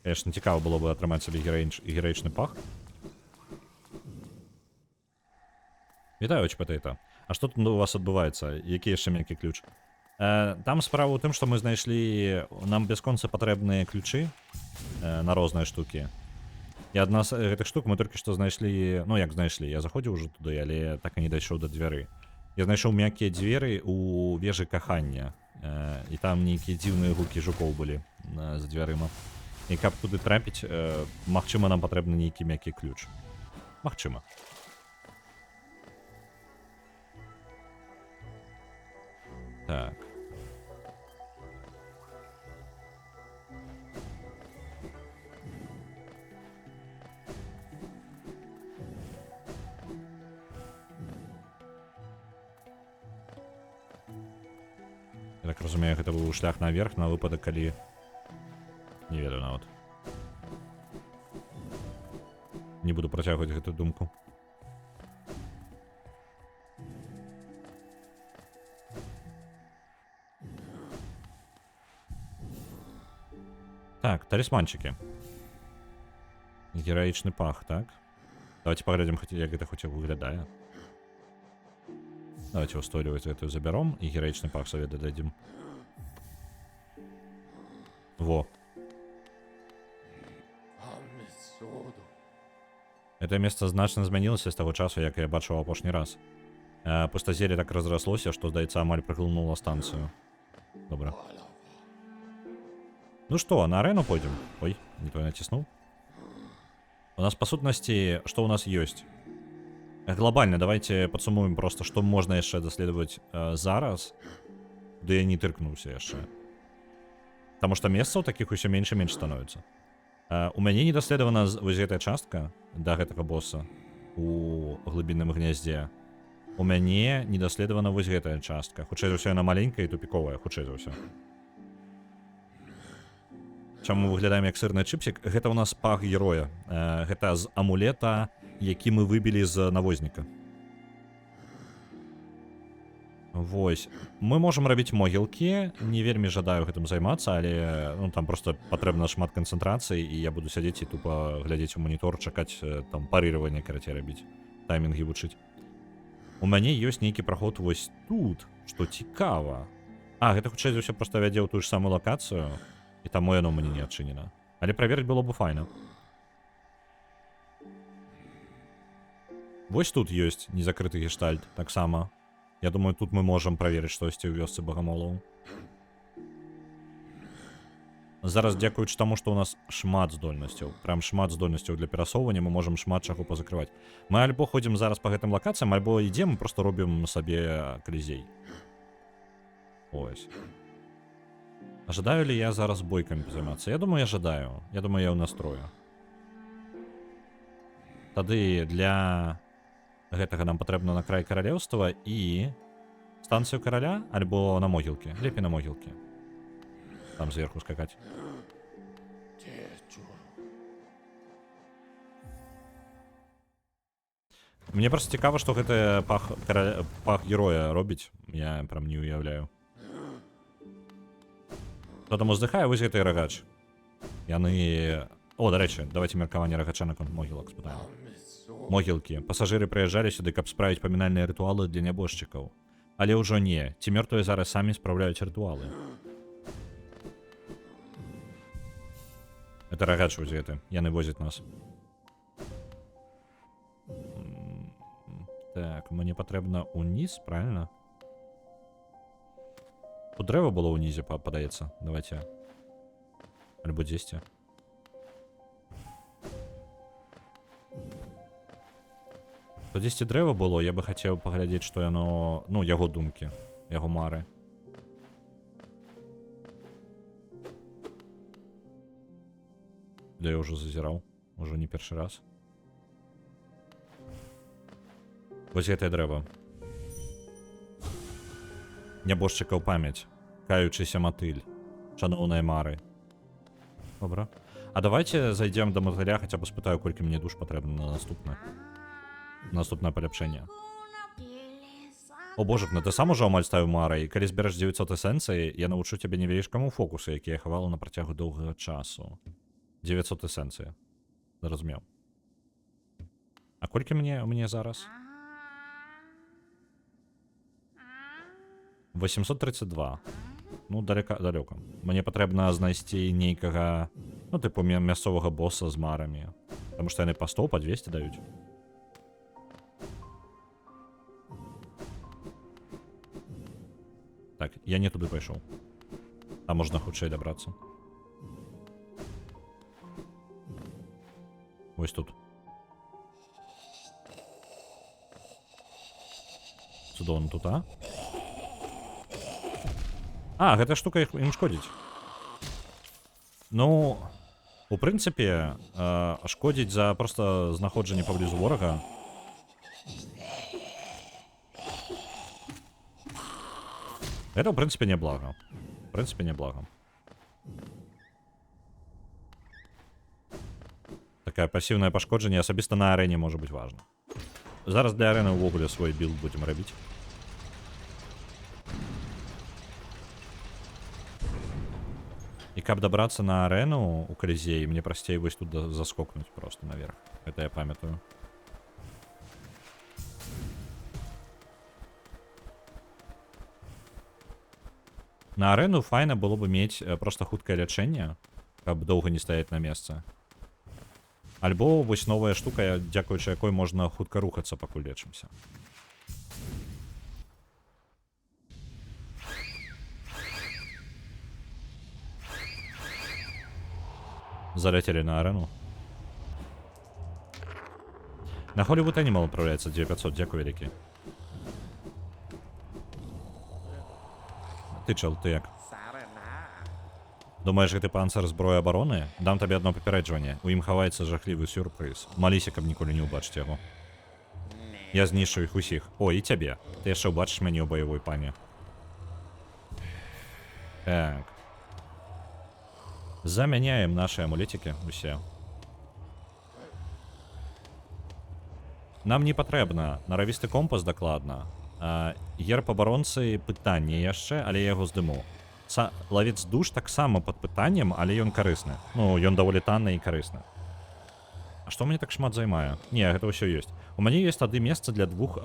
Конечно, цікаво було б атрымаць сабе гераічны пах. Вітаю, Чпатейта. А што тут у вас адбываецца? Які яшчэ мяккі ключ? Там справа ў тым, што мы знайшлі... Нам бясконца патрэбныя ключы на розныя штукі. І адна з гэтых штук мы толькі што знайшлі... Ну, як знайшлі? Я заходзіў ужо туды, але так і не дайшоў да дзвяры. Я знайшоў мяккія дзверы ў вежы кахання. І там нейкія дзіўныя гукі жукоў былі за дзвярыма. І каб туды трапіць, магчыма, нам патрэбны нейкі мяккі ключ. Магчыма. Так. Я так разумею, гэта быў шлях наверх на выпадак, калі... Не ведаю нават. Не буду працягваць гэту думку. Так, талісманчыкі. Гераічны пах, так? Давайте паглядзім, як гэта хоць выглядае. Давайте устойліваць гэтую забяром і гераічны пах сабе дададзім. Во. Это место значна змянілася з таго часу, як я бачыў апошні раз. Пустазелле так разраслося, што, здаецца, амаль прыглынула станцыю. Добра. Ну што, на арену пойдзем? Ой, не то я націснуў. У нас, па сутнасці, што ў нас ёсць? Глобальна, давайте падсумуем просто, што можна яшчэ даследаваць зараз, куды я не тыркнуўся яшчэ. Таму што месцаў такіх усё менш і менш становіцца. У мяне не даследавана вось гэтая частка да гэтага босса у глыбінным гняздзе. У мяне не даследавана вось гэтая частка. Хутчэй за ўсё яна маленькая і тупіковая, хутчэй за ўсё. Чаму выглядаем як сырны чыпсік? Гэта ў нас пах героя. Гэта з амулета, які мы выбілі з навозніка. Вось. Мы можам рабіць могілкі, не вельмі жадаю гэтым займацца, але ну, там просто патрэбна шмат канцэнтрацыі, і я буду сядзець і тупа глядзець у манітор, чакаць там парыраванне, карацей, рабіць, таймінгі вучыць. У мяне ёсць нейкі праход вось тут, што цікава. Гэта хутчэй за ўсё проста вядзе ў тую ж самую лакацыю, і таму яно мне не адчынена. Але праверыць было б файна. Вось тут ёсць незакрыты гештальт, таксама. Я думаю, тут мы можам праверыць штосьці ў вёсцы багамолаў. Зараз, дзякуючы таму, што ў нас шмат здольнасцяў, прям шмат здольнасцяў для перасоўвання, мы можам шмат чаго пазакрываць. Мы альбо ходзім зараз па гэтым лакацыям, альбо ідзем, просто робім сабе калізей. Ось. Жадаю ли я зараз бойкамі займацца? Я думаю, я жадаю. Я думаю, я ў настрою. Тады для... гэтага нам патрэбна на край каралеўства і станцыю караля, альбо на могілкі. Лепей на могілкі. Там зверху скакаць. Мне просто цікава, што гэта пах героя робіць. Я прям не уяўляю. Хто там уздыхае, вось гэты рагач. Яны... О, дарэчы, давайте меркаванне рагача наконт могілак спытаем. Могілкі. Пасажыры прыязджалі сюды, каб справіць памінальныя рытуалы для нябожчыкаў. Але ўжо не. Ці мёртвыя зараз самі спраўляюць рытуалы. Это рагач вось гэты. Яны возяць нас. Так, мне патрэбна ўніз, правильно? Тут дрэва было ўнізе, падаецца. Давайте. Альбо 10. Тут 10 дрэва было, я бы хацеў паглядзець, што яно... Ну, яго думкі, яго мары. Да я ўжо зазіраў, ужо не першы раз. Вось гэтае дрэва. Нябожчыкаў памяць, каючыся матыль, шаноўныя мары. Добра. А давайте зайдзем да матыля, хаця б спытаю, колькі мне душ патрэбна на наступнае. Наступнае паляпшэнне. О божак, ну ты сам ужо амаль ставіў мары, і калі зберэш 900 эсэнцыі, я навучу цябе невялічкаму фокусу, які я хавала на працягу доўгага часу. 900 эсэнцыі. Зразумеў. А колькі мне зараз? 832. Ну, далёка. Мне патрэбна знайсці нейкага, ну, тыпу мясцовага боса з марамі. Таму што яны па 100, па 200 даюць. Так, я не туды пайшоў. А можна хутчэй дабрацца. Вось тут. Цудоўна тут, а? А, гэта штука ім шкодзіць. Ну, у прынцыпе, шкодзіць за проста знаходжанне паблізу ворага. Это, в принципе, не благо. В принципе, не благо. Такое пассивное пошкоджение асабіста на арене может быть важно. Зараз для арены увогуле свой билд будем рабіць. И каб добраться на арену у Колизея, мне простей вось тут заскокнуть просто наверх. Это я памятаю. На арену файна было бы мець просто хуткае лячэнне, каб доўга не стаять на месцы. Альбо вось новая штука, дзякуючы якой можна хутка рухацца, пакуль лечымся. Залетели на арену. На Hollywood Animal отправляется 2500, дзякуй вялікі. Ты чел, ты як? Думаешь, гэты панцыр зброя абароны? Дам табе одно папярэджванне. У ім хаваецца жахлівы сюрпрыз. Маліся, каб ніколі не ўбачыць яго. Я знішчу іх усіх. О, і цябе. Ты яшчэ ўбачыш мяне ў баявой пане. Так. Замяняем наши амулетики усе. Нам не патрэбна наравісты компас дакладна. Герб абаронцы пытанне яшчэ, але я яго здыму. Лавец душ таксама пад пытаннем, але ён карысны. Ну, ён даволі танны і карысны. А што мне так шмат займае? Не, гэта ўсё ёсць. У мяне ёсць тады месца для двух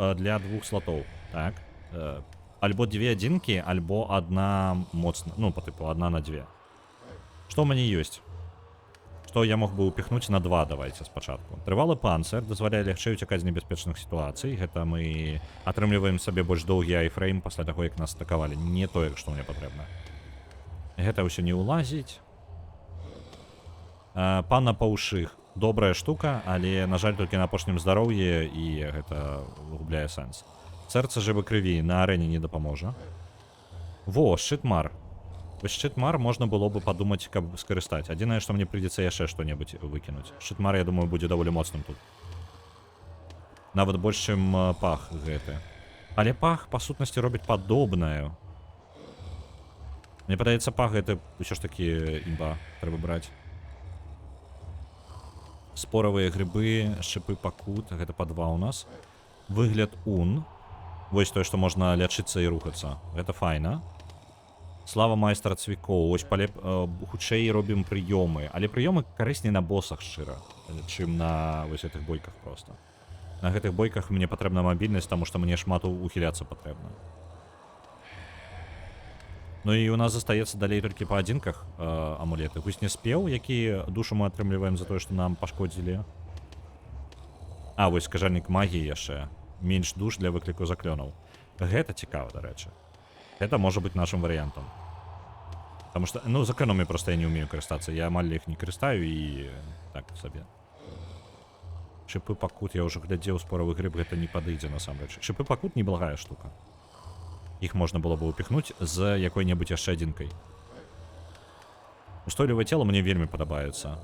слотоў. Так. Альбо две адзінкі, альбо одна моцна. Ну, по тыпу, 1 на 2. Што ў мяне ёсць? Што я мог бы упихнуць на 2, давайте спачатку. Трывалы панцыр дазваляе лягчэй уцякаць з небяспечных сітуацый. Гэта мы атрымліваем сабе больш доўгі айфрейм пасля таго, як нас атакавалі. Не тое, што мне патрэбна. Гэта ўсё не ўлазіць. Пана паўшых. Добрая штука, але, на жаль, толькі на апошнім здароўі, і гэта губляе сэнс. Сэрца жывы крыві на арэне не дапаможа. Во, шчытмар. Вось шчытмар можна было бы падумаць, каб скарыстаць. Адзінае, што мне прыйдзецца яшчэ што-небудзь выкінуць. Шчытмар, я думаю, будзе даволі моцным тут. Нават больш, чым пах гэты. Але пах, па сутнасці, робіць падобнае. Мне падаецца, пах гэта ўсё ж такі імба трэба браць. Споравыя грыбы, шчыпы пакут, гэта па 2 у нас. Выгляд ун. Вось тое, што можна лячыцца і рухацца. Гэта файна. Слава майстра цвікоў. Ось хутчэй робім прыёмы. Але прыёмы карысней на босах, шчыра, чым на вось гэтых бойках просто. На гэтых бойках мне патрэбна мабільнасць, таму што мне шмат ухіляцца патрэбна. Ну і у нас застаецца далей толькі па адзінках амулеты. Гусь не спеў, які душу мы атрымліваем за тое, што нам пашкодзілі. А, вось скажальнік магіі яшчэ. Менш душ для выкліку заклёнаў. Гэта цікава, дарэчы. Это можа быць нашым варыянтам. Таму што, ну, заклёнамі проста я не ўмею карыстацца. Я амаль іх не карыстаю і так сабе. Шипы пакут, я ўжо глядзеў, споравы грыб, гэта не падыдзе насамрэч. Шипы пакут неблагая штука. Іх можна было бы ўпіхнуць з якой-небудзь яшчэ адзінкай. Устойлівае цела мне вельмі падабаецца.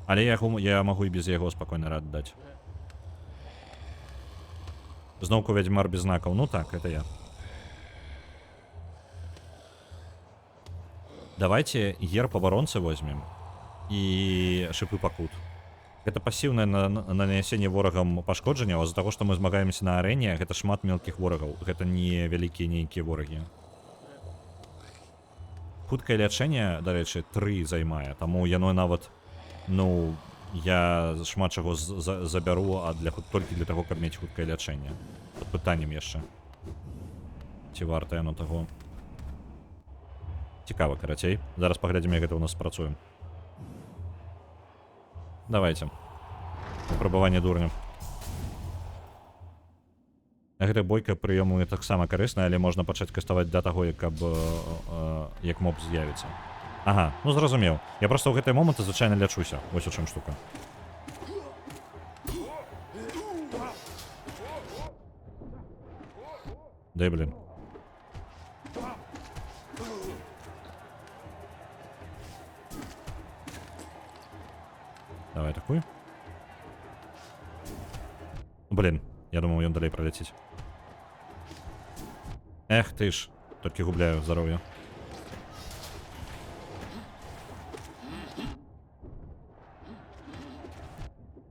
Але я магу і без яго спакойна рад даць. Зноўку вядзьмар без знакаў. Ну так, это я. Давайте герб абаронцы возьмем і шипы пакут. Гэта пасіўнае нанясенне ворагам пашкоджанняў, з-за таго, што мы змагаемся на арэне, гэта шмат мелкіх ворагаў. Гэта не вялікія нейкія ворагі. Хуткае лячэнне, дарэчы, 3 займае, таму яно нават, ну, я шмат чаго забяру, толькі для таго, каб мець хуткае лячэнне. Пад пытаннем яшчэ. Ці варта яно таго? Цікава, карацей. Зараз паглядзім, як гэта ў нас спрацуе. Давайте. Прабаванне дурня. Гэта бойка прыёму таксама карысная, але можна пачаць каставаць да таго, як моб з'явіцца. Ага, ну зразумеў. Я проста ў гэтыя моманты звычайна лячуся. Вось у чым штука. Дай, блин. Давай такую. Блин, я думал, ён далей проляціць. Эх ты ж, толькі губляю здароўе.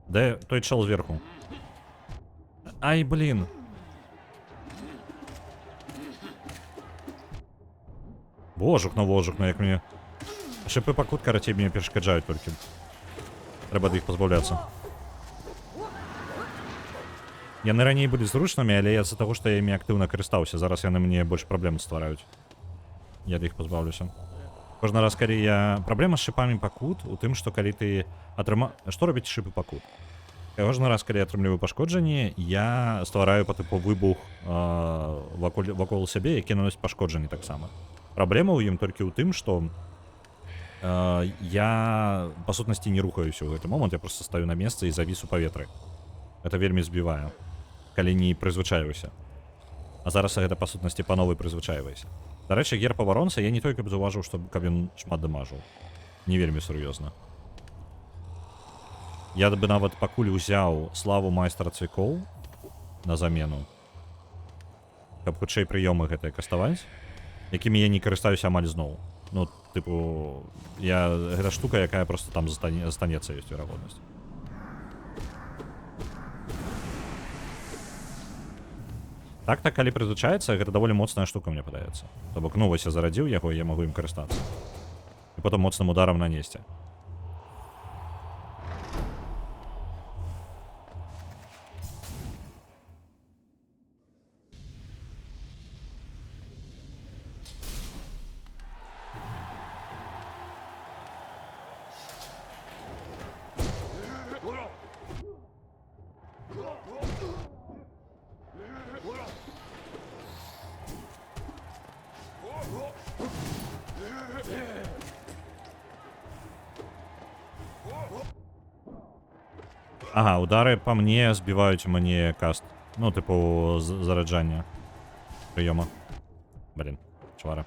Де той чел зверху? Ай, блин. Вожук, ну як мне. Шипы пакут, карацей, мне перашкаджаюць толькі. Трэба ад іх пазбаўляцца. Яны раней былі зручнымі, але з-за таго, што я імі актыўна карыстаўся, зараз яны мне больш праблем ствараюць. Я ад іх пазбаўлюся. Кожны раз, калі праблема з шипамі пакут у тым, што калі ты Што робіць шипы пакут? Кожны раз, калі я атрымліваю пашкоджанні, я ствараю па тыпу выбух вакол сябе, які наносіць пашкоджанні таксама. Праблема ў ім толькі ў тым, што я, па сутнасці, не рухаюся ў гэты момант, я просто стаю на месцы і завіс у паветры. Это вельмі збівае, калі не прызвычаюся. А зараз гэта, па сутнасці, па новай прызвычайваюся. Дарэчы, герб абаронца я не той, каб заўважыў, каб ён шмат дамажыў. Не вельмі сур'ёзна. Я бы нават пакуль узяў славу майстра цвікоў на замену, каб хутчэй прыёмы гэтыя каставаць, якімі я не карыстаюся амаль зноў. Ну, тыпу, гэта штука, якая просто там застанецца, ёсць верагоднасць. Так-то, калі прызвычаецца, гэта даволі моцная штука, мне падаецца. То бок, ну, вось я зарадзіў яго, я магу ім карыстацца. І потым моцным ударам нанесці. Ага, удары па мне збіваюць мне каст. Ну, тыпу, зараджання прыёма. Блин, чвара.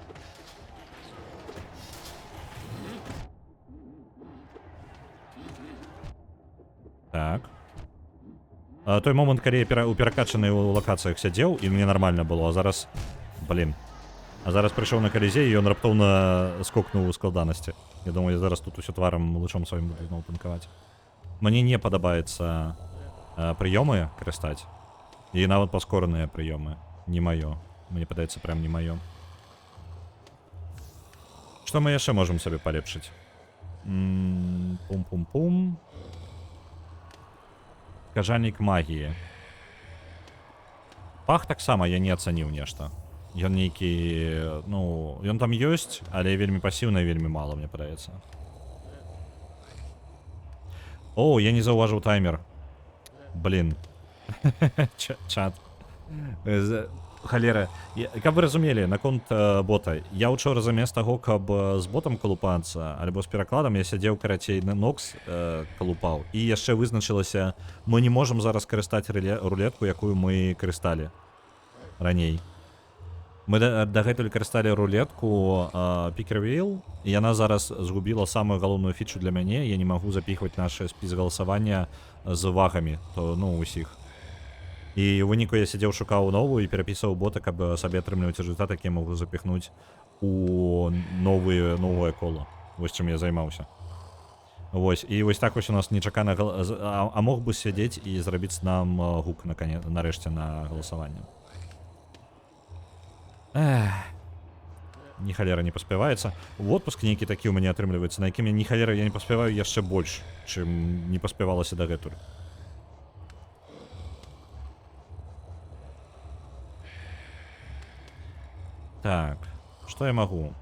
Так. Той момант, калі я у перакачанай у лакацыях сядзеў, і мне нармальна было, а зараз... Блин. А зараз прыйшоў на калізей, і ён раптоўна скокнуў у складанасці. Я думаю, я зараз тут усё тварам лучом сваім буду зноў танкаваць. Мне не падабаецца прыёмы карыстаць. І нават паскораныя прыёмы. Не маё. Мне падаецца, прям не маё. Што мы яшчэ можам сабе палепшыць? Пум-пум-пум. Кажальнік магіі. Пах таксама я не ацаніў нешта. Ён нейкі... Ну, ён там ёсць, але вельмі пасіўна і вельмі мала, мне падаецца. О, я не заўважыў таймер. Блин. Чат. Халера. Каб вы разумелі, наконт бота. Я учора замест таго, каб з ботам калупацца, альбо з перакладам, я сядзеў карацей на Нокс калупаў. І яшчэ вызначылася, мы не можам зараз карыстаць рулетку, якую мы карысталі раней. Мы дагэтуль карысталі рулетку Пікервейл, і яна зараз згубіла самую галоўную фічу для мяне. Я не магу запіхваць наш спіс галасавання з вагамі, то, ну, усіх. І ў выніку я сядзеў, шукаў новую і перапісваў бота, каб сабе атрымліваць результат, які я магу запіхнуць у новае коло. Вось чым я займаўся. Вось, і вось так вось у нас нечакана... А мог бы сядзець і зрабіць нам гук нарэшце на галасаванне. Ні халера не паспяваецца. В отпуск нейкі такі ў мяне атрымліваецца, на якім я ні халера я не паспяваю яшчэ больш, чым не паспявалася дагэтуль. Так, што я магу?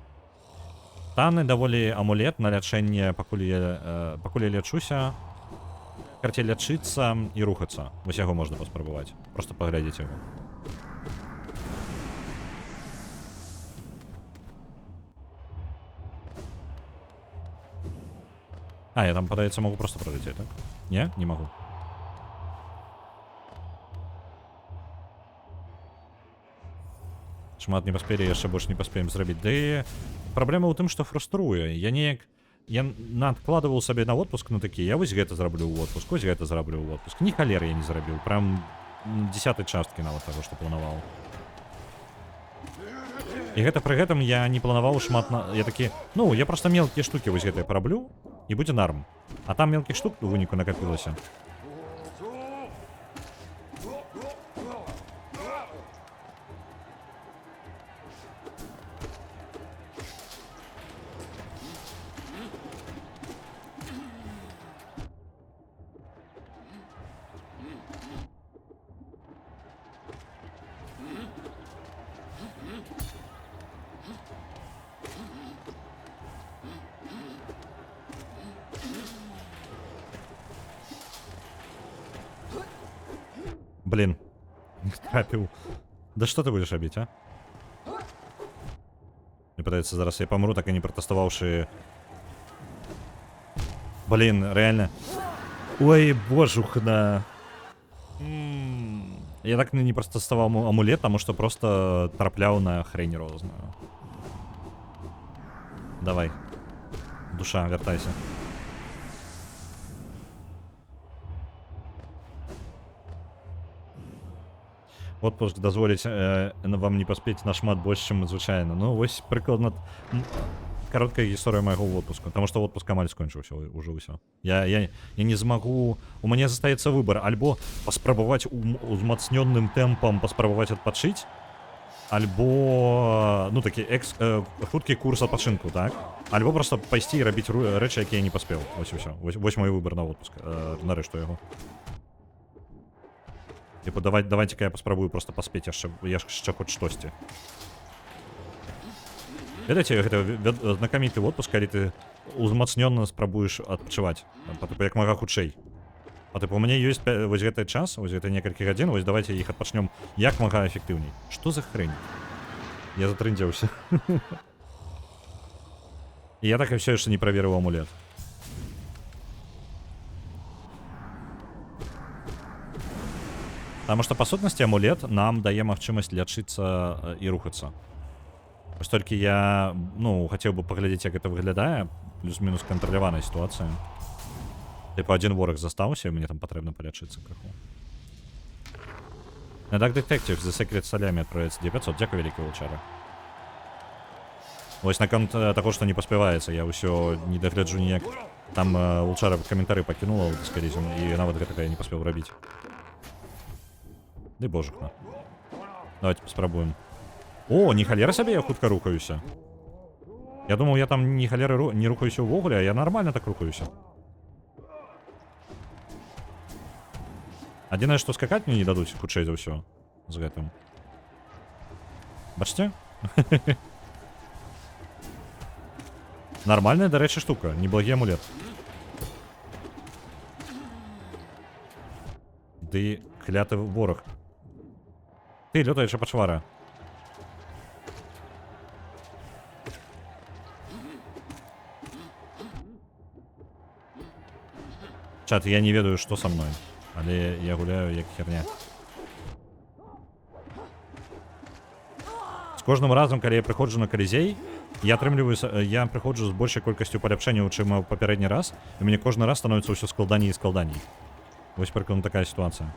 Танны даволі амулет на лячэнне, пакуль я лячуся. Карцей лячыцца і рухацца. Вось яго можна паспрабаваць. Проста паглядзець яго. А, я там, падаецца, могу просто пролететь, так? Не? Не могу. Шмат не паспелі, яшчэ больш не паспеем зрабіць. Да і праблема ў тым, што фруструе. Я надкладываў сабе на отпуск, ну такі, я вось гэта зраблю ў отпуск, вось гэта зраблю ў отпуск. Ні халеры я не зрабіў, прям 10-й часткі нават таго, што планаваў. І гэта пры гэтым я не планаваў шмат Я такі, ну, я проста мелкія штукі вось гэтыя параблю, і будзе нарм. А там мелкіх штук у выніку накапілася. Блин, не трапіў. Да што ты будешь рабіць, а? Мне падаецца, зараз я памру, так і не пратэставаўшы. Блин, реально. Ой, божухна. Я так не пратэставаў амулет, таму што просто трапляў на хрень розную. Давай. Душа, вяртайся. Отпуск дазволіць вам не паспець нашмат больш, чым звычайна. Ну, вось прыкладна кароткая гісторыя майго отпуску, таму што отпуск амаль скончыўся ўжо ўсё. Я не змагу... У мяне застаецца выбар, альбо паспрабаваць узмацнённым тэмпам паспрабаваць адпачыць, альбо, ну, такі хуткі курс адпачынку, так? Альбо проста пайсці і рабіць рэчы, якія я не паспеў. Вось усё. Вось мой выбар на отпуск. Нарэшту яго. Типа, давайте-ка я паспрабую просто паспець яшчэ хоць штосьці. Ведаеце, гэта знакаміты отпуск, калі ты узмацнённа спрабуеш адпачываць. Як мага хутчэй. А типа, у мяне ёсць вось гэты час, вось гэта некалькі гадзін, вось давайте іх адпачнём як мага эфектыўней. Што за хрень? Я затрындзеўся. І я так і ўсё яшчэ не праверыў амулет. Таму што, па сутнасці, амулет нам дае магчымасць лячыцца і рухацца. Вось толькі я, ну, хацеў бы паглядзець, як гэта выглядае, плюс-мінус кантраляваная сітуацыя. Типа, адзін вораг застаўся, і мне там патрэбна палячыцца крыху. На Dark Detective за секрет салямі адправіцца 900. Дзякуй, вялікі Вулчара. Вось наконт таго, што не паспяваецца, я ўсё не дагляджу ніяк. Там Вулчара каментары пакінула ў дыскалізм, і нават гэтага я не паспеў рабіць. Ды божухна. Давайте паспрабуем. О, не халера сабе, я хутка рухаюся. Я думав, я там ні халери не рухаюся увогуле, а я нормально так рухаюся. Адзінае, што скакаць мне не дадуць, хутчэй за ўсё. З гэтым. Бачце? Нормальная, дарэчы, штука. Неблагі амулет. Ды кляты вораг. Ты, лётаюча пачвара. Чат, я не ведаю, што са мной. Але я гуляю як херня. З кожным разам, калі я прыходжу на калізей, я прыходжу з большай колькасцю паляпшэнняў, чым у папярэдні раз, і мне кожны раз становіцца ўсё складаней і складаней. Вось прыкладна такая сітуацыя.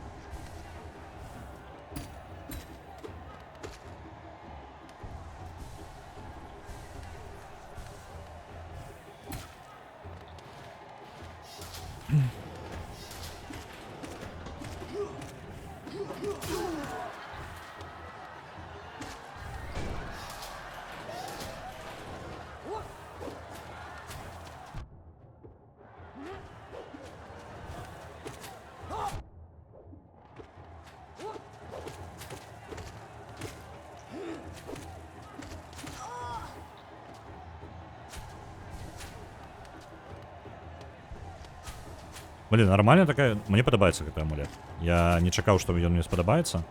Блин, нормальная такая... Мне падабаецца гэты амулет. Я не чакаў, што ён мне спадабаецца.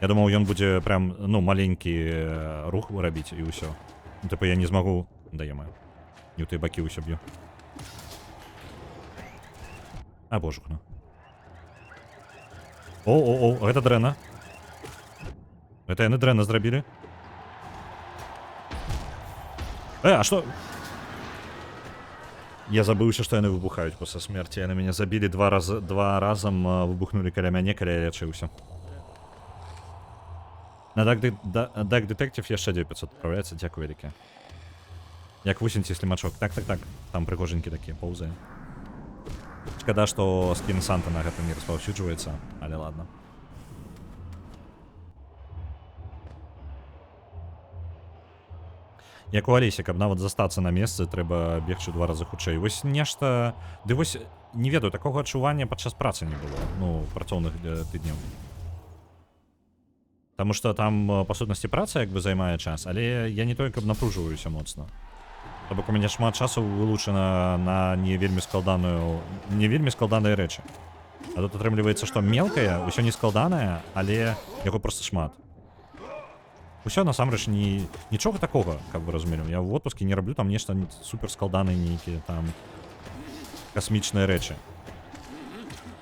Я думаў, ён будзе прям, ну, маленькі рух рабіць і ўсё. Ну, типа я не змагу... Да я маю. Не ў тыя бакі ўсё б'ю. А, божухна. О, гэта дрэнна. Гэта яны дрэнна зрабілі. А што... Я забыўся, што яны выбухаюць пасля смерці. Яны мяне забілі два разам выбухнулі каля мяне, каля я лячыўся. На Dark Detective яшчэ 900 адпраўляецца, дзякую вялікае. Як вусенці слімачок. Так. Там прыгожанькі такія паўзае. Шкада, што скін Санта на гэтым не распаўсюджваецца, але ладно. Як у Алесе, каб нават застацца на месцы, трэба бегчы 2 разы хутчэй. Вось нешта... Ды вось, не ведаю, такога адчування падчас працы не было. Ну, працоўных тыдняў. Таму што там, па сутнасці, праца як бы займае час, але я не той, каб напружваюся моцна. То бок у мяне шмат часу вылучана на не вельмі складаныя рэчы. А тут атрымліваецца, што мелкае, усё не складанае, але яго проста шмат. Усё насамрэч нічога такога, каб вы разумелі. Я в отпуске не раблю там нешта супер складаныя нейкія там касмічныя рэчы.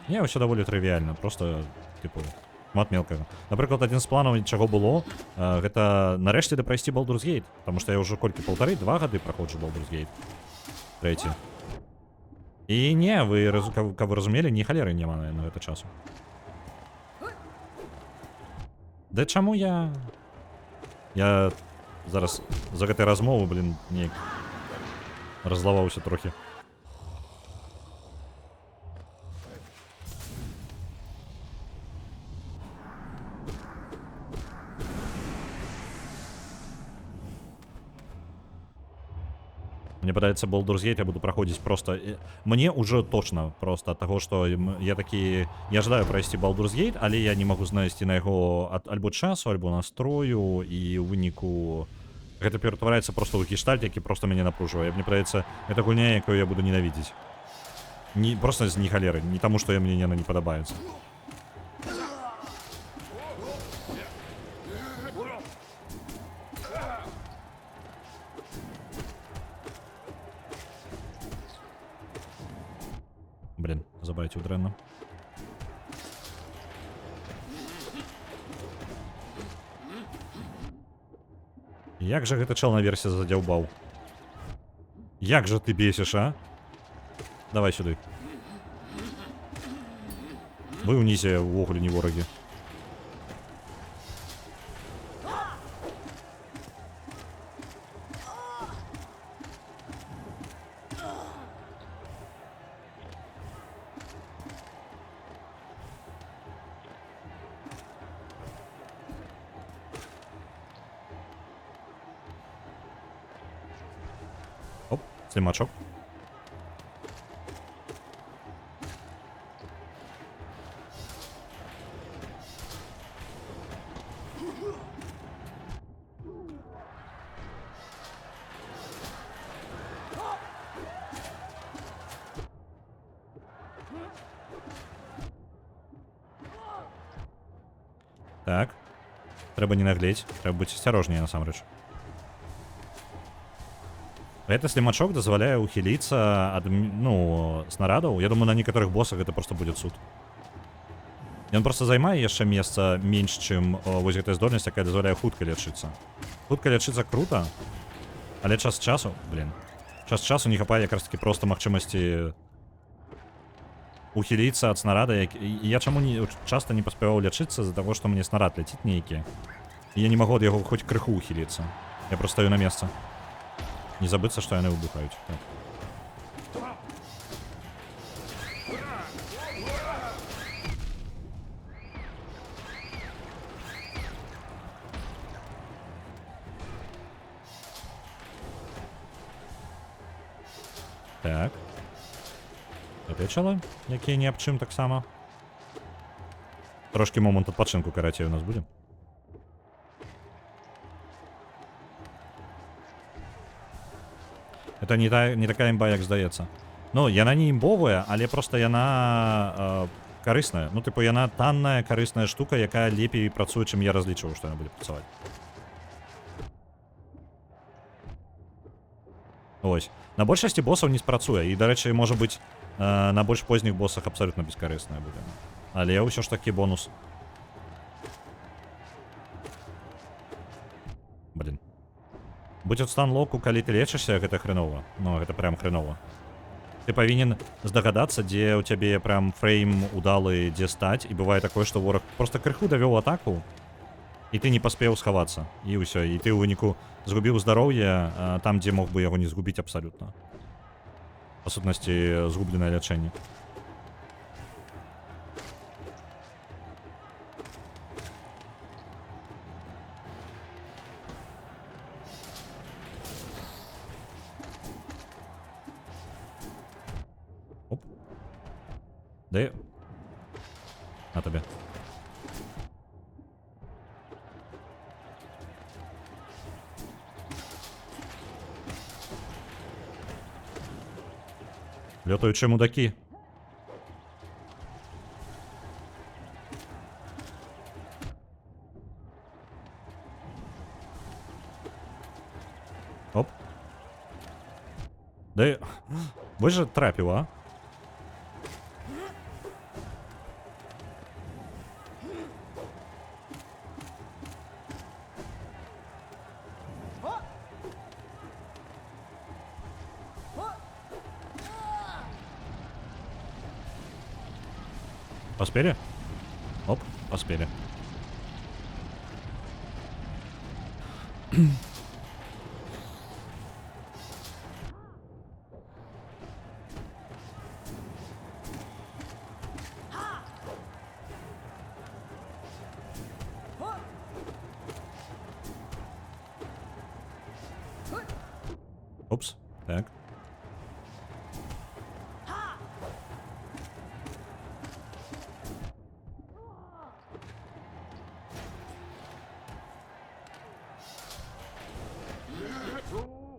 Не, ўсё даволі трывіальна, просто типу шмат мелкага. Напрыклад, адзін з планаў, чаго было, гэта нарэшце прайсці Baldur's Gate, таму што я ўжо колькі 1,5-2 гады праходжу Baldur's Gate. 3. І не, каб вы разумелі, ні халеры няма на гэта часу. Да чаму я зараз за гэтай размовы, блин, неяк разлаваўся трохі. Мне падаецца, Baldur's Gate я буду праходзіць просто... Мне ўжо точно просто ад таго, што я такі... Я жадаю прайсці Baldur's Gate, але я не магу знайсці на яго альбо часу, альбо настрою, і ў выніку гэта ператвараецца просто ў гештальт, які просто мяне напружвае. Мне падаецца, гэта гульня, якую я буду ненавідзець. Просто з ні халеры, не таму, што мне яна не падабаецца. Блин, забайтив дренно. Як же гэта чел на версі задзяўбаў? Як же ты бесіш, а? Давай сюды. Вы ўнізе ўвогуле не ворагі. Слімачок. Так. Трэба не наглеть. Трэба быць асцярожней, насамрэч. Гэты слімачок дазваляе ухіліцца ад, ну, снарадаў. Я думаю, на некаторых боссах гэта просто будзе цуд. Ён просто займае яшчэ месца менш, чым вось гэтая здольнасць, якая дазваляе хутка лечыцца. Хутка лечыцца крута, але час часу, блин. Час часу не хапае якраз таки просто магчымасці ухіліцца ад снарада. Я чаму часта не паспяваў лячыцца з-за таго, што мне снарад ляціць нейкі. І я не магу ад яго хоць крыху ухіліцца. Я просто стаю на месца. Не забыцца, што яны выбухаюць. Так. Так. Гэтыя якія не аб чым таксама. Трошкі момант адпачынку карацей у нас будзе. Это не такая імба, як здаецца. Ну, яна не імбовая, але просто яна карысная. Ну, типу, яна танная, карысная штука, якая лепей працуе, чым я разлічваў, што яна будзе працаваць. Ось. На большасці боссаў не спрацуе. І, дарэчы, можа быць, на больш позніх боссах абсалютна бескарысная будзе. Але ўсё ж такі бонус. Блин. Будь от стан-локу, калі ты лечышся, гэта хрэнова. Ну, гэта прям хрэнова. Ты павінен здагадацца, дзе ў цябе прям фрейм удалы, дзе стаць. І бывае такое, што вораг просто крыху давёў атаку, і ты не паспеў схавацца. І ўсё. І ты ў выніку згубіў здароўе там, дзе мог бы яго не згубіць абсалютна. Па сутнасці, згубленае лячэнне. Оп. Дай. На табе. Лётаючыя мудакі. Оп. Да вы же трапіў, а? Поспели? Оп, поспели. Упс, так.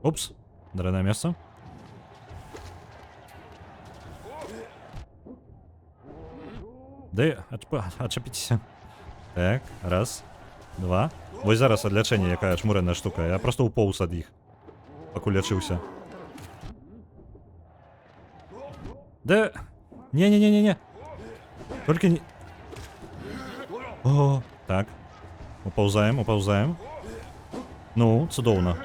Упс, дрянное место. Да, отчепитесь. Так, раз, два. Вось зараз ад лячэння якая чмурэнная штука. Я просто упоўз ад іх, пакуль лячыўся. Да, не-не-не-не-не. Только не... О, так. Упаўзаем, упаўзаем. Ну, цудоўна.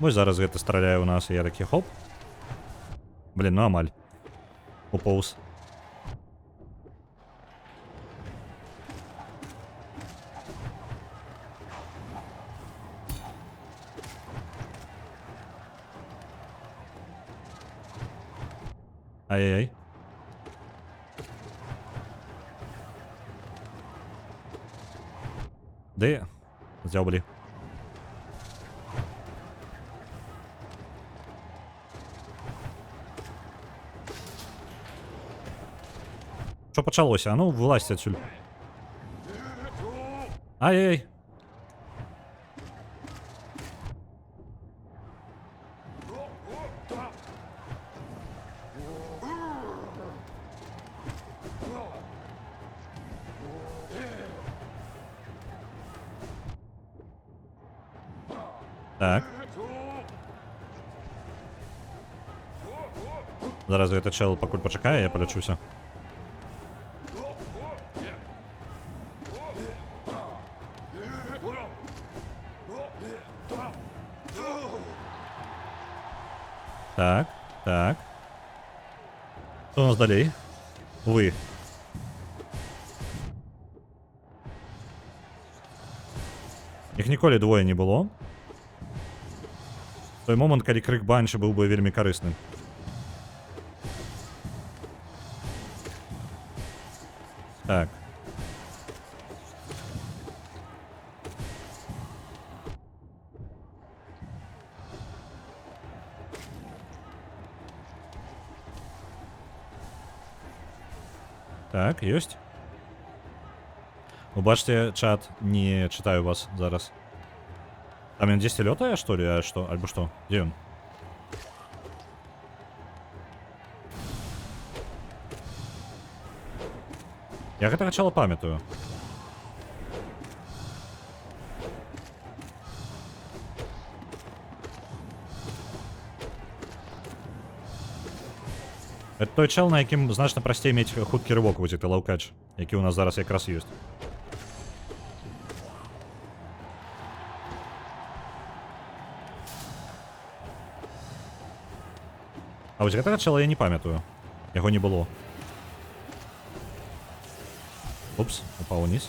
Вось зараз гэта страляе ў нас, і я такі хоп. Блин, ну амаль. Упоўз. Ай-яй-яй. Де я? Взяв, блі. Що почалося? А ну, вилазь отсюль. Ай-яй-яй. Так. Зараз этот чел покуль почекає, я полечуся. Так, так. Що у нас далі? Ви. Їх ніколи двоє не було. В той момент, коли крик банші був би вельми корисним. Так. Так, есть. Убачьте, чат, не читаю вас зараз. Там він 10 летає, что ли, а что? Альбо что? Где он? Я гэтага чала памятаю. Это той чел, на яким значно простей мець хуткі рывок вось гэты лаўкач, які ў нас зараз якраз ёсць. А вось гэтага чела я не памятаю. Яго не было. Упс, упал вниз.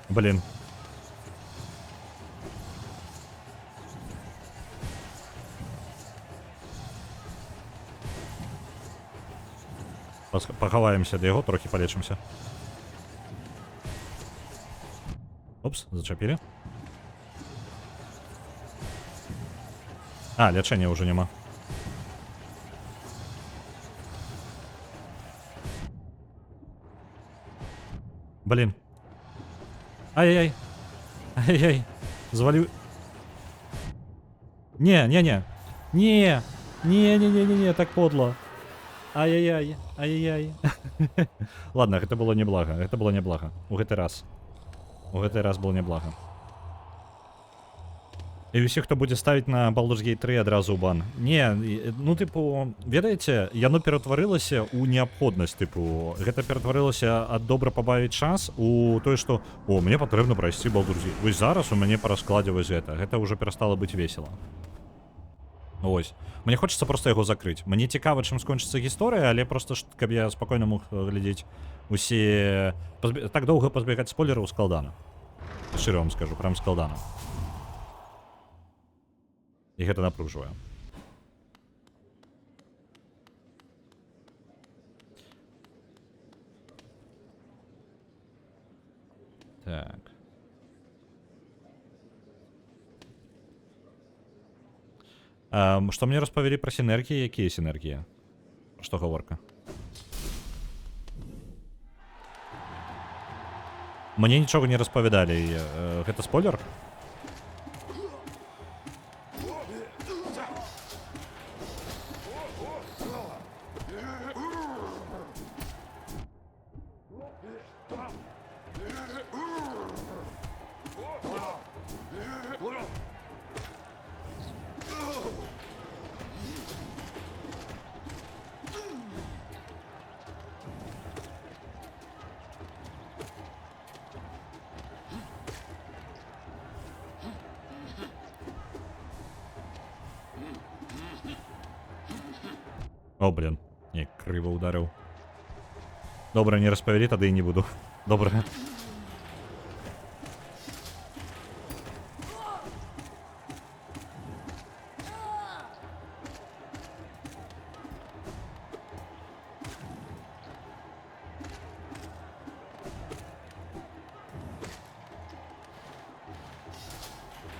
Блин. Поховаемся до його, трохи полечимся. Опс, зачепили. А, лечения уже нема. Блин. Ай-яй-яй. Ай-яй-яй. Завалил. Не-не-не. Не. Не-не-не-не-не, так подло. Ай-яй-яй. Ай-яй-яй. Ладно, это было неблаго. Это было неблаго. У гэты раз. У гэты раз был неблаго. І усіх, хто будзе ставіць на Baldur's Gate 3 адразу ў бан. Не, ну тыпу, ведаеце, яно ператварылася ў неабходнасць, тыпу, гэта ператварылася ад добра пабавіць час у тое, што о, мне патрэбна прайсці Baldur's Gate. Вось зараз у мяне па раскладзе вось гэта ўжо перастала быць весела. Ось. Мне хочацца проста яго закрыць. Мне цікава, чым скончыцца гісторыя, але проста, каб я спакойна мог глядзець усе... Так доўга пазбегаць спойлераў складана. Шчыра вам скажу, прям складана. І гэта напружвае. Так. Што мне распавялі пра сінергіі? Якія сінергіі? Што гаворка? Мне нічога не распавядалі. Гэта спойлер? О, блін. Ні, криво ударив. Добре, не розповіді, тоді і не буду. Добре.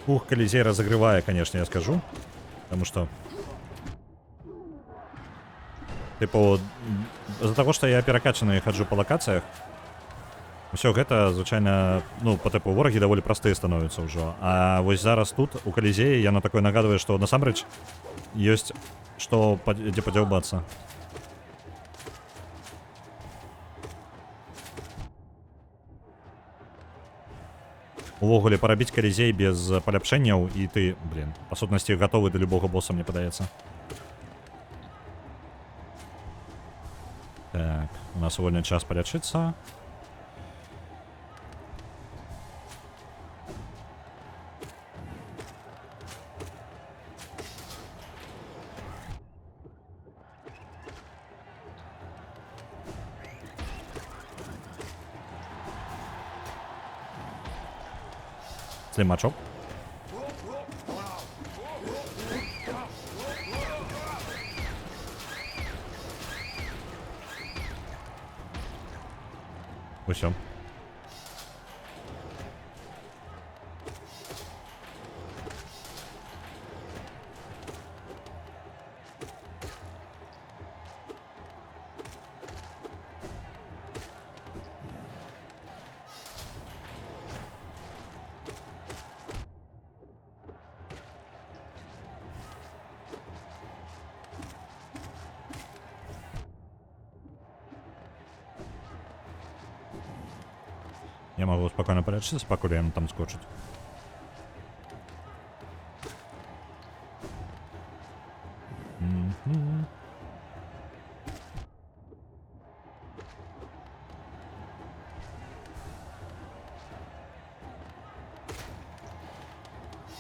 Ух, Колизей разогревая, конечно, я скажу. Потому что... Типу, з-за того, що я перакачаний хаджу по локаціях, все гэта, звычайна, ну, по типу, вораги даволі простыя становяцца ўжо. А вось зараз тут, у Колизея, яно такое нагадывае, што насамрэч ёсць што дзе падзяўбацца. Увогуле, парабіць Колизей без паляпшэнняў, і ты, блин, па сутнасці, гатовы да любога боса, мне падаецца. Так, у нас вольный час полечиться. Слимачок. Усё. Я могу спокойно полечиться, пока он там скочит.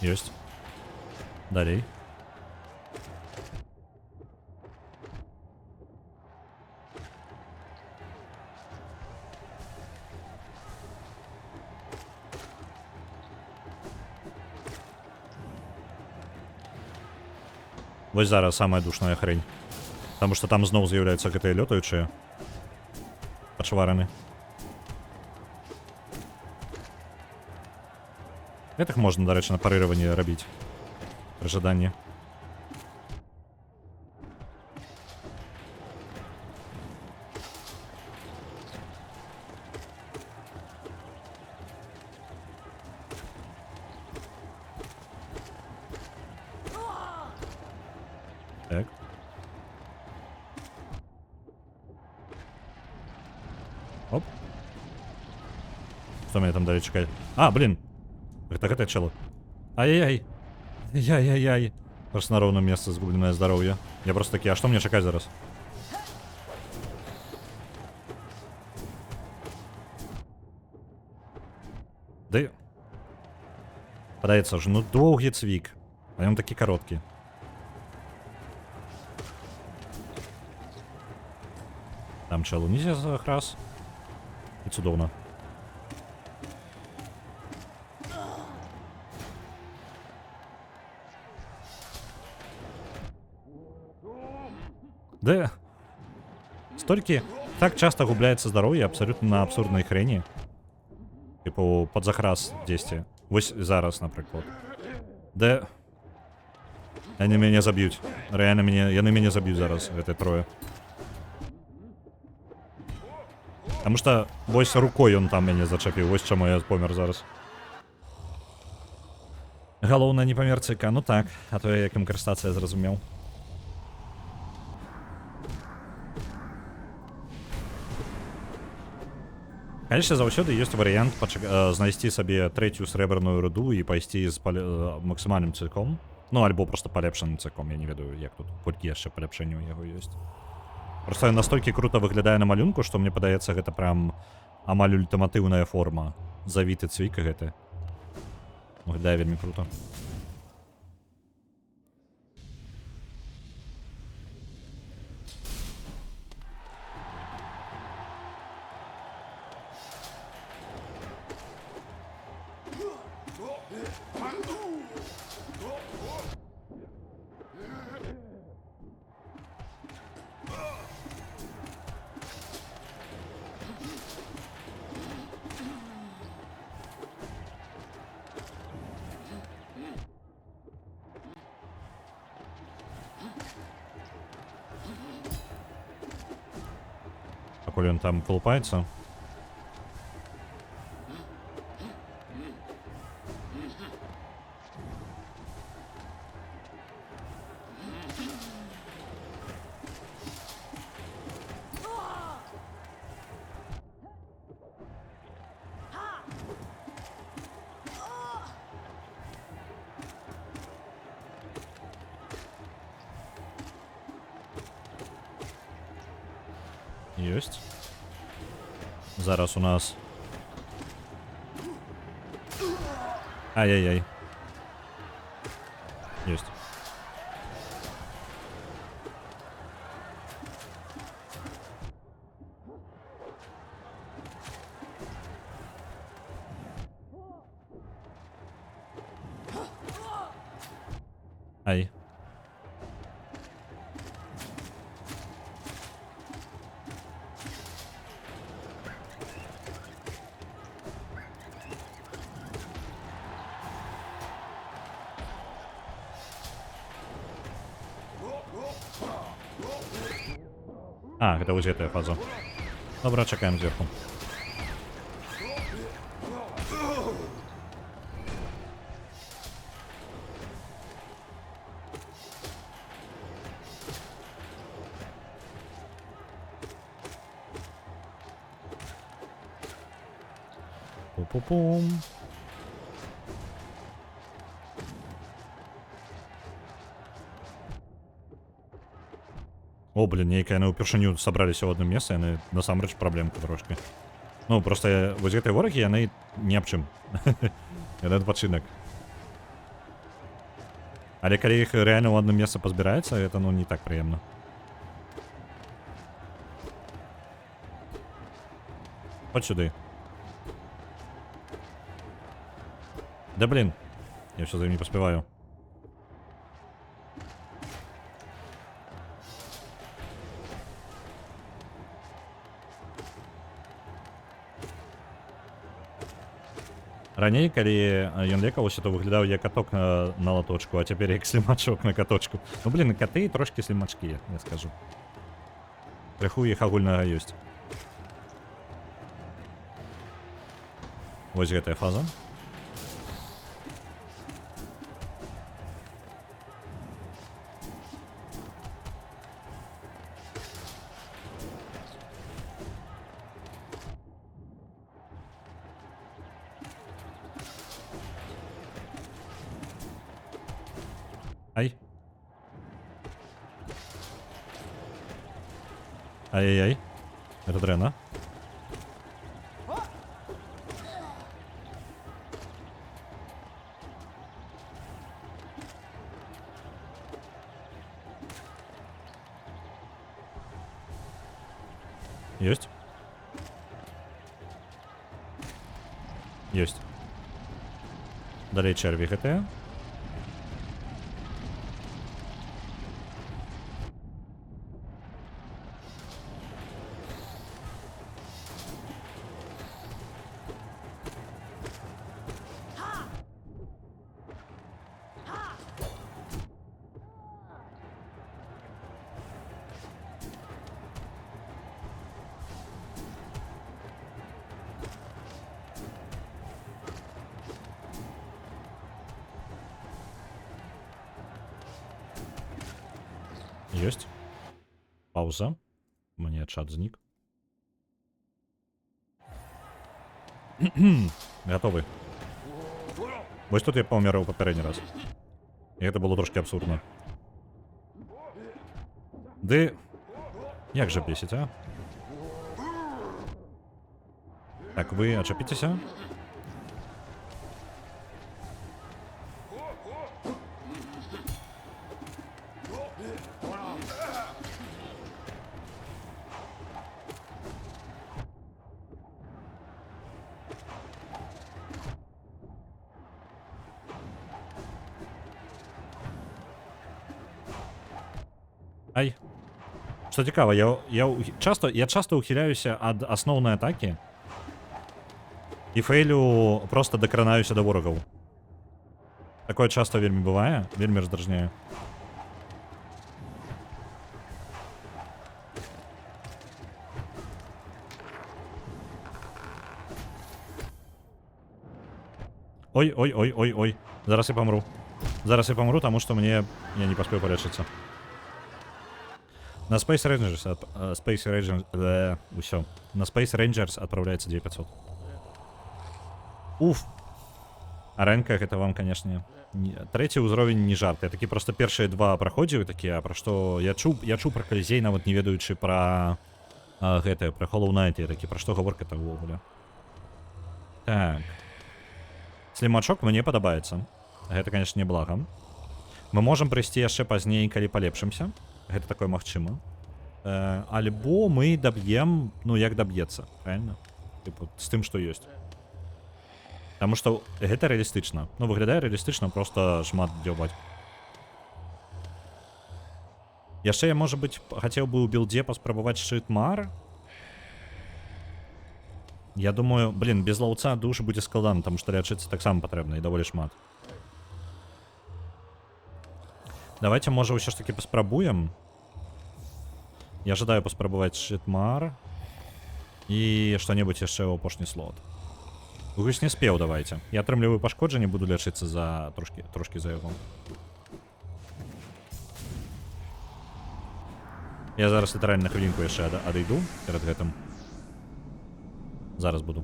Есть. Далей. Вось зараз самая душная хрень. Потому что там зноў з'яўляюцца гэтыя лётаючыя. Пачвараны. Гэтых можна, дарэчы, на парыраванні рабіць. Пры жаданні. Так. Оп. Что меня там далее чекает? А, блин. Это чело. Ай-яй-яй. Яй-яй-яй. Просто на ровном месте сгубленное здоровье. Я просто такие, а что мне чекать зараз? Да... Падаецца ж, ну доўгі цвік. А ён такі кароткі. Там чел унізе раз. І цудоўна. Да. Столькі так часто губляецца здароўе абсолютно на абсурднай хрэні. Типу, под захрас дзесьці. Вось зараз, напрыклад. Да. Яны мяне заб'юць. Рэальна яны мяне заб'юць зараз, гэты трое. Потому что вось рукой он там мяне зачапіў. Вось чаму я помер зараз. Галоўнае не памер ЦК. Ну так, а то я як ім карыстацца, я зразумеў. Конечно, заўсёды ёсць варыянт знайсці сабе трэцюю срэбраную руду і пайсці з максімальным цыком. Ну, альбо просто палепшаным цыком, я не ведаю, як тут, колькі яшчэ палепшэнняў у яго ёсць. Просто настолькі круто выглядае на малюнку, што мне падаецца, гэта прям амаль ультыматыўная форма. Завіты цвік гэты. Выглядае вельмі круто. пакуль ён там колупаецца. Ёсць. Зараз у нас... Ай-яй-яй. Ёсць. Ай. А, гэта вось гэтая фаза. Добра, чакаем зверху. Пу-пу-пум. О, блин, нейкая яны ўпершыню сабраліся ў адным месцы, яны насамрэч праблемка трошки. Ну, просто вось гэтай ворагі яны не аб чым. Яны адпачынак. Але калі іх рэальна ў адным месцы пазбіраецца, гэта, ну, не так прыемна. Хоць сюды. Да блин, я все за ним не поспеваю. Раней, калі ён лекаваўся, то выглядаў як каток на латочку, а цяпер як слімачок на каточку. Ну блин, каты трошки слімачкі, я скажу. Крыху іх агульнага ёсць. Вось гэтая фаза. Ай. Ай-яй-яй. Это дрена. Есть. Есть. Далее черви гэтыя. Есть. Пауза. Мне чат знік. Готовы. Вось тут я паўмераў папярэдні раз. І гэта было трошки абсурдна. Ды... Як жа бесіць, а? Так, вы ачапіцеся? Ай. Што цікава, я часто ухіляюся ад асноўнай атакі і фейлю просто дакранаюся да ворагаў. Такое часто вельмі бывае, вельмі раздражняе. Ой. Зараз я помру. Тому що я не поспею полечиться. На Space Rangers, усё. На Space Rangers отправляется 2500. Уф. Аренка, это вам, конечно, третий ўзровень не жарт. Я такі просто першыя два праходзіў такія, пра што я чуў пра Калізей, нават не ведаючы пра гэтае, пра Hollow Knight, я такі, пра што гаворка-то ўвогуле. Так. Слімачок мне падабаецца. Гэта, конечно, не блага. Мы можам прыйсці яшчэ пазней, калі палепшымся. Гэта такое магчыма. Альбо мы даб'ем, ну, як даб'ецца, правильно? Типу, з тым, што ёсць. Таму што гэта рэалістычна. Ну, выглядае рэалістычна, просто шмат дзёбаць. Яшчэ я, можа быць, хацеў бы ў білдзе паспрабаваць Шчыт-Мар. Я думаю, блин, без лаўца душ будзе складана, таму што лячыцца таксама патрэбна і даволі шмат. Давайте, можа, ўсё ж таки паспрабуем. Я жадаю паспрабаваць Шчыт-Мар. І што-небудзь яшчэ ў апошні слот. Гусь не спеў, давайте. Я атрымліваю пашкоджанне, буду лячыцца за трошки за яго. Я зараз літаральна хвілінку яшчэ адыйду перад гэтым. Зараз буду.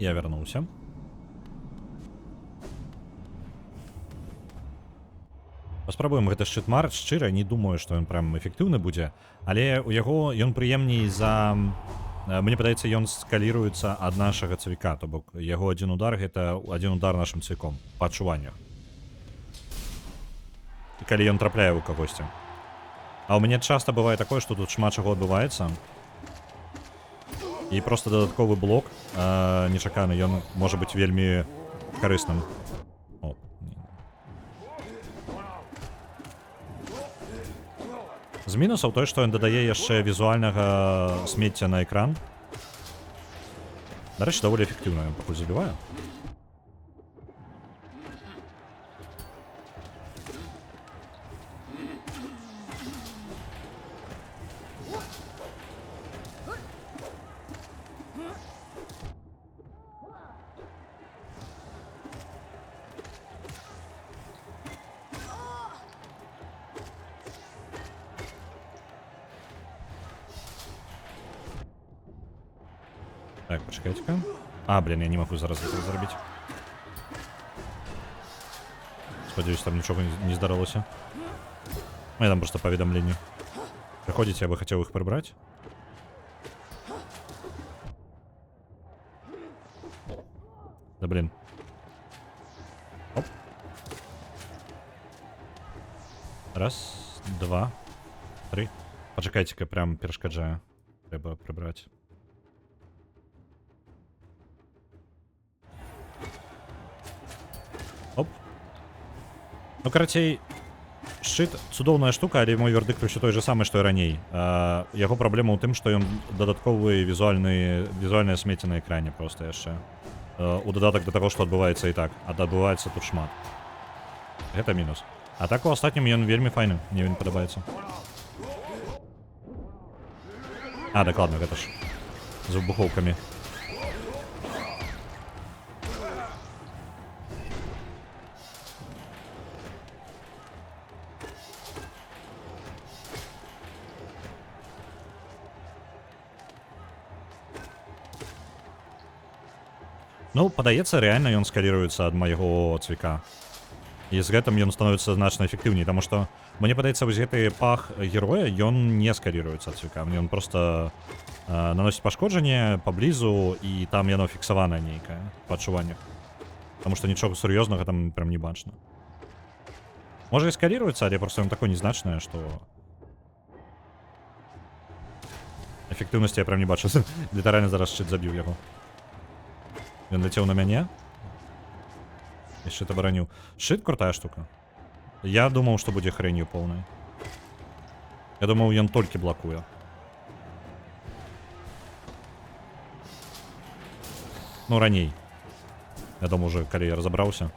Я вярнуўся. Паспрабуем гэты Шчыт-Мар. Шчыра, не думаю, што ён прям эфектыўны будзе, але у яго ён прыемней за... Мне падаецца, ён скаліруецца ад нашага цвіка, то бок яго адзін удар гэта адзін удар нашым цвіком па адчуваннях. І калі ён трапляе ў кагосьці. А ў мяне часта бывае такое, што тут шмат чаго адбываецца. І просто дадатковы блок нечаканы, ён можа быць вельмі карысным. О. З мінусаў той, што ён дадае яшчэ візуальнага смецця на экран. Дарэчы, даволі эфектыўна, ён пакуль забіваю. Так, пачакайце-ка. А, блин, я не магу зараз гэта зрабіць. Спадзяюсь, там нічога не здарылася. Я там просто паведамленне. Прыходзіце, я бы хацеў іх прыбраць. Да блин. Оп. Раз, два, три. Пачакайце-ка, прям перашкаджаю. Треба прибрати. Оп. Ну, карацей, шчыт цудоўная штука, але мой вердыкт ўсё той же самы, што і раней. Яго праблема ў тым, што ён дадатковы візуальнае смецце на экране проста яшчэ. У дадатак да таго, што адбываецца і так, а адбываецца тут шмат. Гэта мінус. А так у астатнім ён вельмі файны, мне він падабаецца. А, дакладна, гэта ж з выбухоўкамі. Ну, падаецца, рэальна ён скаліруецца ад майго цвіка. І з гэтым ён становіцца значна эфектыўней, таму што, мне падаецца, вось гэты пах героя, ён не скаліруецца ад цвіка. Ён проста наносіць пашкоджанне паблізу, і там яно фіксаванае нейкае па адчуваннях. Таму што нічога сур'ёзнага там прям не бачна. Можа і скаліруецца, але проста ён такой незначнае, што... Эфектыўнасці я прям не бачу. Літаральна зараз шчыт забіў яго. Ён ляцеў на мяне. І шчыт абараніў. Шчыт крутая штука. Я думаў, што будзе хрэнью поўнай. Я думаў, ён толькі блакуе. Ну, раней. Я думаю, уже, калі я разабраўся.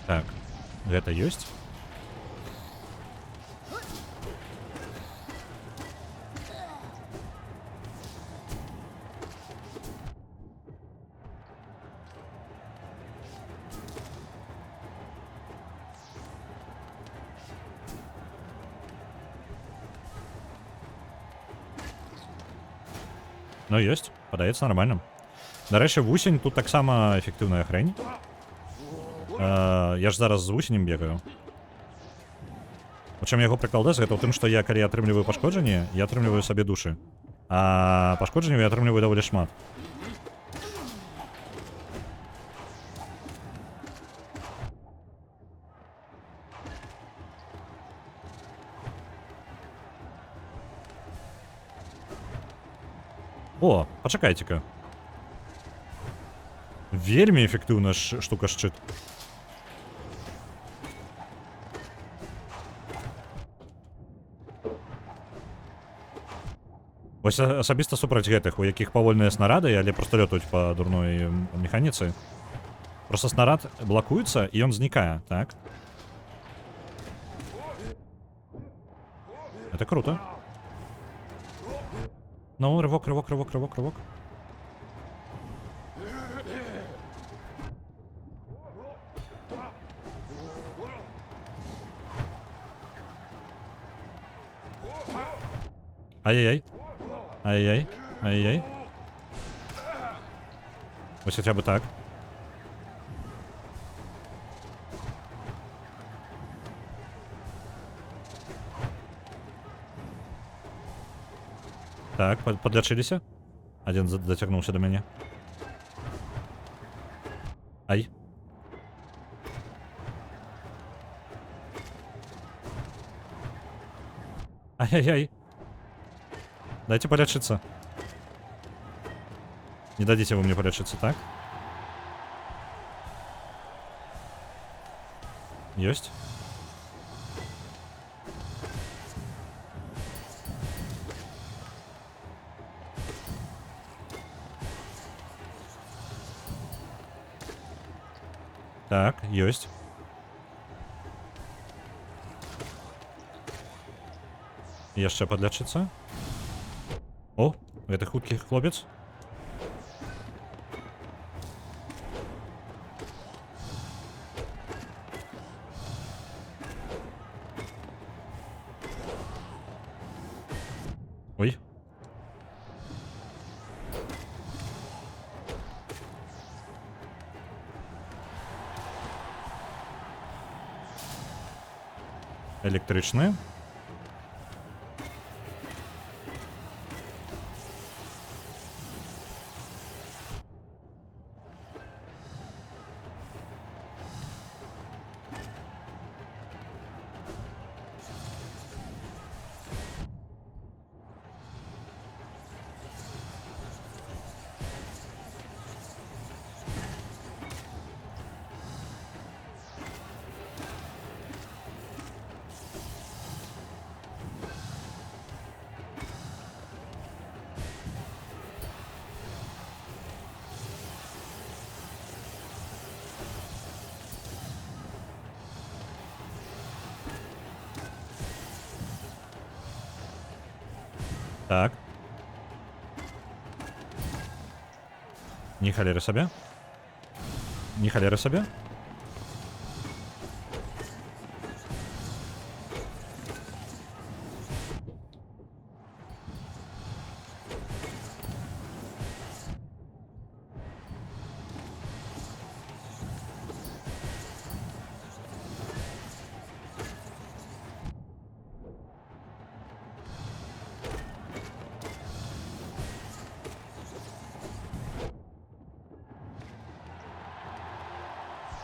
Так, гэта ёсць? Ну, ёсць, падаецца нармальна. Нарэшце, вусень тут таксама эфектыўная хрень. Я ж зараз з вусенем бегаю. У чым яго прыкладаць, гэта ў тым, што я, калі атрымліваю пашкоджанне, я атрымліваю сабе душы. А пашкоджанняў я атрымліваю даволі шмат. О, пачакайце-ка. Вельмі эфектыўная штука шчыт. Вось асабіста супраць гэтых, у якіх павольныя снарады, але проста лётаюць па дурной механіцы. Проста снарад блакуецца, і ён знікае, так? Это круто. Ну, рывок, рывок, рывок, рывок, рывок. Ай-яй-яй. Ай-яй. Ай-яй. Ось хотя бы так. Так, подлячыліся. Один дотягнуўся до мяне. Ай. Ай-яй-яй. Дайте полечиться. Не дадите вы мне полечиться, так? Есть. Так, есть. Яшчэ подлечиться. О, это худкий хлопец. Электрычны. Так. Ні халери собі. Ні халери собі.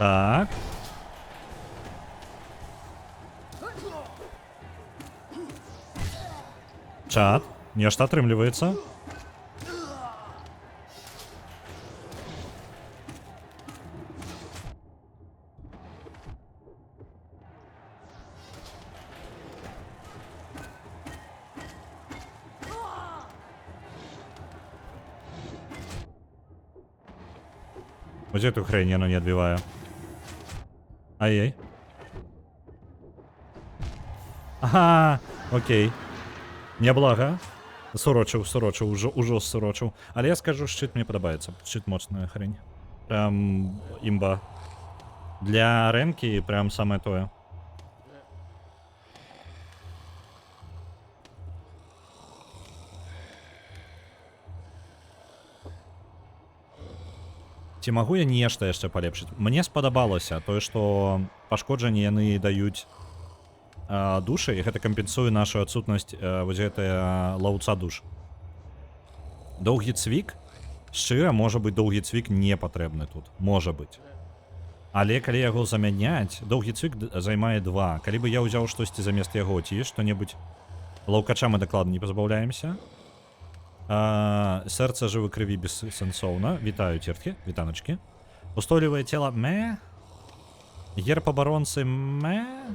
Так. Чат. Нешта атрымліваецца. Вот эту хрень я не отбиваю. Ай-яй. Ага, окей. Няблага. Сурочыў, ужо сурочыў. Але я скажу, шчыт мне падабаецца. Шчыт моцная хрень. Прям імба. Для рэнкі прям самае тое. Ці магу я нешта яшчэ палепшыць? Мне спадабалася тое, што пашкоджанні яны даюць душы, і гэта кампенсуе нашу адсутнасць вось гэтая лаўца душ. Доўгі цвік, шчыра, можа быць, доўгі цвік не патрэбны тут. Можа быць. Але калі яго замяняць, доўгі цвік займае 2. Калі бы я ўзяў штосьці замест яго, ці што-небудзь, лаўкача мы дакладна не пазбаўляемся. Сэрца жывы крыві бессэнсоўна. Вітаю, церткі, вітаначкі. Устойлівае цела мэ. Герб абаронцы мэ.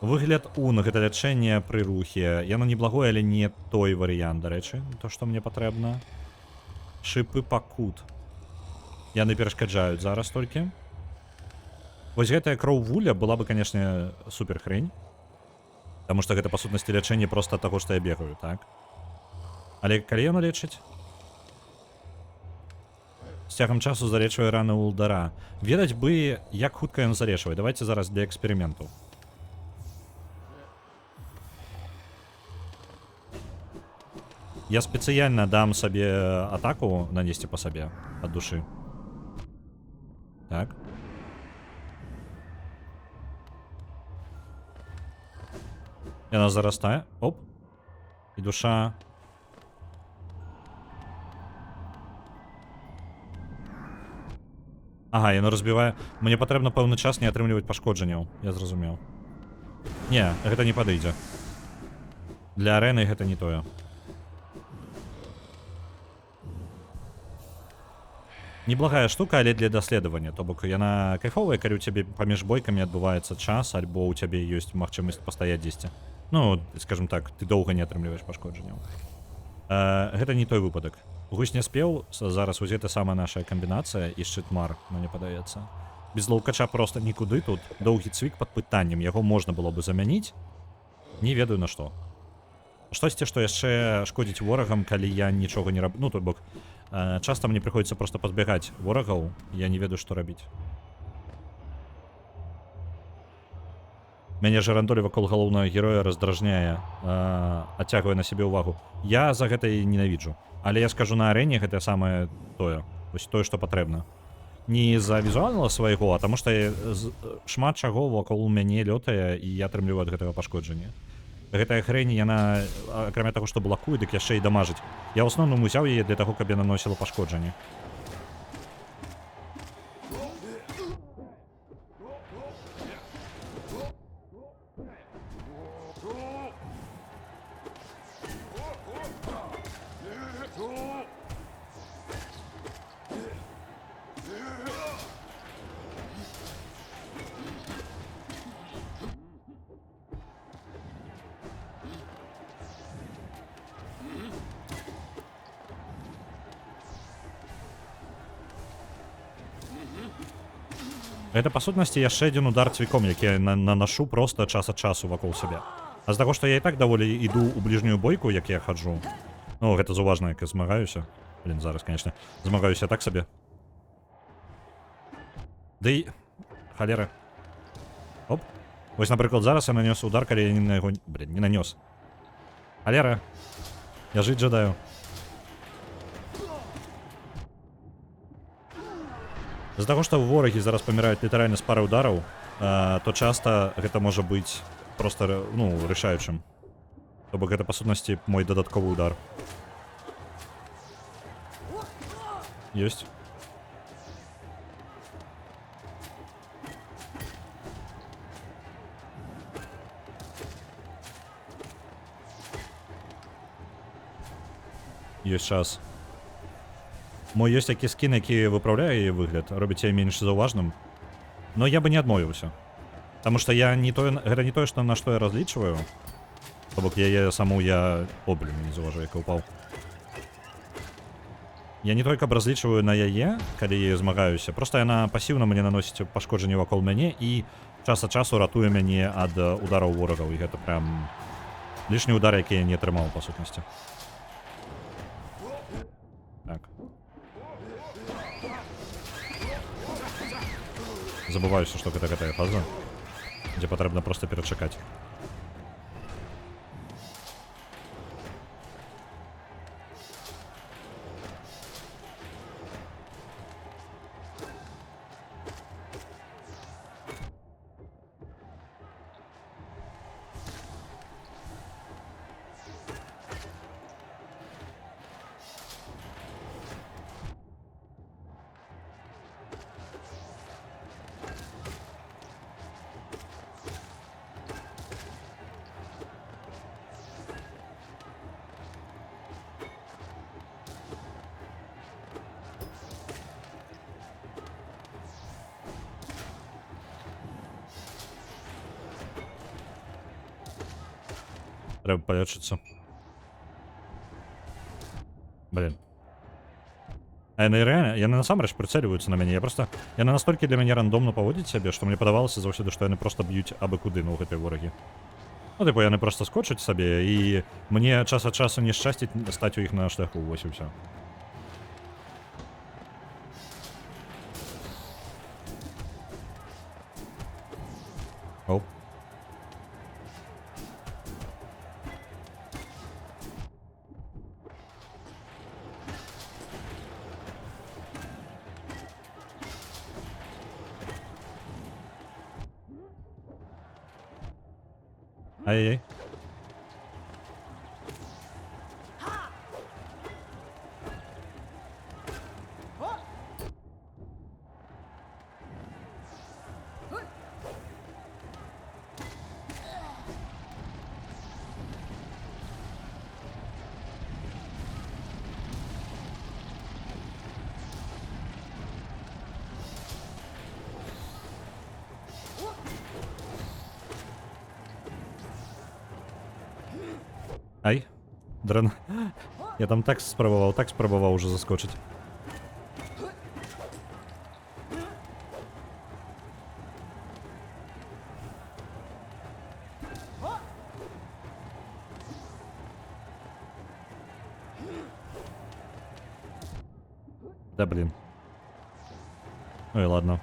Выгляд ун, гэта лячэнне пры рухе. Яно неблагое, але не той варыянт, дарэчы, то, што мне патрэбна. Шыпы пакут. Яны перашкаджаюць зараз толькі. Вось гэтая кроў вуля была бы, канешне, супер хрень. Таму што гэта, па сутнасці, лячэнне проста ад таго, што я бегаю, так? Але калі яно лечыць? З цягам часу залечвае раны улдара. Ведаць бы, як хутка ён залечвае. Давайте зараз для эксперыменту. Я спецыяльна дам сабе атаку нанесці па сабе ад душы. Так. Яна зарастае. Оп. І душа. Ага, яно разбівае. Мне патрэбна пэўны час не атрымліваць пашкоджанняў. Я зразумеў. Не, гэта не падыдзе. Для арэны гэта не тое. Неблагая штука, але для даследавання. То бок яна кайфовая, калі ў цябе паміж бойкамі адбываецца час, альбо ў цябе ёсць магчымасць пастаяць дзесьці. Ну, скажем так, ты доўга не атрымліваеш пашкоджанняў. Гэта не той выпадак. Гусь не спеў, зараз вось гэта самая наша камбінацыя і шчытмар, мне падаецца. Без лаўкача проста нікуды тут. Доўгі цвік пад пытаннем, яго можна было бы замяніць. Не ведаю на што. Штосьці, што яшчэ шкодзіць ворагам, калі я нічога не раблю. Ну, то бок, часта мне прыходзіцца проста пазбягаць ворагаў, я не ведаю, што рабіць. Мяне жарандолі вакол галоўнага героя раздражняе, адцягвае на сябе ўвагу. Я за гэта і ненавіджу. Але я скажу, на арэне гэта самае тое. Вось тое, што патрэбна. Не з-за візуальнага свайго, а таму што шмат чаго вакол мяне лётае, і я атрымліваю ад гэтага пашкоджанне. Гэтая хрень, яна, акрамя таго, што блакуе, дык яшчэ і дамажыць. Я ў асноўным узяў яе для таго, каб яна наносіла пашкоджанне. Гэта, па сутнасці, яшчэ адзін удар цвіком, які я нанашу проста час ад часу вакол сябе. А з таго, што я і так даволі іду ў бліжнюю бойку, як я хаджу. Ну, гэта заўважна, як я змагаюся. Блін, зараз, канечне, змагаюся так сабе. Ды і... Халера. Оп. Вось, напрыклад, зараз я нанёс удар, калі я не на яго... Блін, не нанёс. Халера. Я жыць жадаю. З-за таго, што ворагі зараз паміраюць літаральна з пары удараў, то часта гэта можа быць проста, ну, рашаючым. То бок гэта, па сутнасці, мой дадатковы удар. Ёсць. Ёсць час. Мой ёсць такі скін, які выпраўляе яе выгляд, робіць яе менш заўважным. Но я бы не адмовіўся. Таму што я не тое, гэта не тое, што на што я разлічваю. То бок яе саму я... О, блін, не заўважаю, як я ўпаў. Я не толькі разлічваю на яе, калі я змагаюся. Проста яна пасіўна мне наносіць пашкоджанне вакол мяне і час ад часу ратуе мяне ад удараў ворагаў. І гэта прям лішні удар, які я не атрымаў, па сутнасці. Так. Забываюся, што гэта гэтая фаза, дзе патрэбна проста перачакаць. Треба полечиться. Блин. А яны реально, яны насамрэч прыцэльваюцца на мяне. Яны настолькі для мяне рандомна паводзяць сябе, што мне падавалася заўсёды, што яны проста б'юць абы куды, ну, гэтыя ворагі. Ну, типу, яны проста скочаць сабе, і мне час ад часу не шчасціць стаць у іх на шляху, вось і ўсё. Оп. Ай-яй-яй. Ай, дрон. Я там так спрабаваў уже заскочыць. Да блин. Ой, ладно.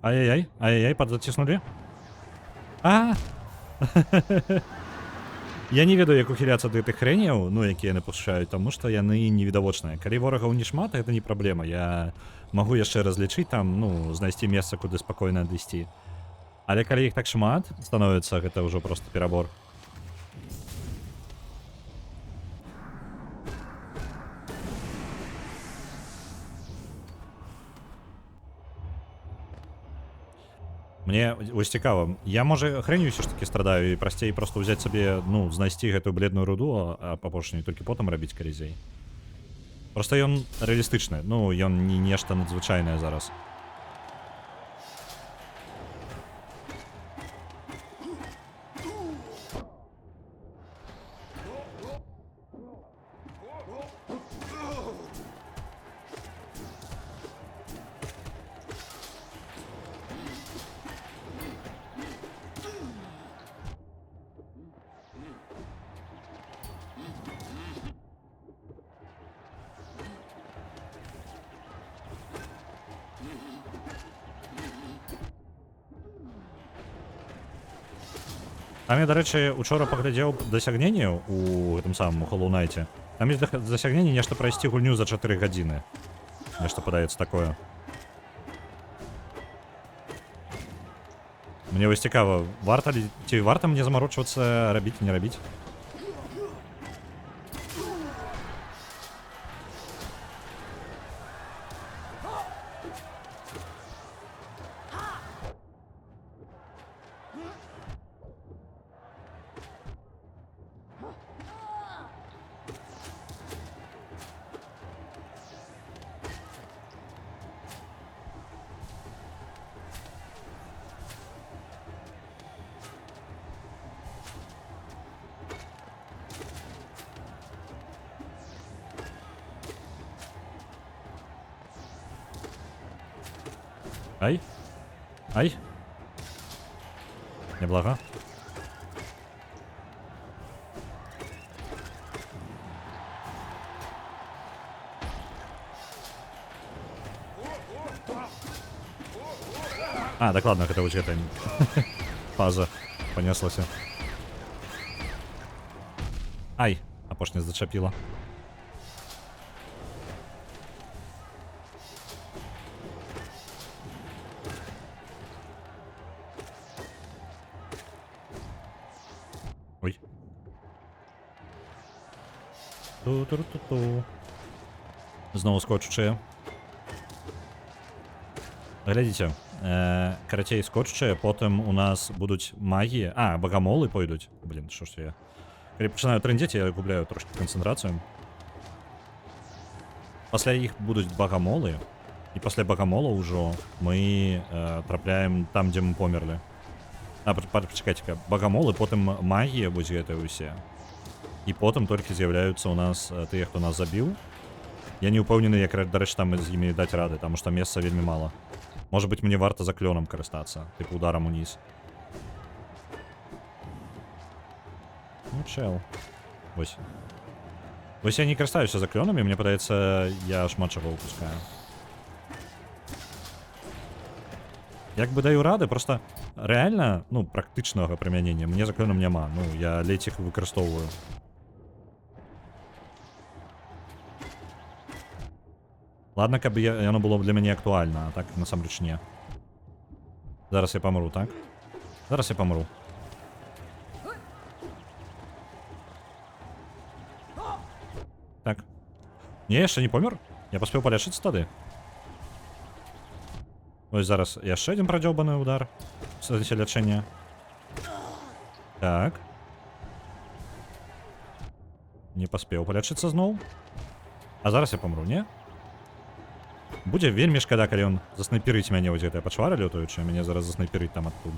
Ай-яй-яй, ай-яй-яй, подзатиснули. А! Я не ведаю, як ухіляцца ад гэтых хрэняў, ну, якія напушаюць, таму што яны невідавочныя. Калі ворагаў не шмат, гэта не праблема. Я магу яшчэ разлічыць там, ну, знайсці месца, куды спакойна адысці. Але калі іх так шмат становіцца, гэта ўжо проста перабор. Мне вось цікава, я можа хрэнню ўсё ж такі страдаю і прасцей проста ўзяць сабе, ну, знайсці гэтую бледную руду, а апошнюю толькі потым рабіць калізей. Проста ён рэалістычны, ну, ён не нешта надзвычайнае зараз. Там я, дарэчы, учора паглядзеў дасягненне у гэтым самым у Hollow Knight. Там ёсць дасягненне нешта прайсці гульню за 4 гадзіны. Нешта падаецца такое. Мне вось цікава, варта ли, ці варта мне замарочвацца, рабіць, не рабіць? Ай. Ай. Неблага. А, докладно, гэта вось гэта фаза панеслася. Ай, апошняя зачапіла. Ой. Ту-ту-ту-ту. Знову скочучыя. Глядзіце, карацей скоччыя, потым у нас будуць магіі. А, багамолы пойдуць. Блін, што ж я. Калі пачынаю трындзець, я губляю трошки канцэнтрацыю. Пасля іх будуць багамолы, і пасля багамола ўжо мы трапляем там, дзе мы померлі. А, пачакайце-ка, багамолы, потым магія будзе гэтыя ўсе. І потым толькі з'яўляюцца ў нас тыя, хто нас забіў. Я не ўпэўнены, як, дарэчы, там з імі даць рады, таму што месца вельмі мала. Может быть, мне варта за клёном карыстацца, типа ударом униз. Ну, чел. Вось. Вось я не карыстаюся за клёнамі, мне падаецца, я шмат чаго упускаю. Як бы даю рады, просто рэальна, ну, практычнага прымянення мне за клёнам няма. Ну, я ледзь іх выкарыстоўваю. Ладно, каб яно было для мяне актуальна, а так насамрэч не. Зараз я памру, так? Зараз я памру. Так. Не, яшчэ не помер? Я паспеў палячыцца тады. Ось зараз яшчэ адзін прадзёбаны удар. В сэнсе лячэння. Так. Не паспеў палячыцца зноў. А зараз я памру, не? Будзе вельмі шкада, калі ён заснайперыць мяне вось гэтая пачвара лётаючая, мяне зараз заснайперыць там адтуль.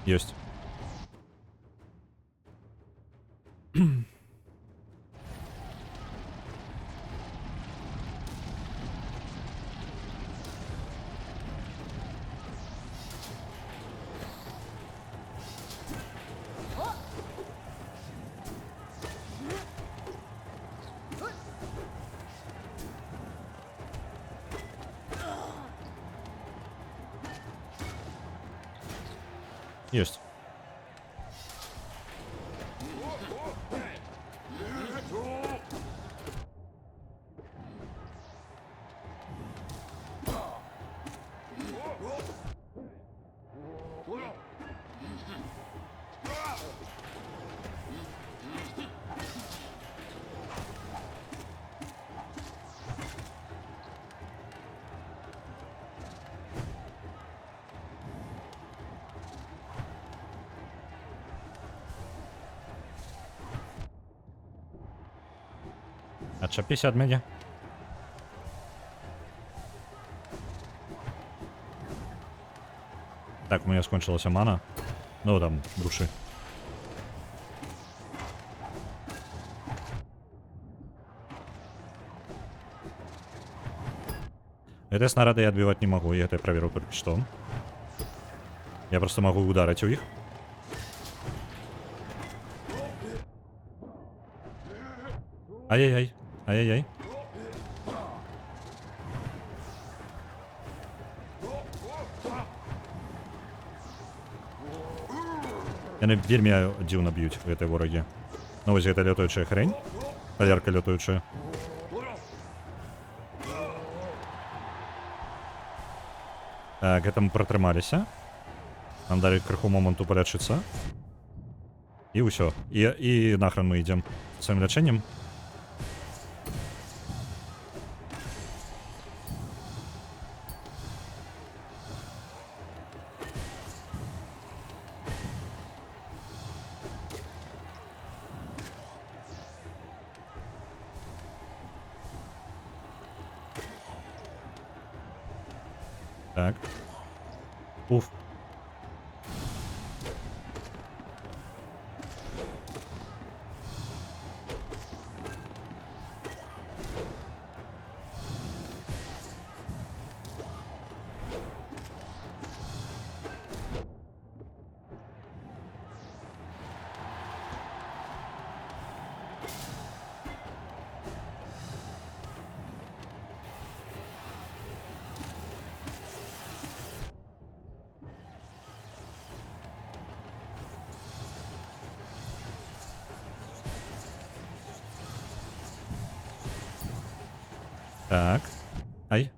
Ёсць. Єсть. Отчепись от меня. Так, у меня скончилась мана. Ну, там, души. Это снаряды я отбивать не могу, я это проверил только что. Я просто могу ударить у них. Ай-яй-яй. Ай-яй-яй. Яны вельмі дзіўна б'юць гэтай ворагі. Ну вось гэта лётаючая хрень. Талерка лётаючая. Так, гэта мы пратрымаліся. Нам далі крыху моманту палячыцца. І ўсё. І нахрен мы ідзем сваім лячэннем. Так. Уф. Так. Ай.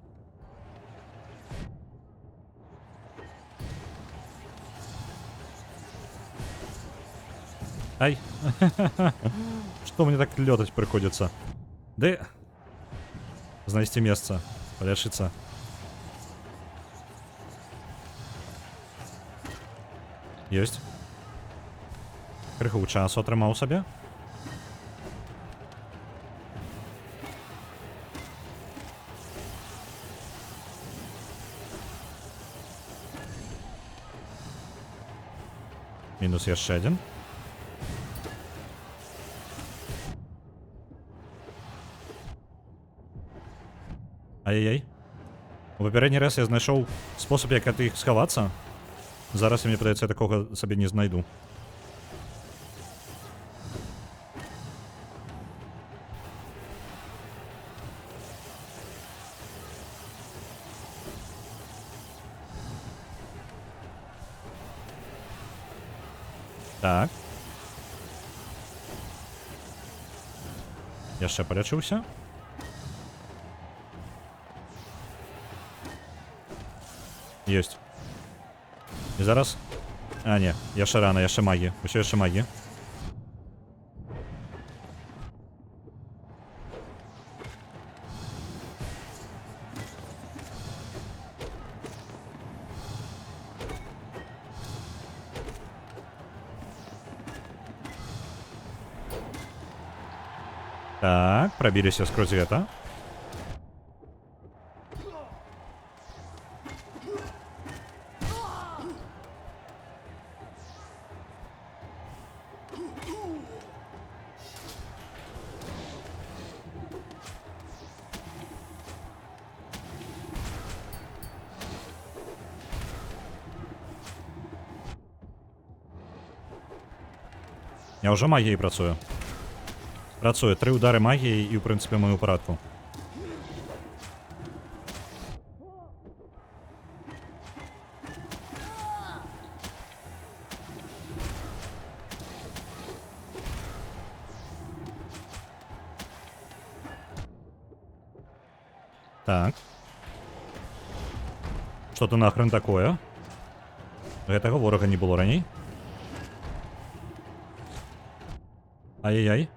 Ай. Что мне так летать приходится? Да. Знайсці месца. Полячыцца. Ёсць. Крыху часу атрымаў сабе. Мінус яшчэ адзін. Ай-яй-яй. У папярэдні раз я знайшоў спосаб, як ад іх схавацца. Зараз, мне падаецца, я такога сабе не знайду. Так. Яшчэ палячыўся. Ёсць. І зараз... А, не, яшчэ рана, яшчэ магі. Усё яшчэ магі. Так, пробіліся скрозь гэта. Я ўжо магіяй працую. Працуе 3 удары магіяй і, ў прынцыпе, мы ў парадку. Так. Что-то нахрен такое. Гэтага ворага не было раней. Ай-яй-яй.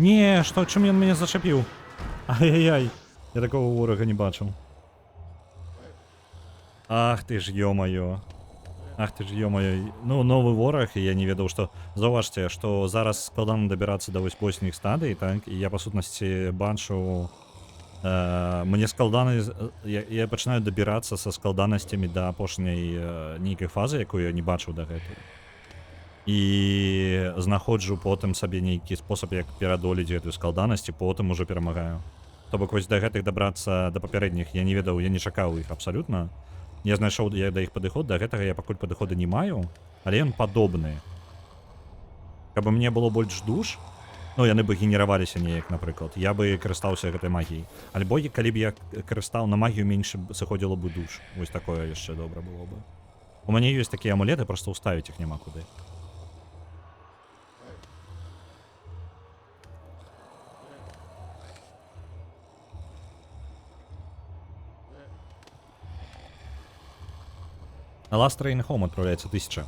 Не, што, чым ён мяне зачапіў? Ай-яй-яй. Я такого ворага не бачыў. Ах ты ж, ё-маё. Ах ты ж, ё-маё. Ну, новы вораг, і я не ведаў, што... Заўважце, што зараз складана дабірацца да вось позніх стадый, так? І я, па сутнасці, бачу... Мне складана... Я пачынаю дабірацца са складанасцямі да апошняй нейкай фазы, якую я не бачыў дагэтуль. І знаходжу потым сабе нейкі спосаб, як перадолець гэтую складанасць, і потым ужо перамагаю. То бок вось да гэтых дабрацца да папярэдніх я не ведаў, я не чакаў іх абсалютна. Я знайшоў да іх падыход, да гэтага я пакуль падыхода не маю, але ён падобны. Каб мне было больш душ, ну яны бы генераваліся неяк, напрыклад, я бы карыстаўся гэтай магіяй. Альбо калі б я карыстаў на магію, менш сыходзіла бы душ. Вось такое яшчэ добра было бы. У мяне ёсць такія амулеты, проста ўставіць іх няма куды. На Last Train Home адпраўляецца 1000.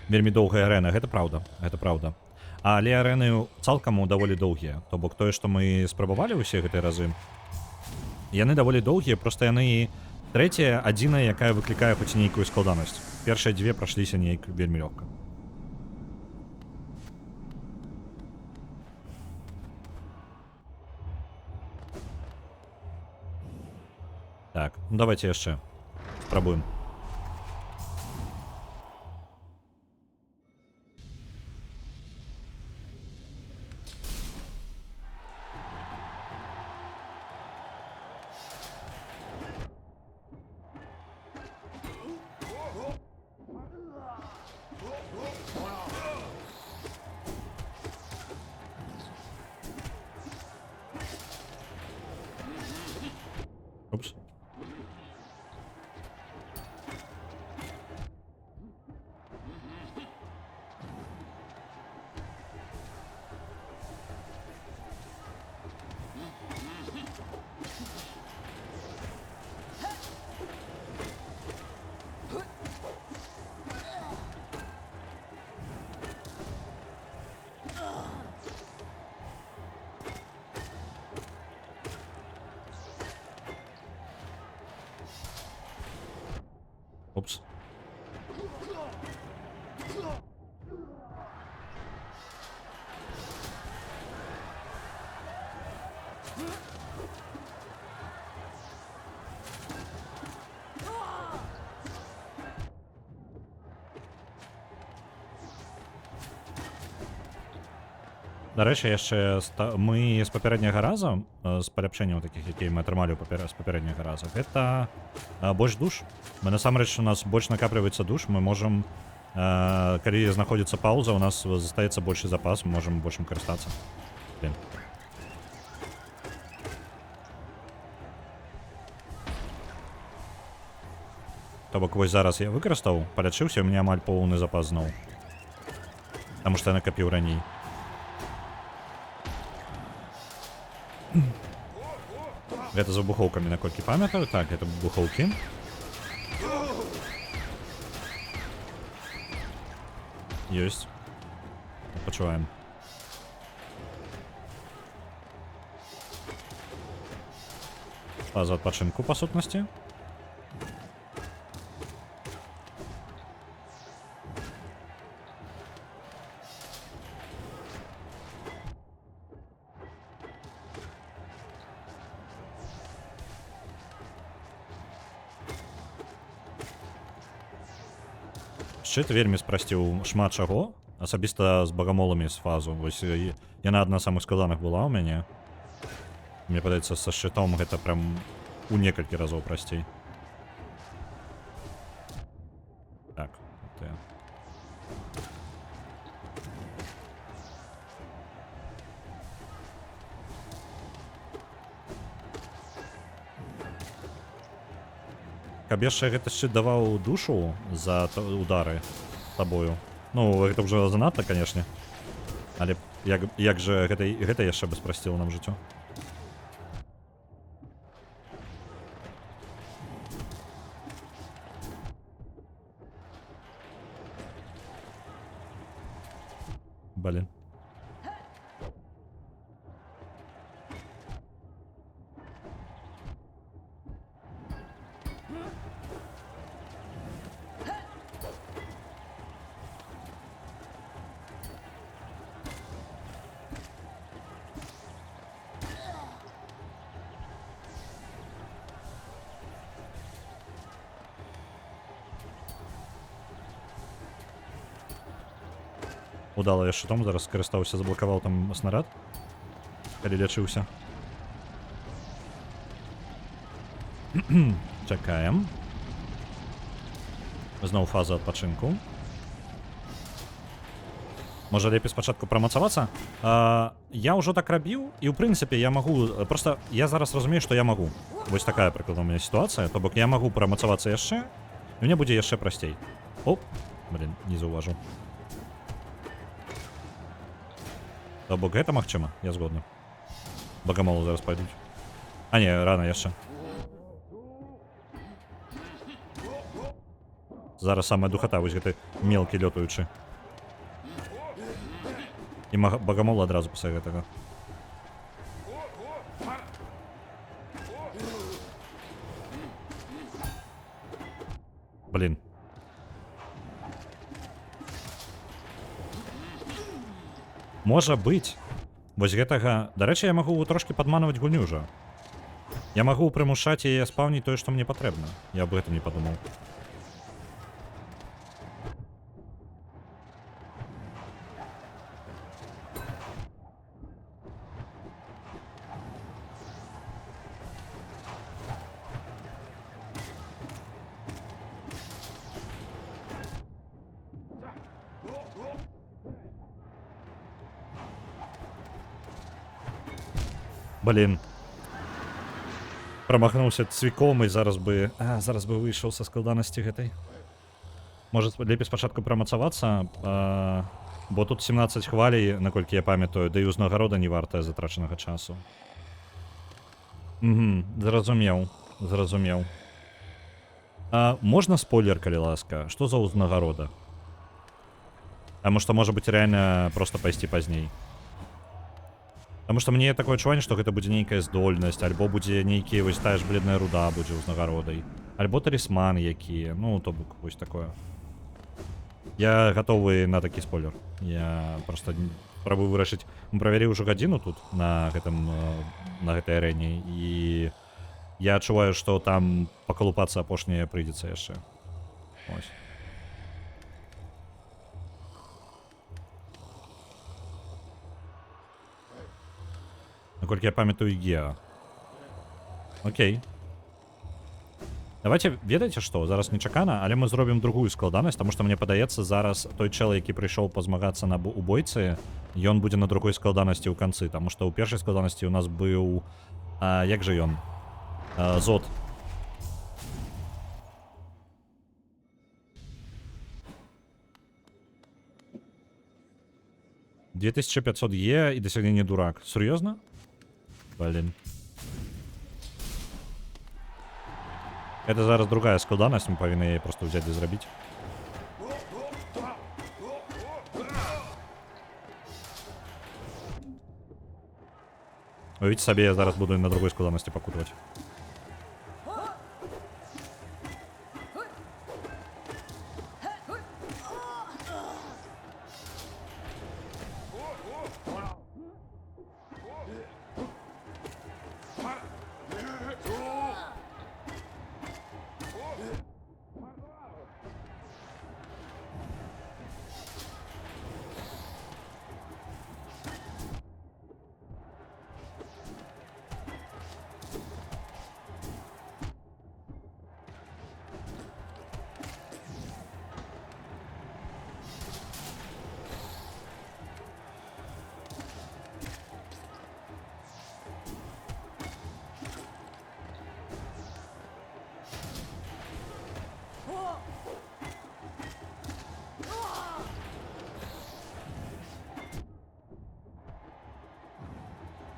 Вельмі доўгая арэна, гэта праўда, гэта праўда. Але арэны цалкам даволі доўгія. То бок тое, што мы спрабавалі ўсе гэтыя разы, яны даволі доўгія, проста яны трэцяя, адзіная, якая выклікае хоць нейкую складанасць. Першыя дзве прайшліся неяк вельмі лёгка. Так, ну давайте яшчэ спрабуем. Упс. Упс. Дарэчы, яшчэ мы з папярэдняга раза, з паляпшэнняў такіх, якія мы атрымалі з папярэдняга раза, гэта больш душ. Мы насамрэч, у нас больш накапліваецца душ, мы можам, калі знаходзіцца пауза, у нас застаецца большы запас, мы можам большым карыстацца. Блин. То бок вось зараз я выкарыстаў, палячыўся, у мяне амаль поўны запас зноў. Таму што я накапіў раней. Гэта з выбухоўкамі, наколькі памятаю. Так, гэта выбухоўкі. Ёсць. Пачуваем. Фаза адпачынку, па сутнасці. Шчыт вельмі спрасціў шмат чаго, асабіста з багамоламі з фазу. Вось яна адна з самых складаных была ў мяне. Мне падаецца, са шчытом гэта прям у некалькі разоў прасцей. Так, каб яшчэ гэты шчыт даваў душу за удары табою. Ну, гэта ўжо занадта, канешне. Але як жа гэта яшчэ бы спрасціла нам жыццё. Блин. Удала я шытом, зараз скарыстаўся, заблакаваў там снарад, калі лячыўся. Чакаем. Зноў фаза адпачынку. Можа лепей спачатку прамацавацца? Я ўжо так рабіў, і ў прынцыпе я магу... Просто я зараз разумею, што я магу. Вось такая прыкладна ў мяне сітуацыя, то бок я магу прамацавацца яшчэ, і мне будзе яшчэ прасцей. Оп, блин, не заўважыў. То бок гэта магчыма, я згодны. Багамолы зараз пойдуць. А не, рана яшчэ. Зараз самая духата, вось гэты мелкі лётаючы. І багамол адразу пасля гэтага. Блин. Можа быць. Вось гэтага... Дарэчы, я магу трошкі падманваць гульню ўжо. Я магу прымушаць яе спаўніць тое, што мне патрэбна. Я аб гэтым не падумаў. Блин. Прамахнуўся цвіком і зараз бы выйшаў са складанасці гэтай. Можа лепей спачатку прамацавацца, бо тут 17 хвалей, наколькі я памятаю, да і ўзнагарода не вартая затрачанага часу. Зразумеў. Можна спойлер, калі ласка? Што за ўзнагарода? Таму што можа быць рэальна проста пайсці пазней. Таму што мне такое адчуванне, што гэта будзе нейкая здольнасць, альбо будзе нейкі, вось тая ж бледная руда будзе ўзнагародай. Альбо талісманы якія, ну, то бок, вось такое. Я гатовы на такі спойлер. Я проста спрабую вырашыць. Мы правялі ўжо гадзіну тут, на гэтай арэне, і я адчуваю, што там пакалупацца апошняе прыйдзецца яшчэ. Ось. Наколькі я памятаю Геа. Окей. Давайте, ведаеце што, зараз нечакана, але мы зробім другую складанасць, таму што мне падаецца, зараз той чел, які прыйшоў пазмагацца на убойцы, ён будзе на другой складанасці ў канцы, таму што ў першай складанасці у нас быў... як жа ён? Зод. $2500 і досягнення дурак. Сур'ёзна? Блин. Это зараз другая складанасць, мы павінны яе просто взять і зрабіць. Уявіце сабе, я зараз буду на другой складанасці пакутаваць.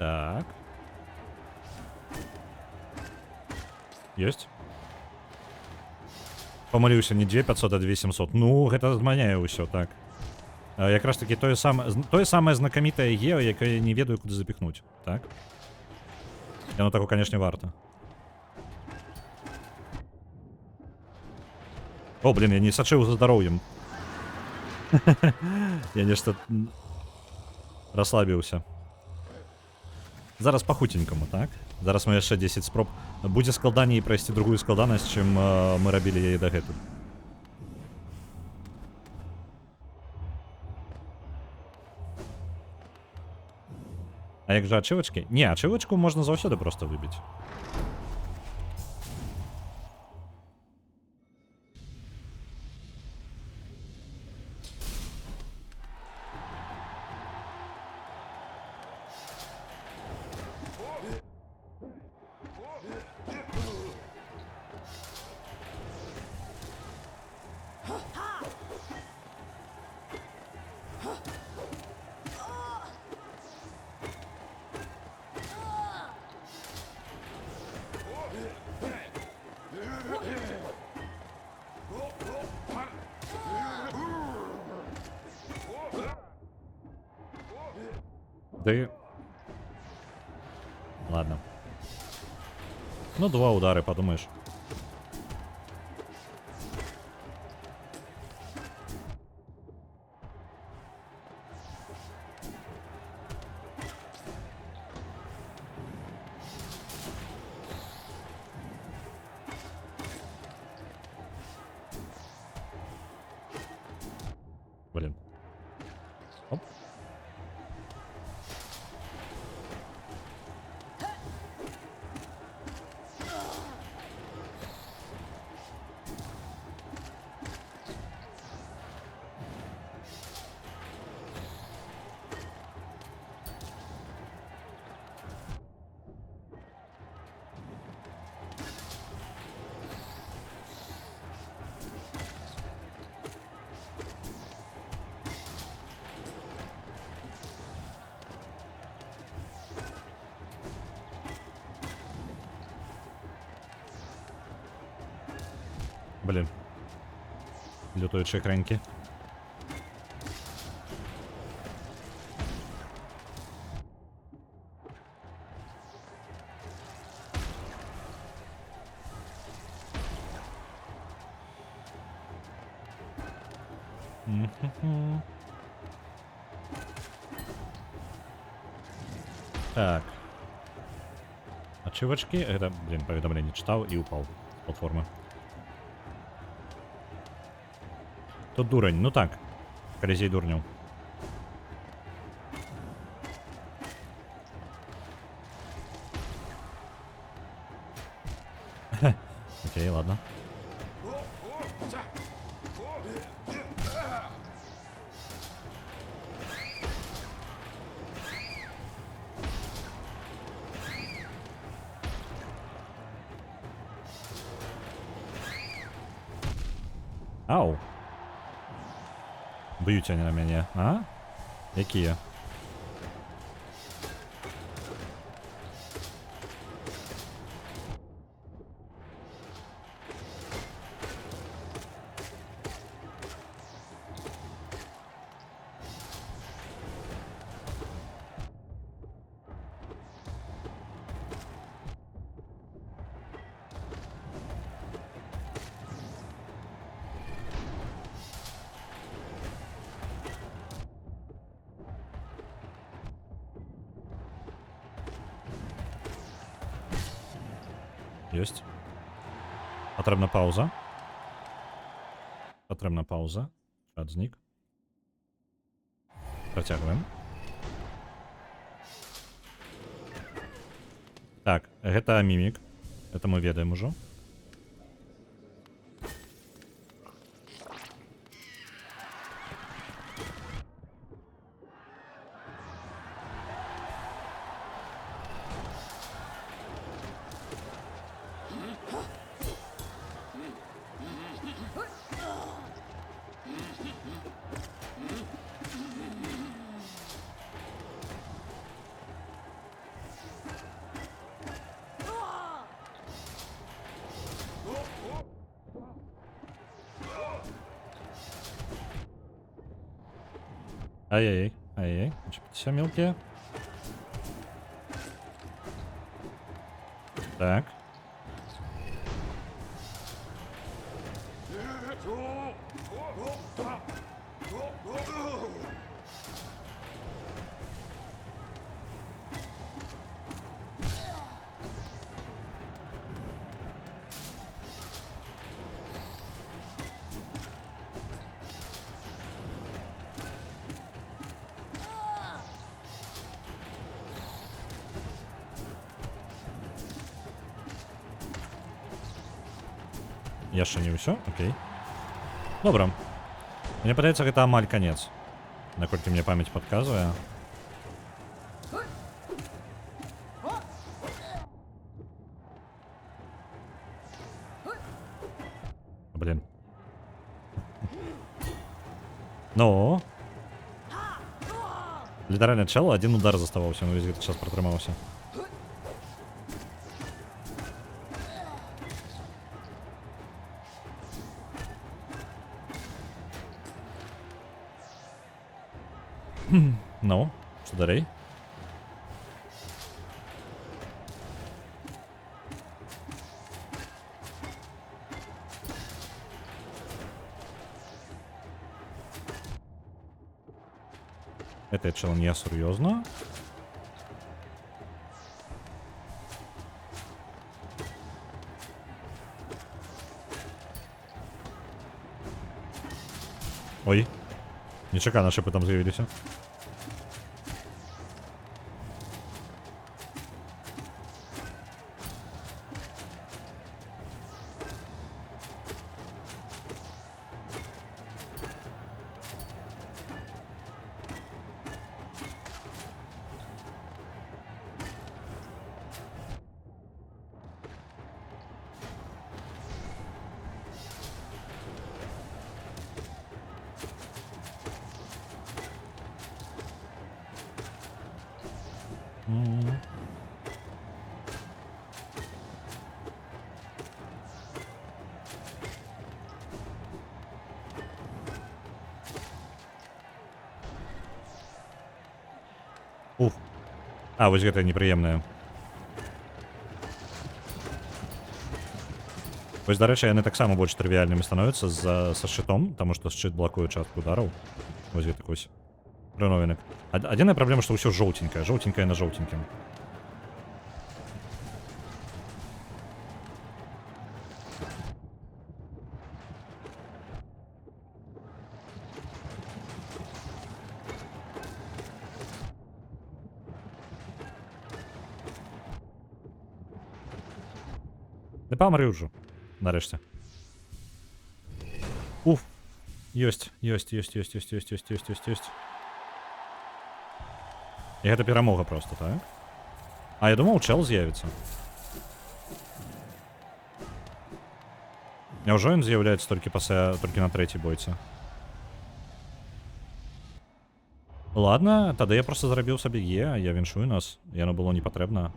Так. Ёсць. Памыліўся не 2500, а 2700. Ну, гэта змяняе ўсё, так. Якраз таки тое самае знакамітае гео, якое не ведаю, куды запіхнуць. Так? Яно таго, канешне, варта. О, блин, я не сачыў за здароўем. Я нешта расслабіўся. Зараз па хуценькаму, так? Зараз мы яшчэ 10 спроб. Будзе складаней прайсці другую складанасць, чым мы рабілі яе дагэтуль. А як жа ачывачкі? Не, ачывачку можна заўсёды проста выбіць. Ты... Ладно. Ну, 2 удара, подумаешь. Блин. Оп. Блин. Лютуючі креньки. Так. Ачивочки. Это, блин, поведомление читал и упал с платформы. То дурень, ну так. Колизей дурню. Окей, ладно. Ау. Б'ють вони на мене, а? Які? Есть. Потрібна пауза. Потрібна пауза. Чат зник. Протягиваем. Так, это мимик. Это мы ведаем уже. Ай-яй-яй, ай-яй. Все мелкие. Так. Яшчэ не ўсё? Окей. Добра. Мне падаецца, гэта амаль канец. Наколькі мне памяць падказвае. Блин. Ну. Літаральна чел один удар заставаўся, но весь гэты час пратрымаўся. Ну, што далей? Это чел не серьезно. Ой. Нечакана шипы там з'явилися. Уф. А, вось гэта непрыемнае. Вось, дарэчы, яны таксама больш трывіальнымі становяцца са шчытом, таму што шчыт блакуе частку удараў. Вось гэта вось рыновінак. Адзіная праблема, што ўсё жоўценькае, жоўценькае на жоўценькім. Ды памры ўжо, нарэшце. Уф. Ёсць. І гэта перамога проста, так? А я думаў, чел з'явіцца. Няўжо ён з'яўляецца толькі на трэцяй бойцы? Ладно, тады я просто зарабіў сабе Е, я віншую нас. Яно было не патрэбна.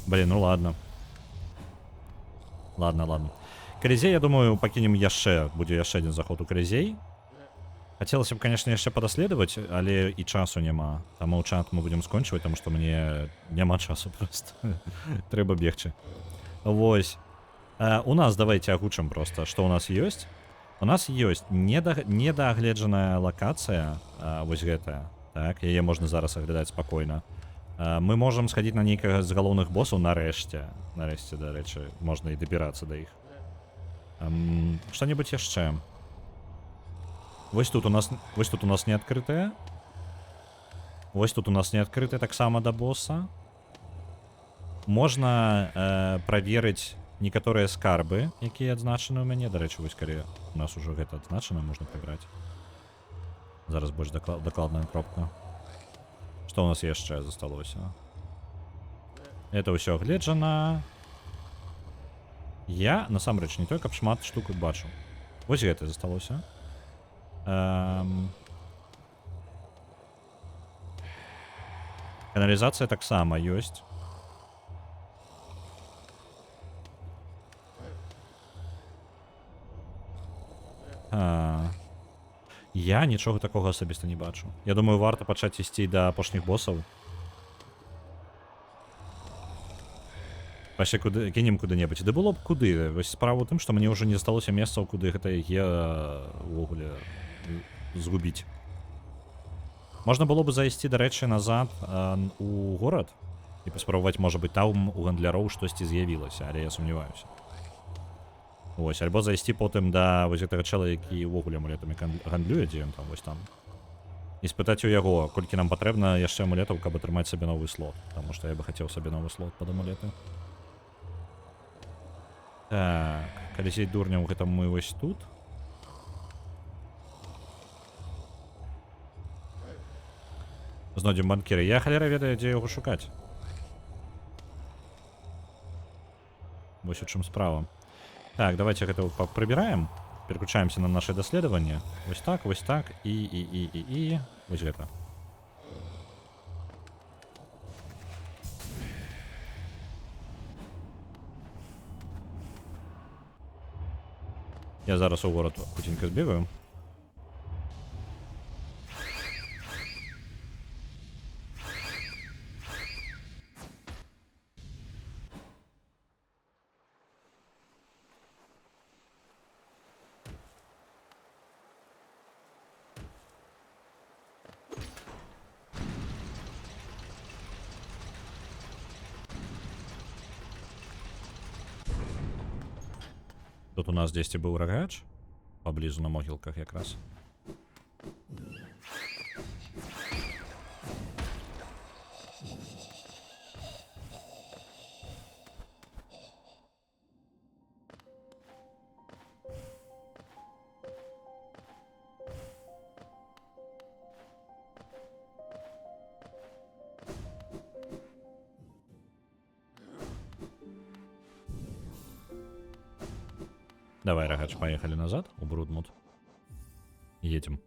Блин, ну ладно. Ладно. Колизей, я думаю, пакінем яшчэ. Будзе яшчэ один заход у Колизей. Хацелася б, конечно, яшчэ падаследаваць, але і часу няма. Таму чат мы будзем скончваць, таму што мне няма часу просто. Трэба бегчы. Вось. У нас давайте агучым просто, што у нас ёсць. У нас ёсць недаагледжаная лакацыя, вось гэтая. Так, яе можна зараз аглядаць спакойна. Мы можам схадзіць на нейкага з галоўных босаў нарэшце. Нарэшце, дарэчы, можна і дабірацца да іх. Што-небудзь яшчэ. Вось тут у нас не адкрытая. Вось тут у нас не адкрытая таксама да боса. Можна праверыць некаторыя скарбы, якія адзначаны ў мяне. Дарэчы, вось калі у нас ужо гэта адзначана, можна прыбраць. Зараз больш дакладная кропка. Што у нас яшчэ засталося? Это ўсё агледжана. Я, насамрэч, не той, каб шмат штук бачу. Вось гэта засталося. Каналізацыя таксама ёсць. Я нічого такого асабіста не бачу. Я думаю, варта пачаць ісці да апошніх босаў. Паще куды кінем куды-небудзь. Ды было б куды. Вось справа ў тым, што мне ўжо не засталося месцаў, куды гэта увогуле згубіць. Можна было бы зайсці, дарэчы, назад у горад і паспрабаваць, можа быць, там у гандляроў штосьці з'явілася, але я сумняваюся. Вось, альбо зайсці потым да вось гэтага чэла, які ўвогуле амулетамі гандлюе, дзе ён там, вось там. І спытаць у яго, колькі нам патрэбна яшчэ амулетаў, каб атрымаць сабе новы слот. Таму што я бы хацеў сабе новы слот пад амулеты. Так, калізей дурняў, гэта мы вось тут. Знойдзем банкіры. Я халера ведаю, дзе яго шукаць. Вось у чым справа. Так, давайте гэта прыбіраем. Переключаемся на наше даследаванне. Вось так, і вось гэта. Я зараз у город хутенька збегаю. Тут у нас дзесьці быў рагач, паблізу на могілках якраз. Давай, рогач, поехали назад, у Брудмут. Едем.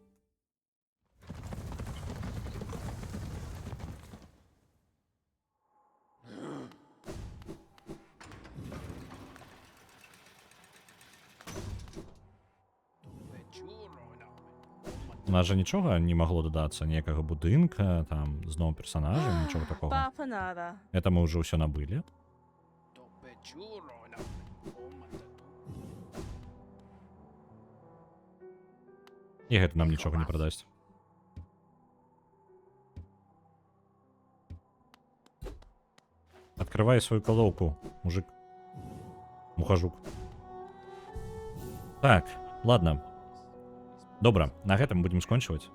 У нас же нічога не магло дадацца, ніякага будынка, там, зноў персонажа, нічога такого. Это мы уже ўсё набылі. І гэта нам нічога не прадасць. Открывай свою калоўку, мужик. Мухажук. Так, ладно. Добра, на гэтым будем скончваць.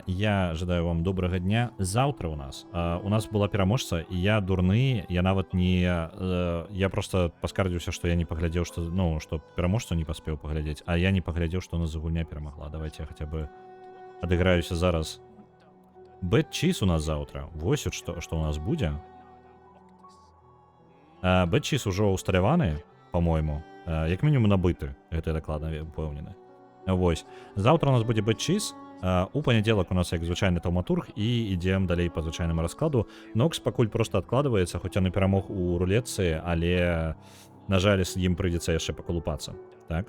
Я жадаю вам добрага дня. Заўтра у нас была пераможца, і я дурны, я нават не... Я просто паскардзіўся, што я не паглядзеў, што, ну, што пераможцу не паспеў паглядзець, а я не паглядзеў, што у нас за гульня перамагла. Давайте я хаця бы адыграюся зараз. Bad Cheese у нас заўтра. Вось што у нас будзе. Bad Cheese ужо усталяваны, по-мойму. Як мінімум набыты. Гэта дакладна упэўнены. Вось. Заўтра у нас будзе Bad Cheese. У панядзелак у нас як звычайны таўматург і ідзем далей па звычайнаму раскладу. Нокс пакуль проста адкладваецца, хоць ён і перамог у рулетцы, але, на жаль, з ім прыйдзецца яшчэ пакалупацца. Так?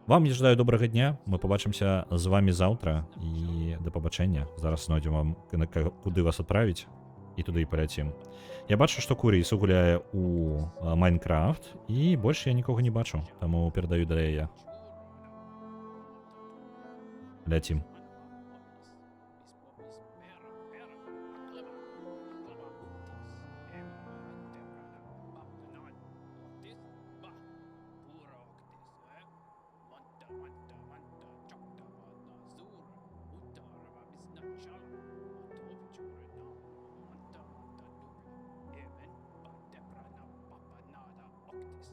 Вам я жадаю добрага дня. Мы пабачымся з вамі заўтра і да пабачэння. Зараз знойдзем вам, куды вас адправіць, і туды і паляцім. Я бачу, што Куріс гуляе у Майнкрафт, і больш я нікога не бачу, таму перадаю далей я. Ляцім. Event, but Debrana Papa Nada Octis.